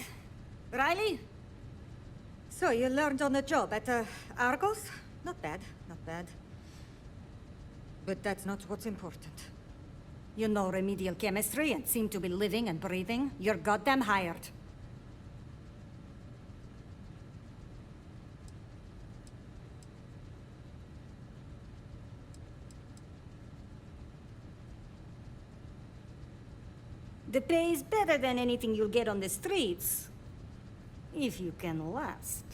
Riley? So you learned on the job at Argos? Not bad, not bad. But that's not what's important. You know remedial chemistry and seem to be living and breathing. You're goddamn hired. The pay is better than anything you'll get on the streets. If you can last.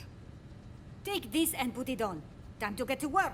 Take this and put it on. Time to get to work.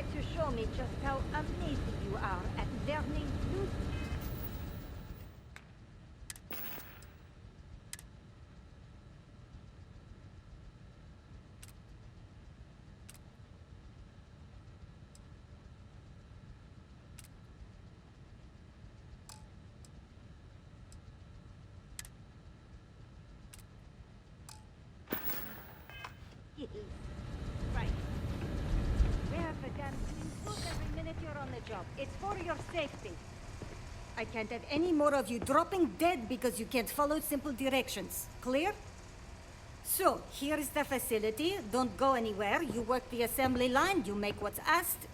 get to show me just how amazing you are at learning new. Right. Wear the damn clean suit every minute you're on the job. It's for your safety. I can't have any more of you dropping dead because you can't follow simple directions. Clear? So, here is the facility. Don't go anywhere. You work the assembly line, you make what's asked,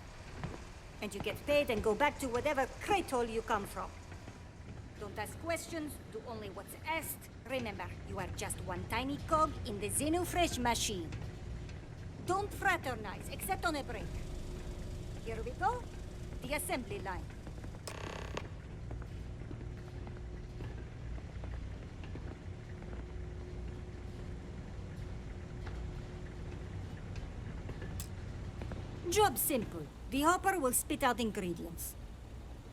and you get paid and go back to whatever crate hole you come from. Don't ask questions, do only what's asked. Remember, you are just one tiny cog in the Xenofresh machine. Don't fraternize, except on a break. Here we go. The assembly line. Job simple. The hopper will spit out ingredients.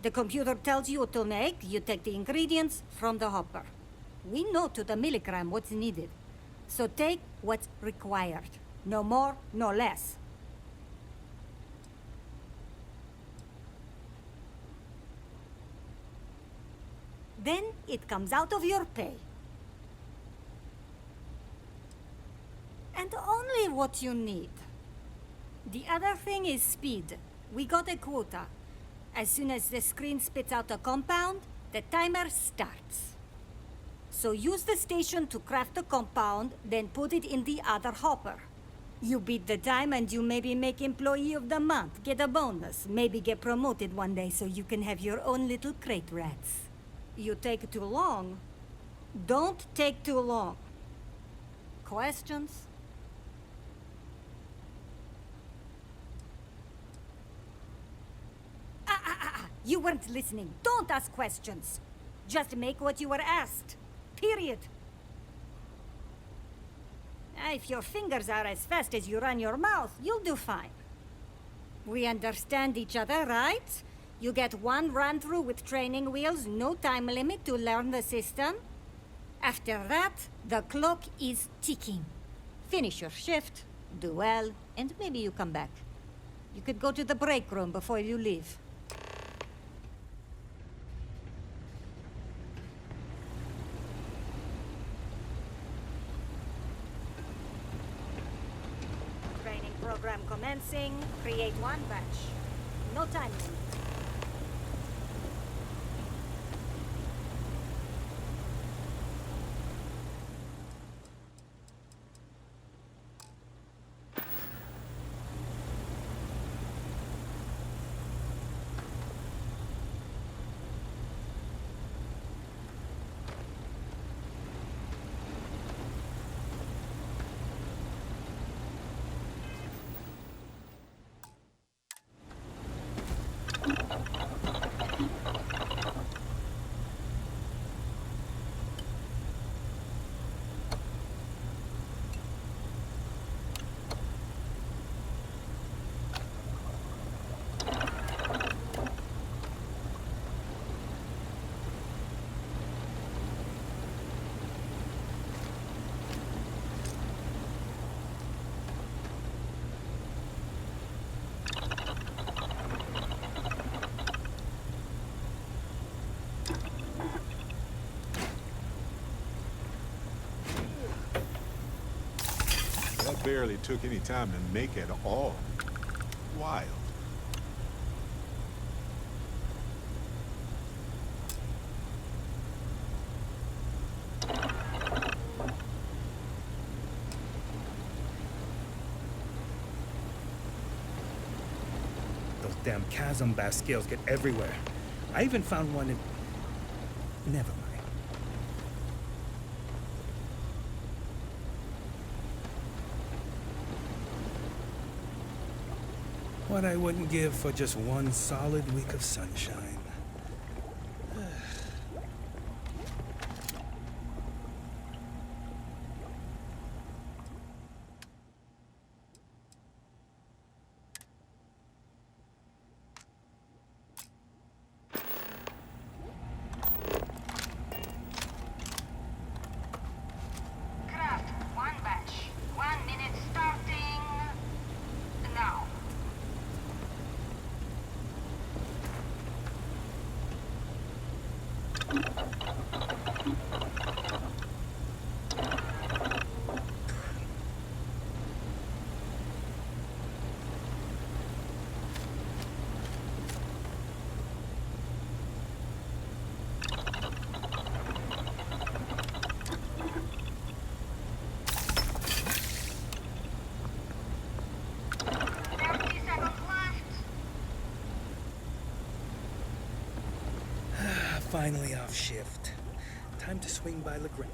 The computer tells you what to make, you take the ingredients from the hopper. We know to the milligram what's needed. So take what's required. No more, no less. Then it comes out of your pay. And only what you need. The other thing is speed. We got a quota. As soon as the screen spits out a compound, the timer starts. So use the station to craft the compound, then put it in the other hopper. You beat the time and you maybe make Employee of the Month, get a bonus, maybe get promoted one day so you can have your own little crate rats. You take too long. Don't take too long. Questions? You weren't listening. Don't ask questions. Just make what you were asked. Period. If your fingers are as fast as you run your mouth, you'll do fine. We understand each other, right? You get one run-through with training wheels, no time limit to learn the system. After that, the clock is ticking. Finish your shift, do well, and maybe you come back. You could go to the break room before you leave. Program commencing. Create one batch. No time limit. That barely took any time to make at all. Wild. Those damn chasm bass scales get everywhere. I even found one in... Never mind. What I wouldn't give for just one solid week of sunshine. Finally off shift. Time to swing by LeGrand.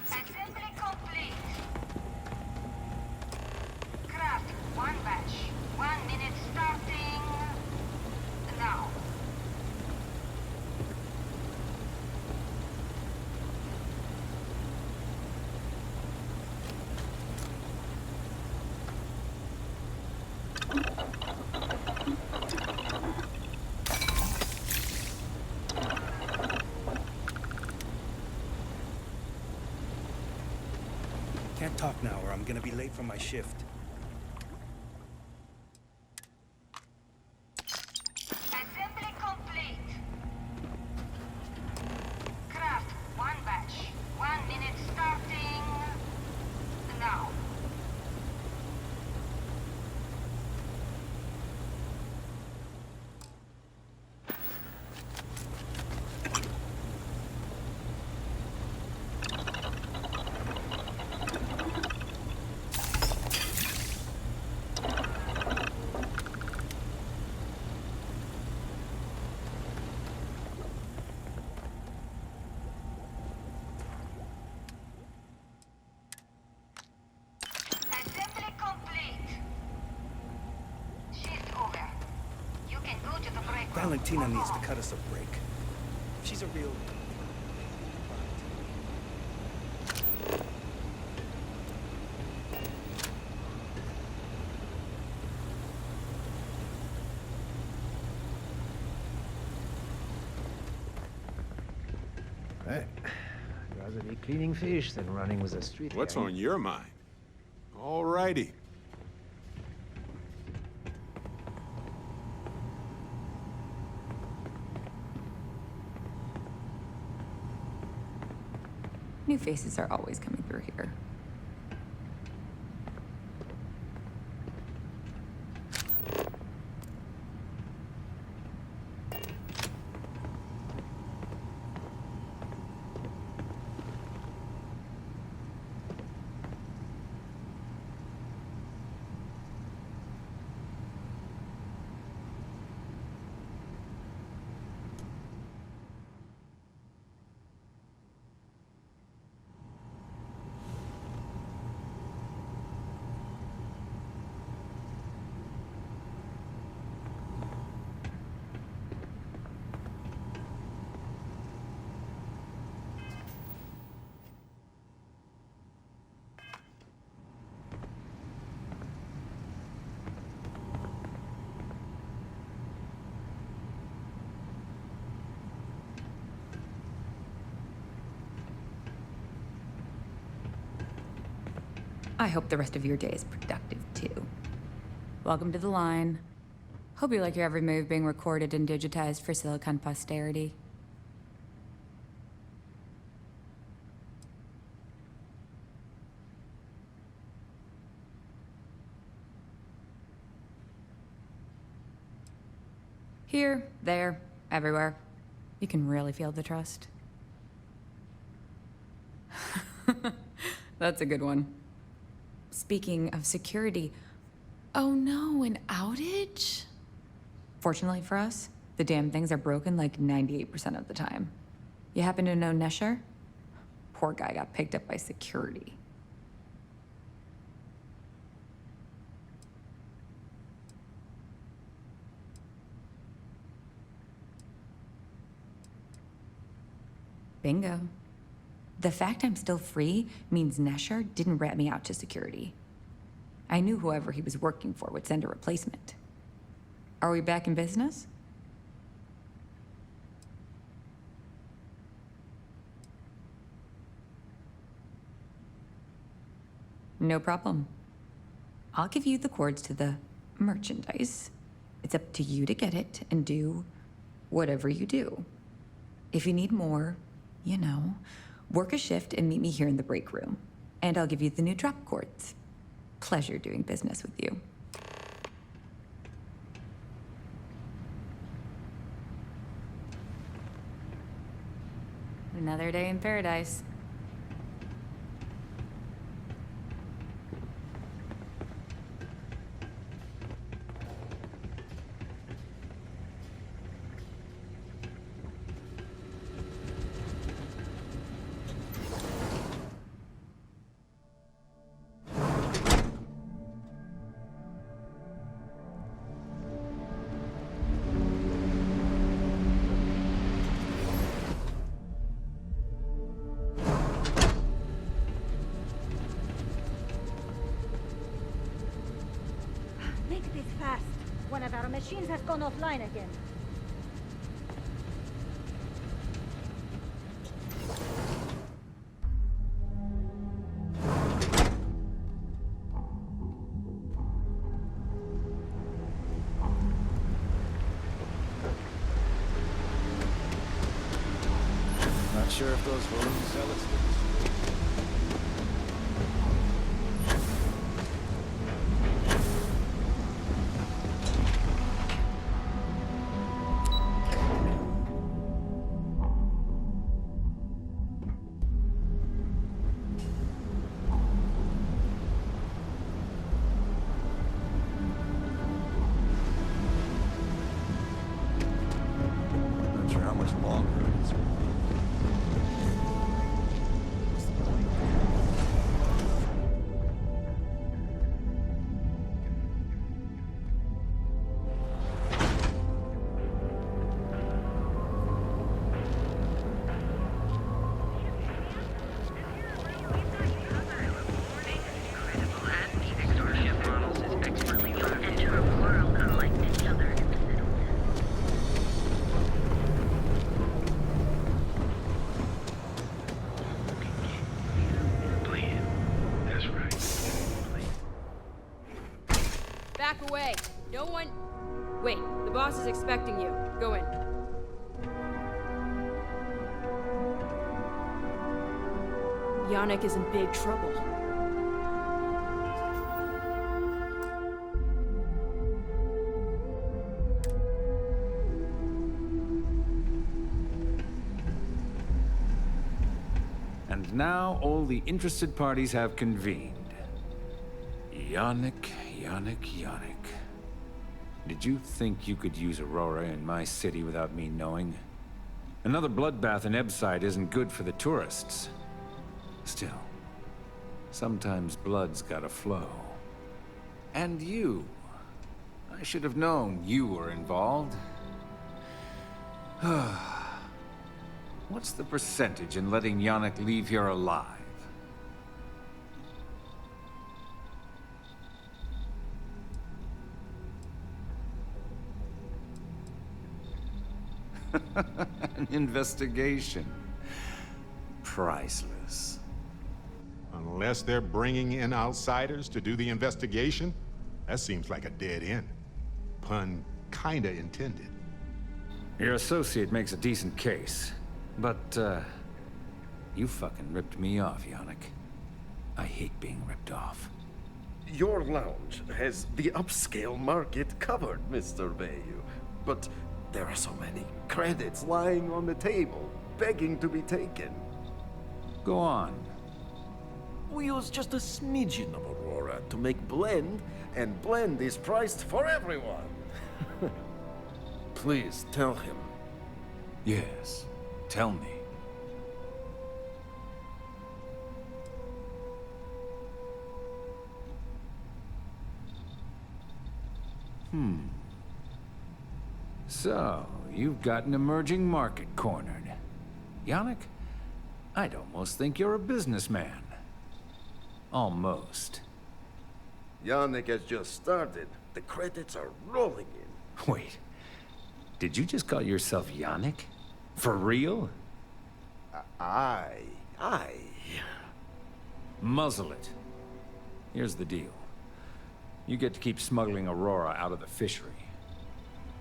Assembly complete. Craft one batch. 1 minute starting now. Can't talk now or I'm gonna be late for my shift. Assembly complete. Craft one batch. 1 minute starting now. Assembly complete. Shift over. You can go to the break room. Valentina needs to cut us a break. She's a real... Hey, I'd rather be cleaning fish than running with a street. What's gang. on your mind? All righty. New faces are always coming through here. I hope the rest of your day is productive, too. Welcome to the line. Hope you like your every move being recorded and digitized for Silicon posterity. Here, there, everywhere. You can really feel the trust. That's a good one. Speaking of security, oh no, an outage? Fortunately for us, the damn things are broken like 98% of the time. You happen to know Nesher? Poor guy got picked up by security. Bingo. The fact I'm still free means Nesher didn't rat me out to security. I knew whoever he was working for would send a replacement. Are we back in business? No problem. I'll give you the cords to the merchandise. It's up to you to get it and do whatever you do. If you need more, you know, work a shift and meet me here in the break room. And I'll give you the new drop cords. Pleasure doing business with you. Another day in paradise. Make this fast. One of our machines has gone offline again. Not sure if those balloons sell it. Not sure how much longer it is. Back away. No one... Wait, the boss is expecting you. Go in. Yannick is in big trouble. And now all the interested parties have convened. Yannick. Did you think you could use Aurora in my city without me knowing? Another bloodbath in Ebside isn't good for the tourists. Still, sometimes blood's gotta flow. And you. I should have known you were involved. What's the percentage in letting Yannick leave here alive? An investigation. Priceless. Unless they're bringing in outsiders to do the investigation, that seems like a dead end. Pun kinda intended. Your associate makes a decent case, but, you fucking ripped me off, Yannick. I hate being ripped off. Your lounge has the upscale market covered, Mr. Bayou. But there are so many credits lying on the table, begging to be taken. Go on. We use just a smidgen of Aurora to make blend, and blend is priced for everyone. Please tell him. Yes, tell me. So, you've got an emerging market cornered. Yannick, I'd almost think you're a businessman. Almost. Yannick has just started. The credits are rolling in. Wait, did you just call yourself Yannick? For real? Aye. Muzzle it. Here's the deal. You get to keep smuggling Aurora out of the fishery.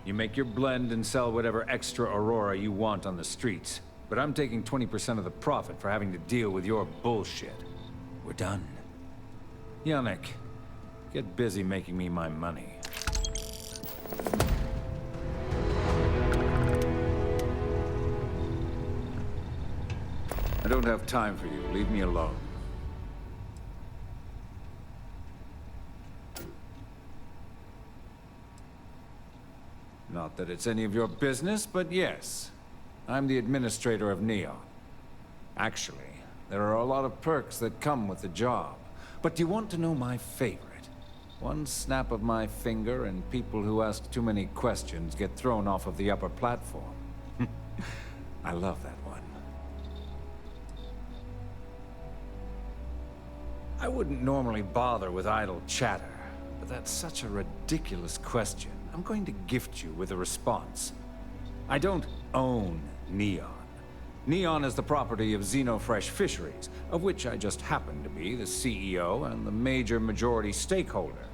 You make your blend and sell whatever extra Aurora you want on the streets. But I'm taking 20% of the profit for having to deal with your bullshit. We're done. Yannick, get busy making me my money. I don't have time for you. Leave me alone. Not that it's any of your business, but yes. I'm the administrator of Neon. Actually, there are a lot of perks that come with the job. But do you want to know my favorite? One snap of my finger and people who ask too many questions get thrown off of the upper platform. I love that one. I wouldn't normally bother with idle chatter, but that's such a ridiculous question. I'm going to gift you with a response. I don't own Neon. Neon is the property of Xenofresh Fisheries, of which I just happen to be the CEO and the major majority stakeholder.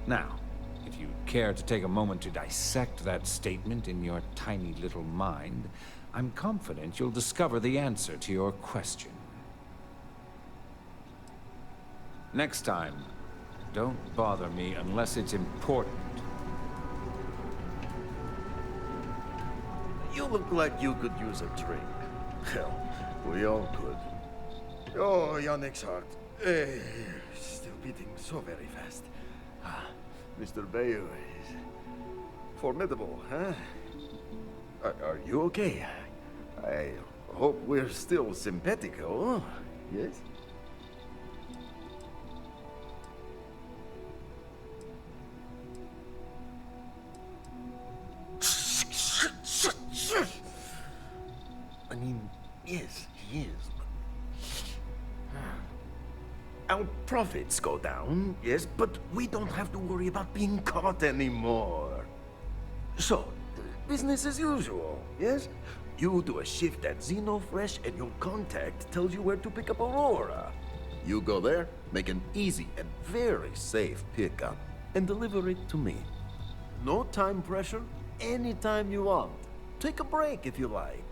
Now, if you care to take a moment to dissect that statement in your tiny little mind, I'm confident you'll discover the answer to your question. Next time, don't bother me unless it's important. You look like you could use a drink. Hell, we all could. Oh, Yannick's heart. Still beating so very fast. Mr. Bayou is formidable, huh? Are you okay? I hope we're still simpatico, yes? I mean, yes, he is. Our profits go down, yes, but we don't have to worry about being caught anymore. So, business as usual, yes? You do a shift at Xenofresh and your contact tells you where to pick up Aurora. You go there, make an easy and very safe pickup, and deliver it to me. No time pressure, anytime you want. Take a break if you like.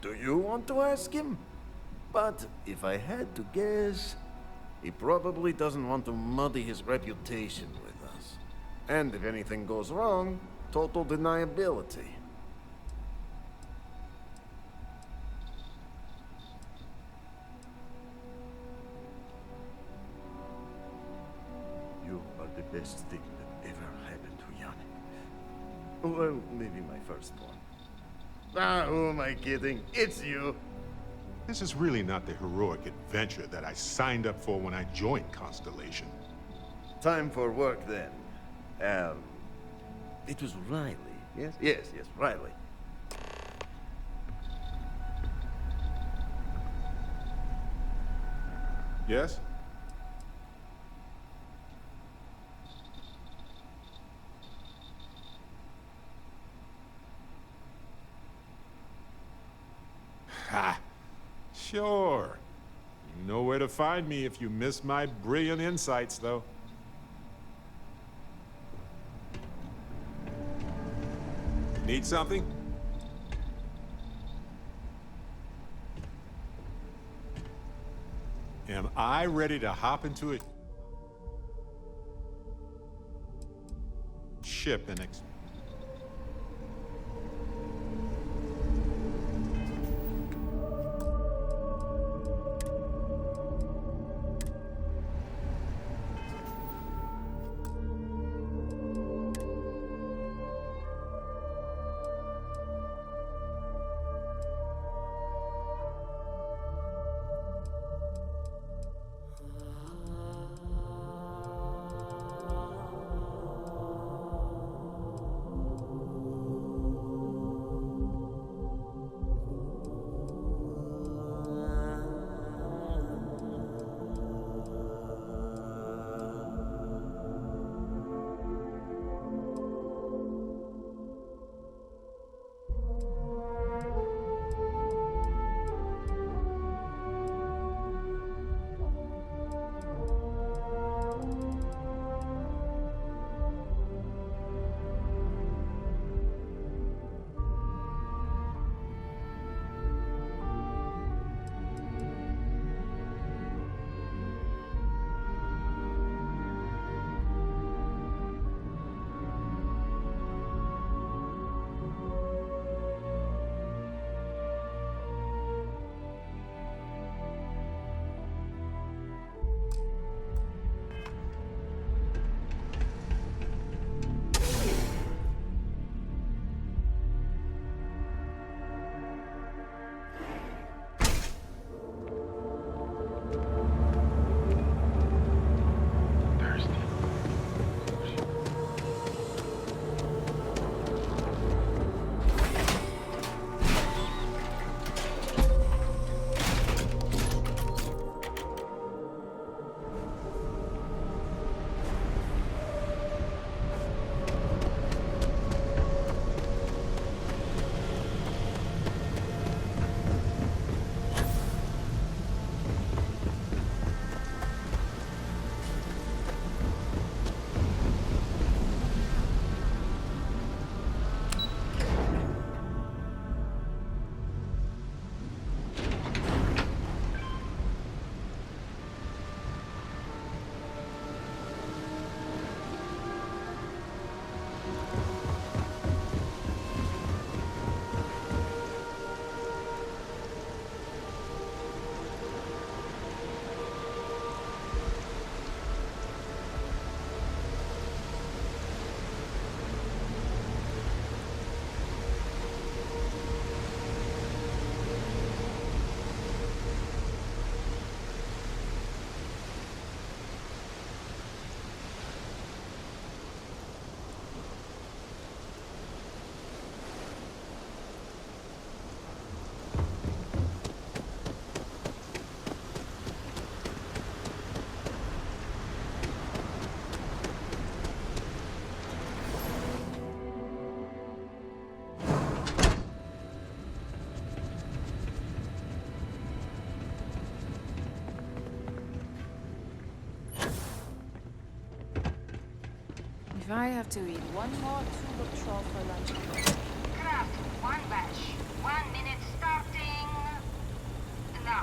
Do you want to ask him? But if I had to guess, he probably doesn't want to muddy his reputation with us. And if anything goes wrong, total deniability. You are the best thing that ever happened to Yannick. Well, maybe my first one. Who am I kidding? It's you. This is really not the heroic adventure that I signed up for when I joined Constellation. Time for work then. It was Riley, yes? Yes, Riley. Yes? Ha! Sure. You know where to find me if you miss my brilliant insights, though. Need something? Am I ready to hop into a ship and If I have to eat one more tulip troll for lunch, Craft one batch. 1 minute starting now.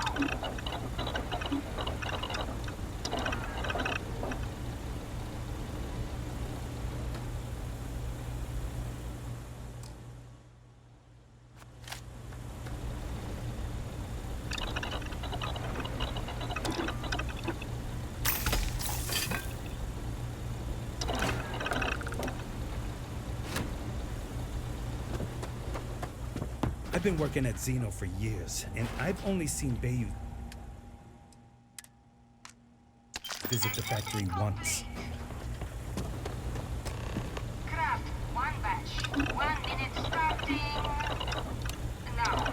I've been working at Xeno for years, and I've only seen Bayu visit the factory once. Craft one batch. 1 minute starting now.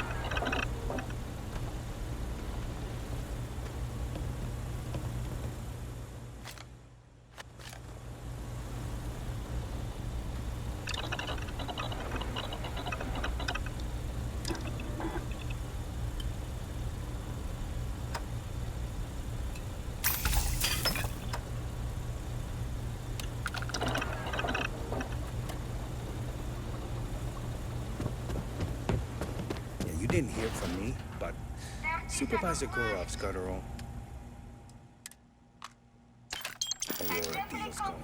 You didn't hear from me, but Supervisor Gorov's got her own Aurora deals going on.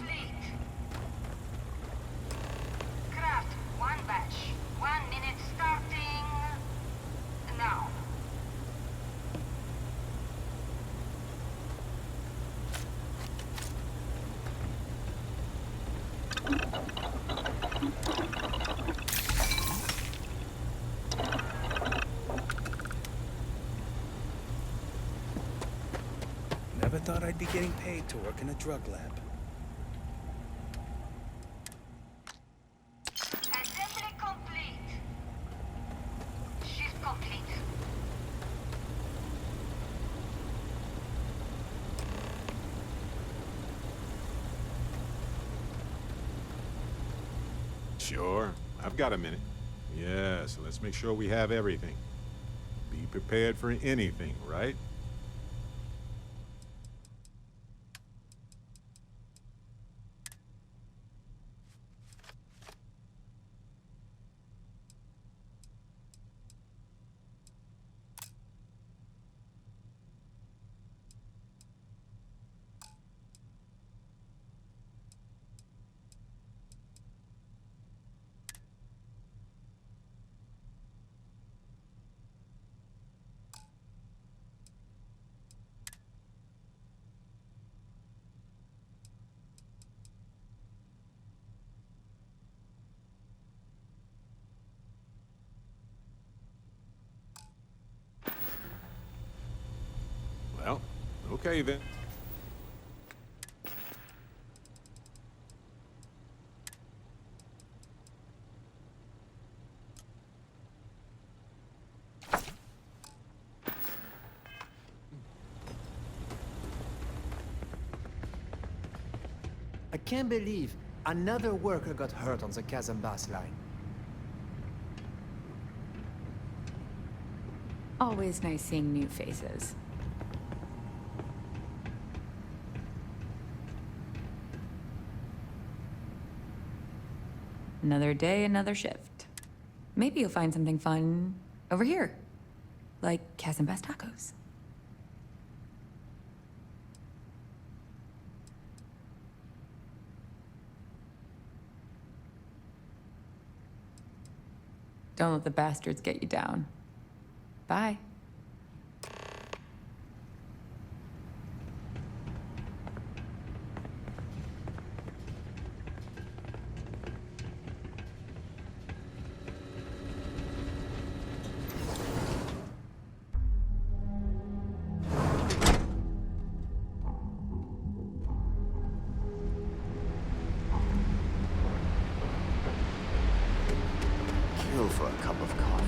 Craft one batch. 1 minute starting now. Never thought I'd be getting paid to work in a drug lab. Assembly complete. Shift complete. Sure, I've got a minute. Yes, let's make sure we have everything. Be prepared for anything, right? Well, okay then. I can't believe another worker got hurt on the Kazambas line. Always nice seeing new faces. Another day, another shift. Maybe you'll find something fun over here, like Kazambas tacos. Don't let the bastards get you down. Bye. Kill for a cup of coffee.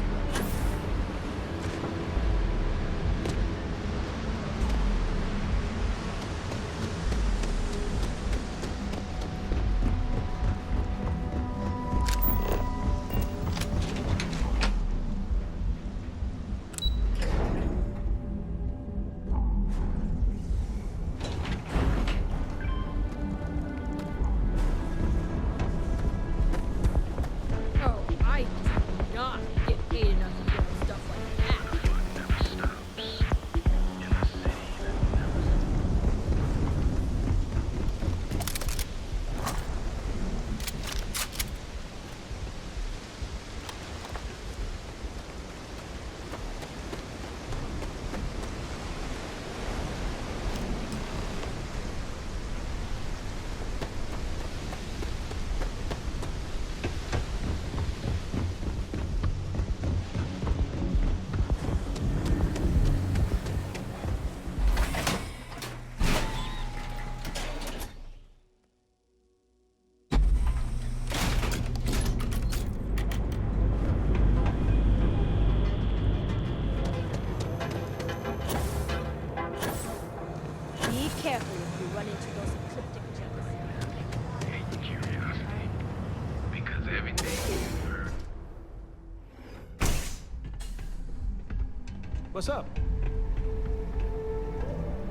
What's up?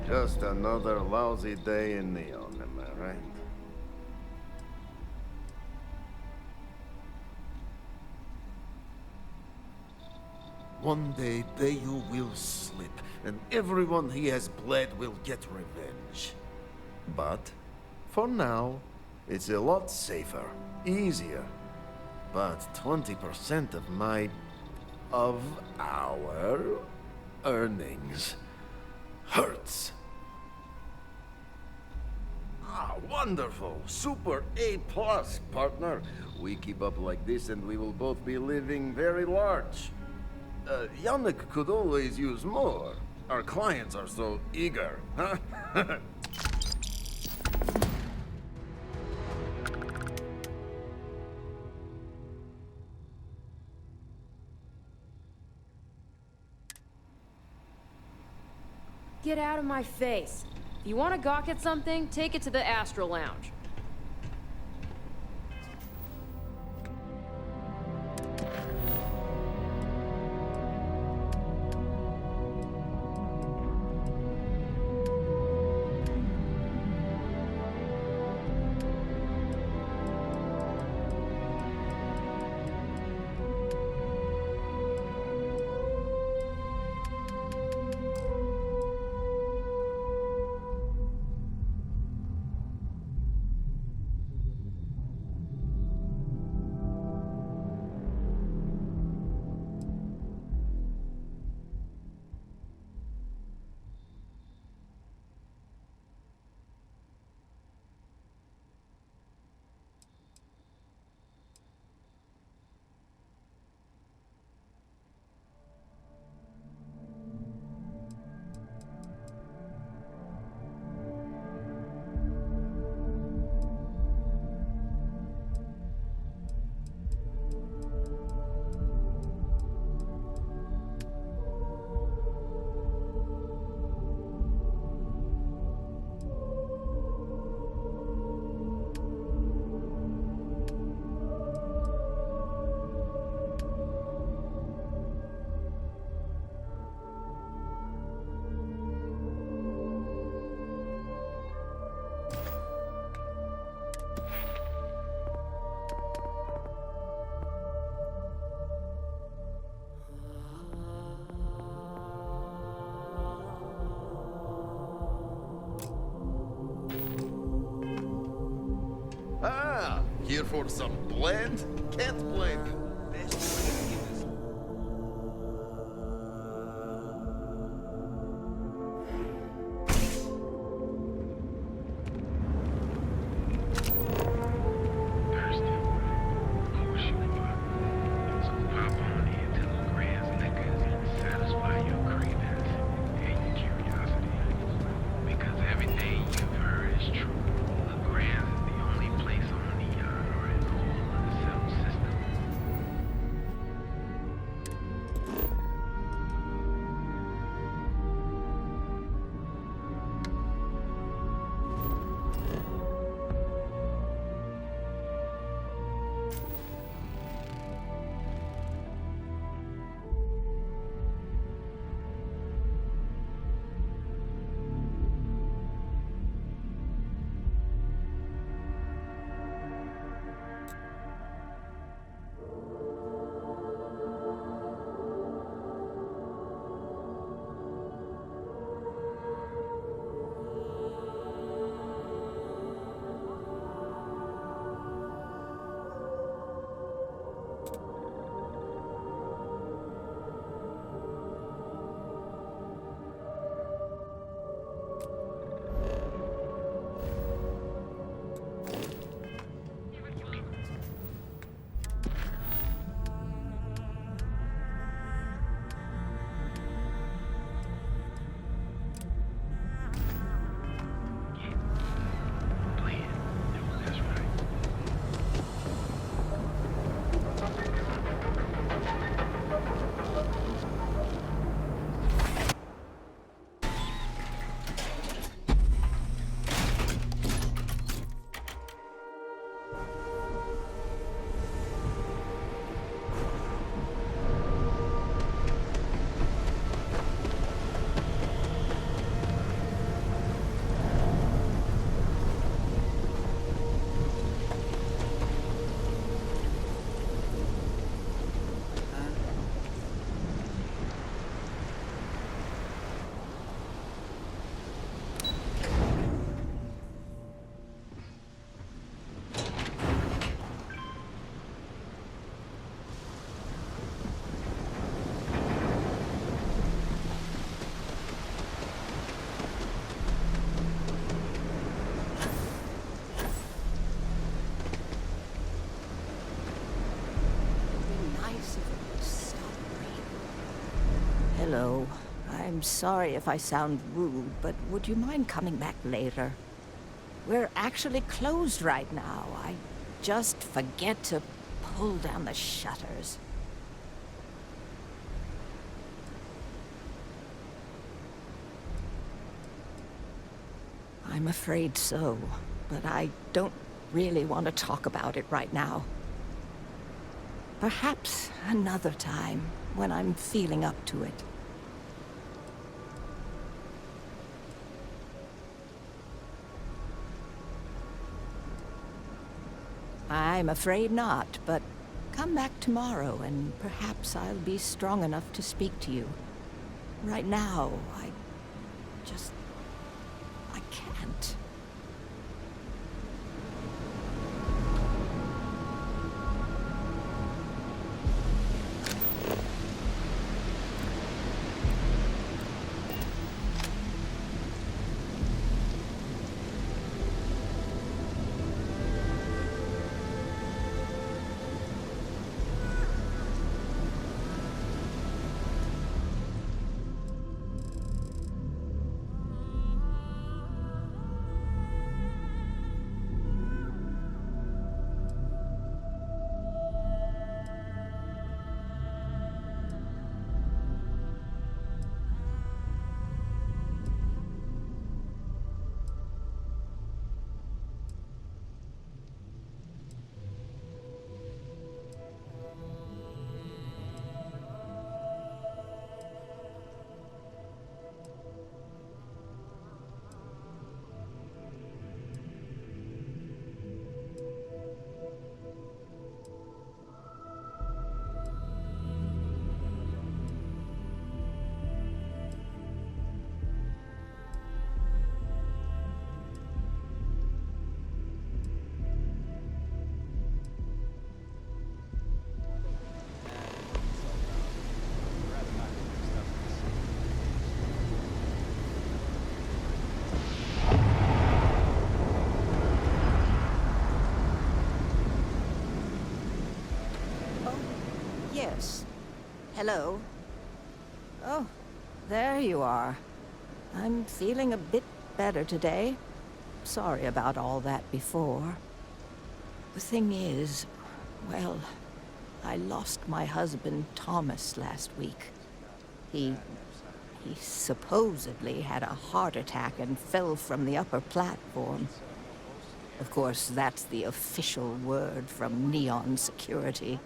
Just another lousy day in Neon, am I right? One day, Bayu will slip, and everyone he has bled will get revenge. But, for now, it's a lot safer, easier. But 20% of our earnings hurts. Ah, wonderful! Super A+, partner. We keep up like this and we will both be living very large. Yannick could always use more. Our clients are so eager, huh? Get out of my face. If you want to gawk at something, take it to the Astro Lounge. Ah, here for some blend? Can't blame you. Hello. I'm sorry if I sound rude, but would you mind coming back later? We're actually closed right now. I just forget to pull down the shutters. I'm afraid so, but I don't really want to talk about it right now. Perhaps another time, when I'm feeling up to it. I'm afraid not, but come back tomorrow and perhaps I'll be strong enough to speak to you. Right now, I can't. Yes. Hello. Oh, there you are. I'm feeling a bit better today. Sorry about all that before. The thing is, well, I lost my husband Thomas last week. He supposedly had a heart attack and fell from the upper platform. Of course, that's the official word from Neon Security.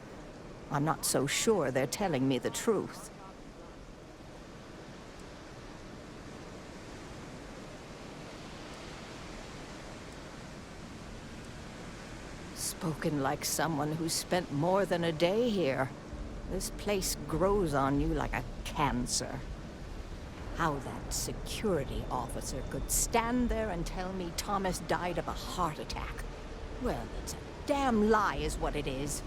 I'm not so sure they're telling me the truth. Spoken like someone who spent more than a day here. This place grows on you like a cancer. How that security officer could stand there and tell me Thomas died of a heart attack. Well, it's a damn lie is what it is.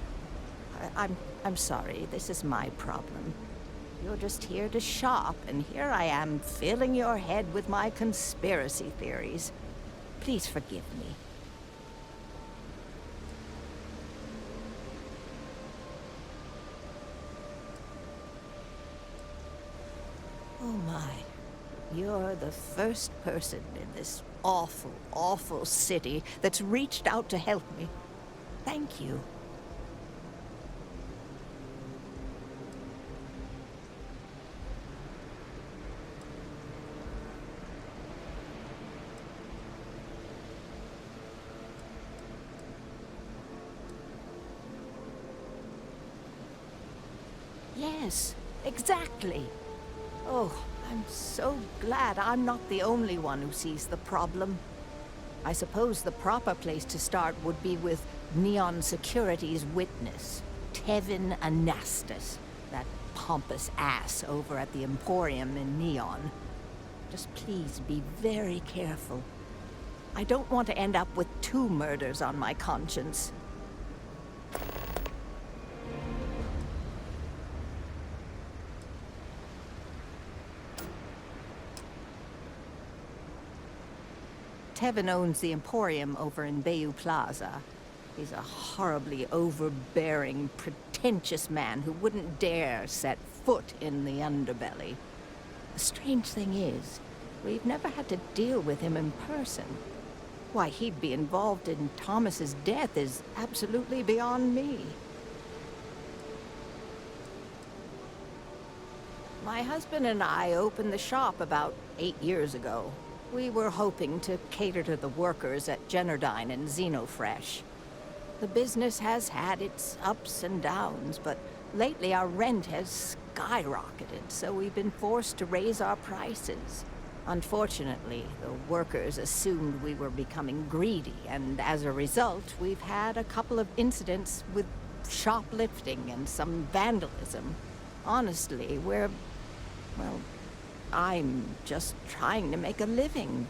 I'm sorry, this is my problem. You're just here to shop, and here I am filling your head with my conspiracy theories. Please forgive me. Oh my. You're the first person in this awful, awful city that's reached out to help me. Thank you. Yes, exactly. Oh, I'm so glad I'm not the only one who sees the problem. I suppose the proper place to start would be with Neon Security's witness, Tevin Anastas, that pompous ass over at the Emporium in Neon. Just please be very careful. I don't want to end up with 2 murders on my conscience. Tevin owns the Emporium over in Bayou Plaza. He's a horribly overbearing, pretentious man who wouldn't dare set foot in the underbelly. The strange thing is, we've never had to deal with him in person. Why he'd be involved in Thomas's death is absolutely beyond me. My husband and I opened the shop about 8 years ago. We were hoping to cater to the workers at Jennerdyne and Xenofresh. The business has had its ups and downs, but lately our rent has skyrocketed, so we've been forced to raise our prices. Unfortunately, the workers assumed we were becoming greedy, and as a result, we've had a couple of incidents with shoplifting and some vandalism. Honestly, well, I'm just trying to make a living.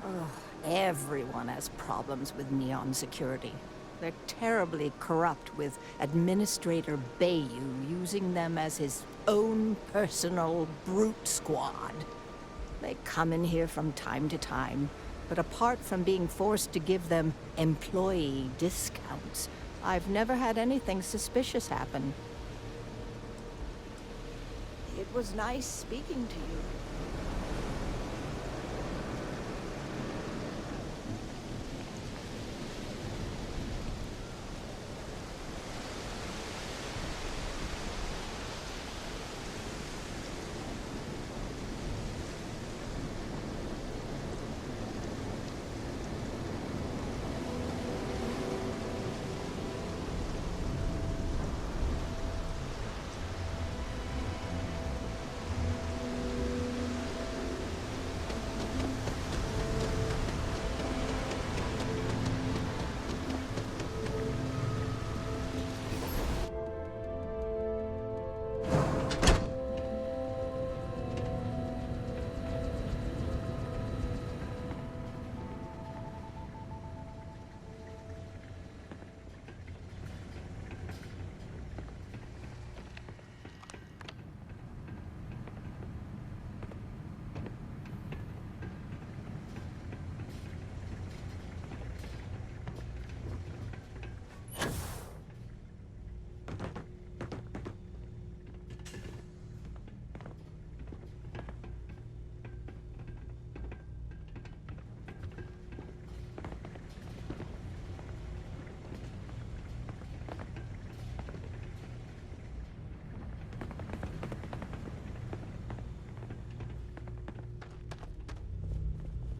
Ugh, everyone has problems with Neon Security. They're terribly corrupt, with Administrator Bayou using them as his own personal brute squad. They come in here from time to time, but apart from being forced to give them employee discounts, I've never had anything suspicious happen. It was nice speaking to you.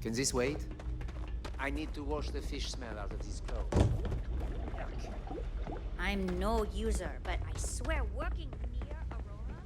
Can this wait? I need to wash the fish smell out of these clothes. I'm no user, but I swear working near Aurora...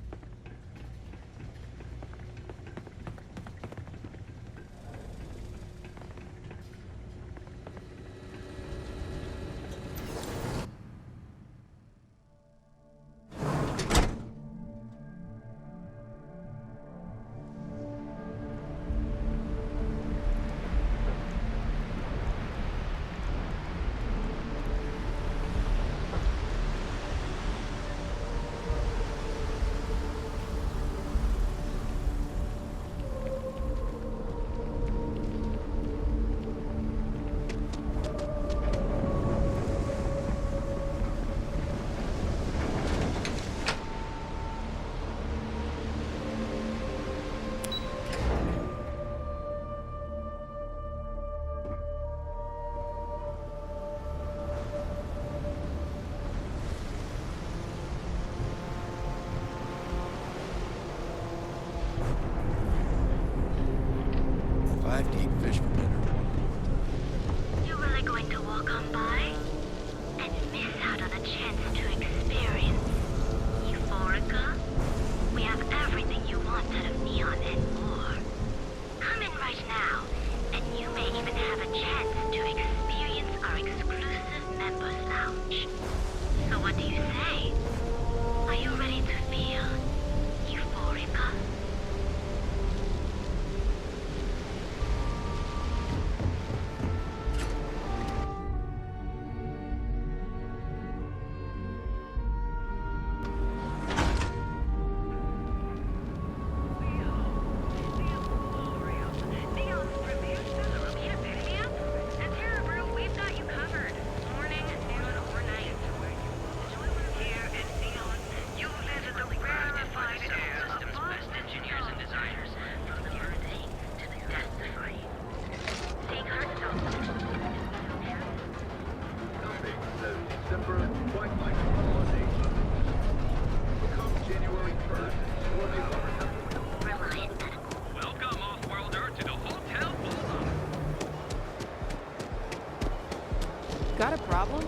Got a problem?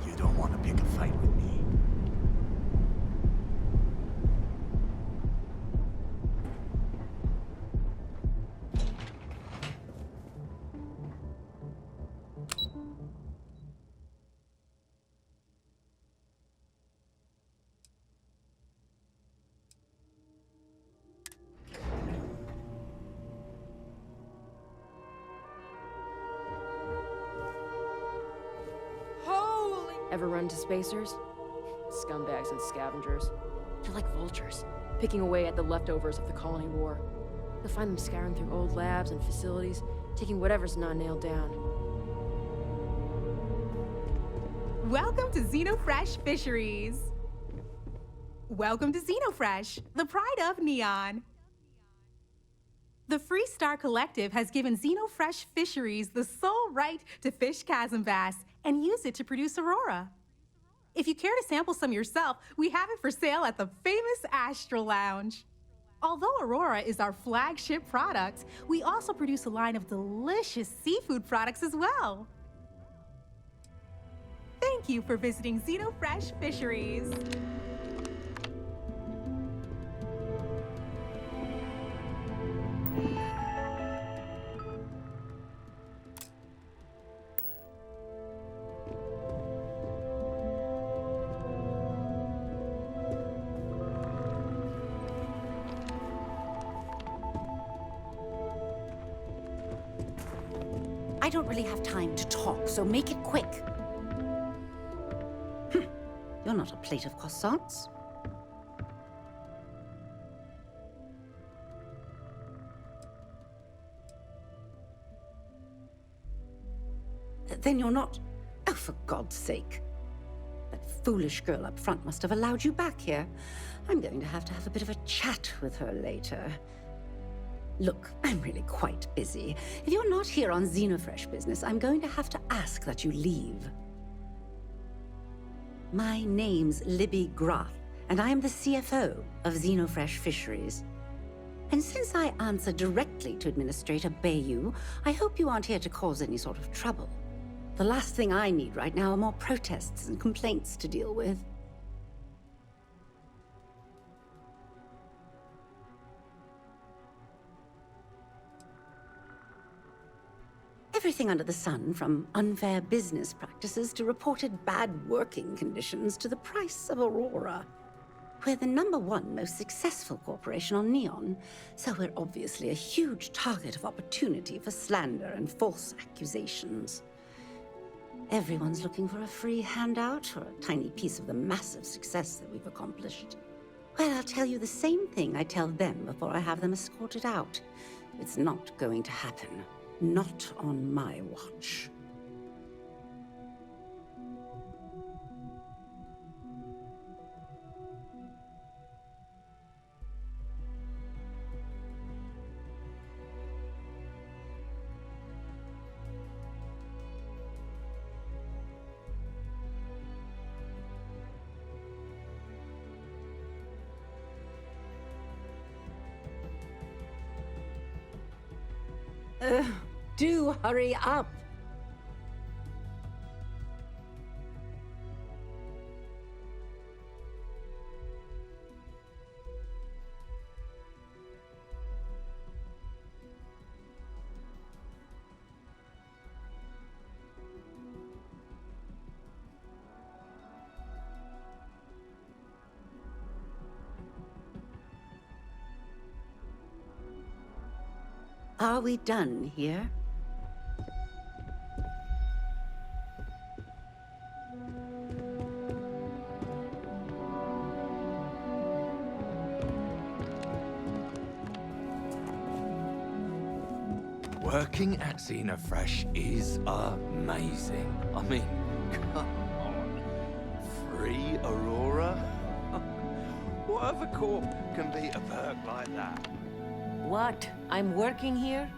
You don't want to pick a fight with me. Holy! Ever run to spacers? Scumbags and scavengers. They're like vultures, picking away at the leftovers of the colony war. You'll find them scouring through old labs and facilities, taking whatever's not nailed down. Welcome to Xenofresh Fisheries. Welcome to Xenofresh, the pride of Neon. The Freestar Collective has given Xenofresh Fisheries the sole right to fish chasm bass and use it to produce Aurora. If you care to sample some yourself, we have it for sale at the famous Astral Lounge. Although Aurora is our flagship product, we also produce a line of delicious seafood products as well. Thank you for visiting Xenofresh Fisheries. I don't really have time to talk, so make it quick. You're not a plate of croissants. Then you're not... Oh, for God's sake. That foolish girl up front must have allowed you back here. I'm going to have a bit of a chat with her later. Look, I'm really quite busy. If you're not here on Xenofresh business, I'm going to have to ask that you leave. My name's Libby Groth, and I am the CFO of Xenofresh Fisheries. And since I answer directly to Administrator Bayou, I hope you aren't here to cause any sort of trouble. The last thing I need right now are more protests and complaints to deal with. Everything under the sun, from unfair business practices to reported bad working conditions to the price of Aurora. We're the #1 most successful corporation on Neon, so we're obviously a huge target of opportunity for slander and false accusations. Everyone's looking for a free handout or a tiny piece of the massive success that we've accomplished. Well, I'll tell you the same thing I tell them before I have them escorted out. It's not going to happen. Not on my watch. Do hurry up! Are we done here? Working at Xenofresh is amazing. I mean, come on. Free Aurora? What other corp can beat a perk like that? What? I'm working here?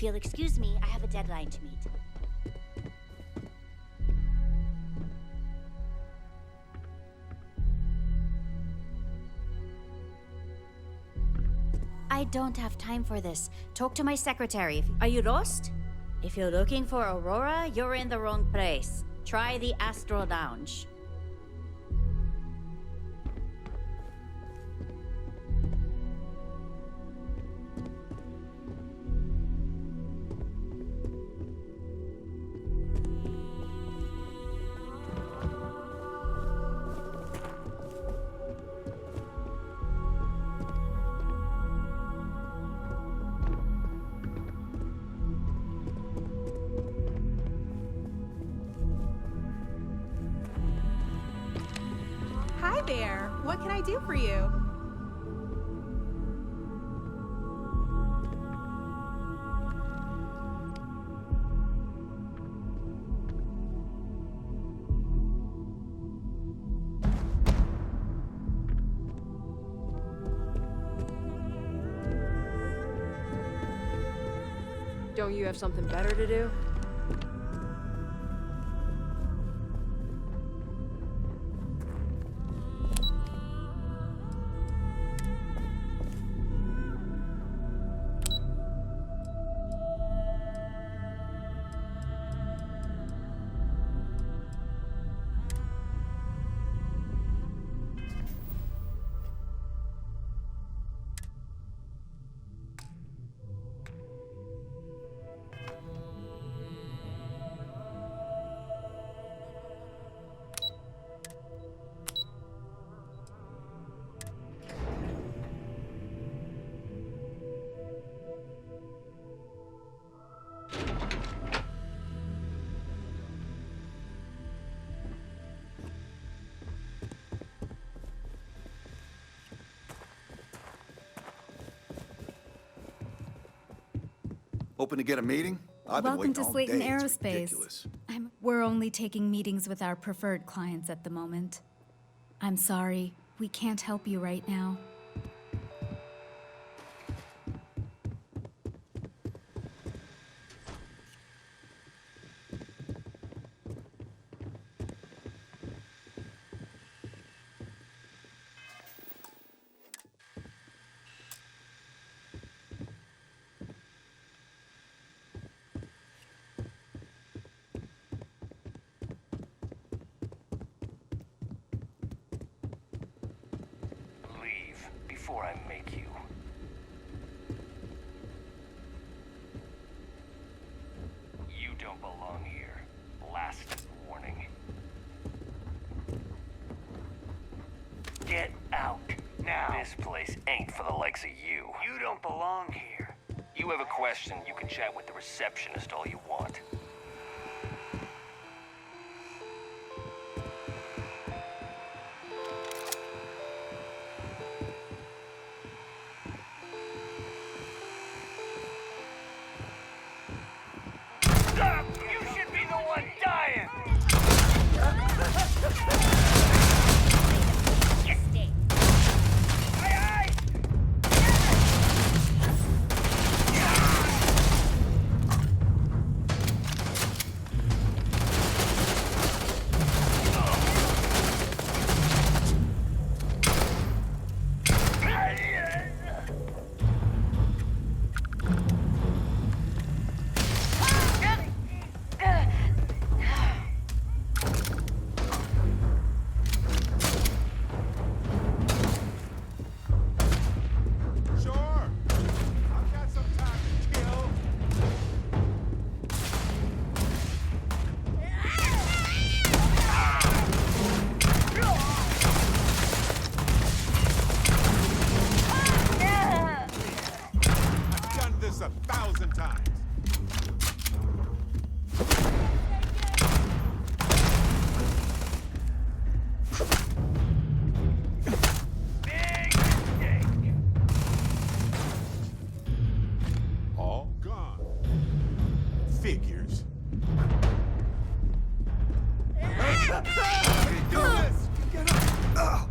If you'll excuse me, I have a deadline to meet. I don't have time for this. Talk to my secretary. Are you lost? If you're looking for Aurora, you're in the wrong place. Try the Astral Lounge. Hi there. What can I do for you? Don't you have something better to do? Hoping to get a meeting? I've been Welcome waiting to all Slayton day. It's Aerospace. ridiculous. We're only taking meetings with our preferred clients at the moment. I'm sorry, we can't help you right now. Leave before I make you. You don't belong here. Last warning. Get out now. This place ain't for the likes of you. You don't belong here. You have a question, you can chat with the receptionist all you want. You should be the one dying! this 1,000 times. All gone. Figures. How do you do this? Get up.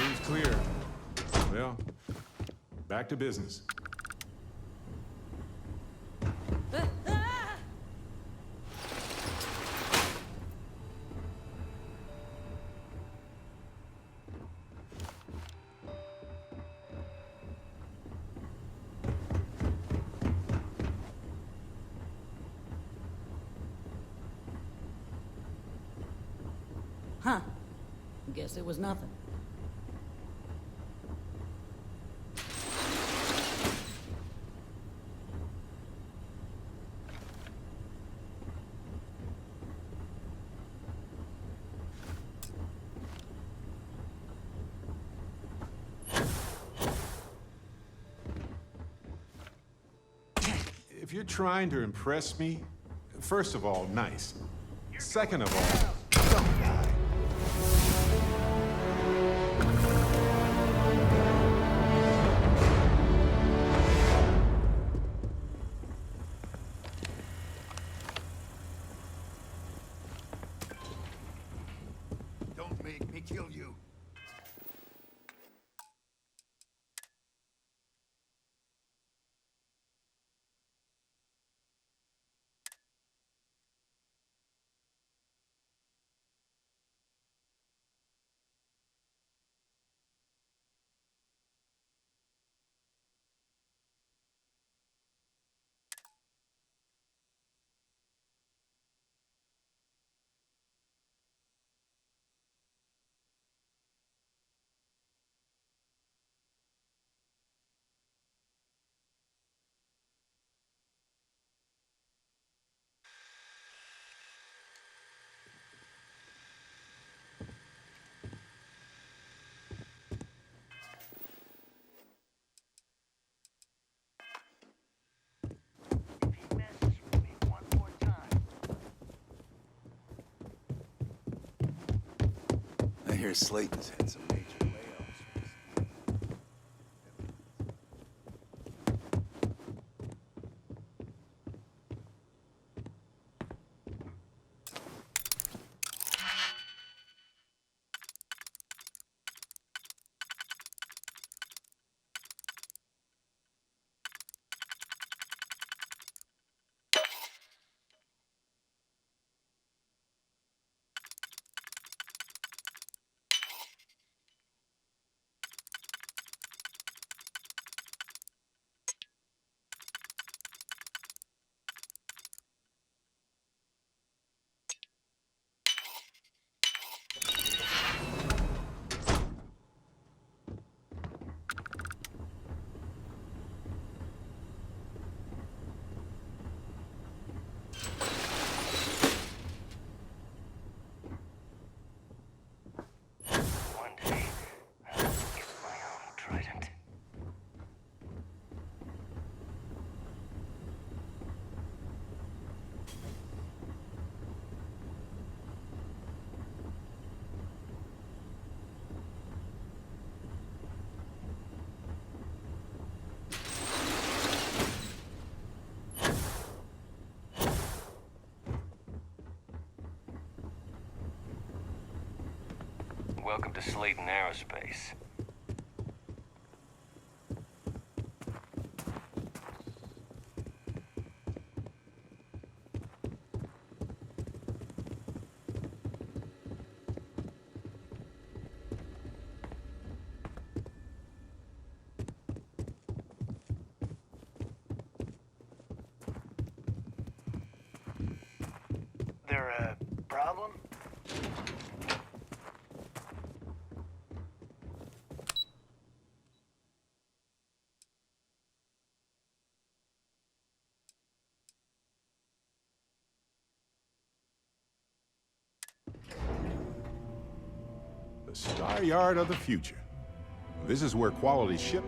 Seems clear. Well, back to business. Huh. Guess it was nothing. If you're trying to impress me, first of all, nice. Second of all, don't die. Don't make me kill you. I hear Slayton's had some major layoffs. One day, I'll get my own trident. Welcome to Slayton Aerospace. There a problem? The Star Yard of the future. This is where quality ship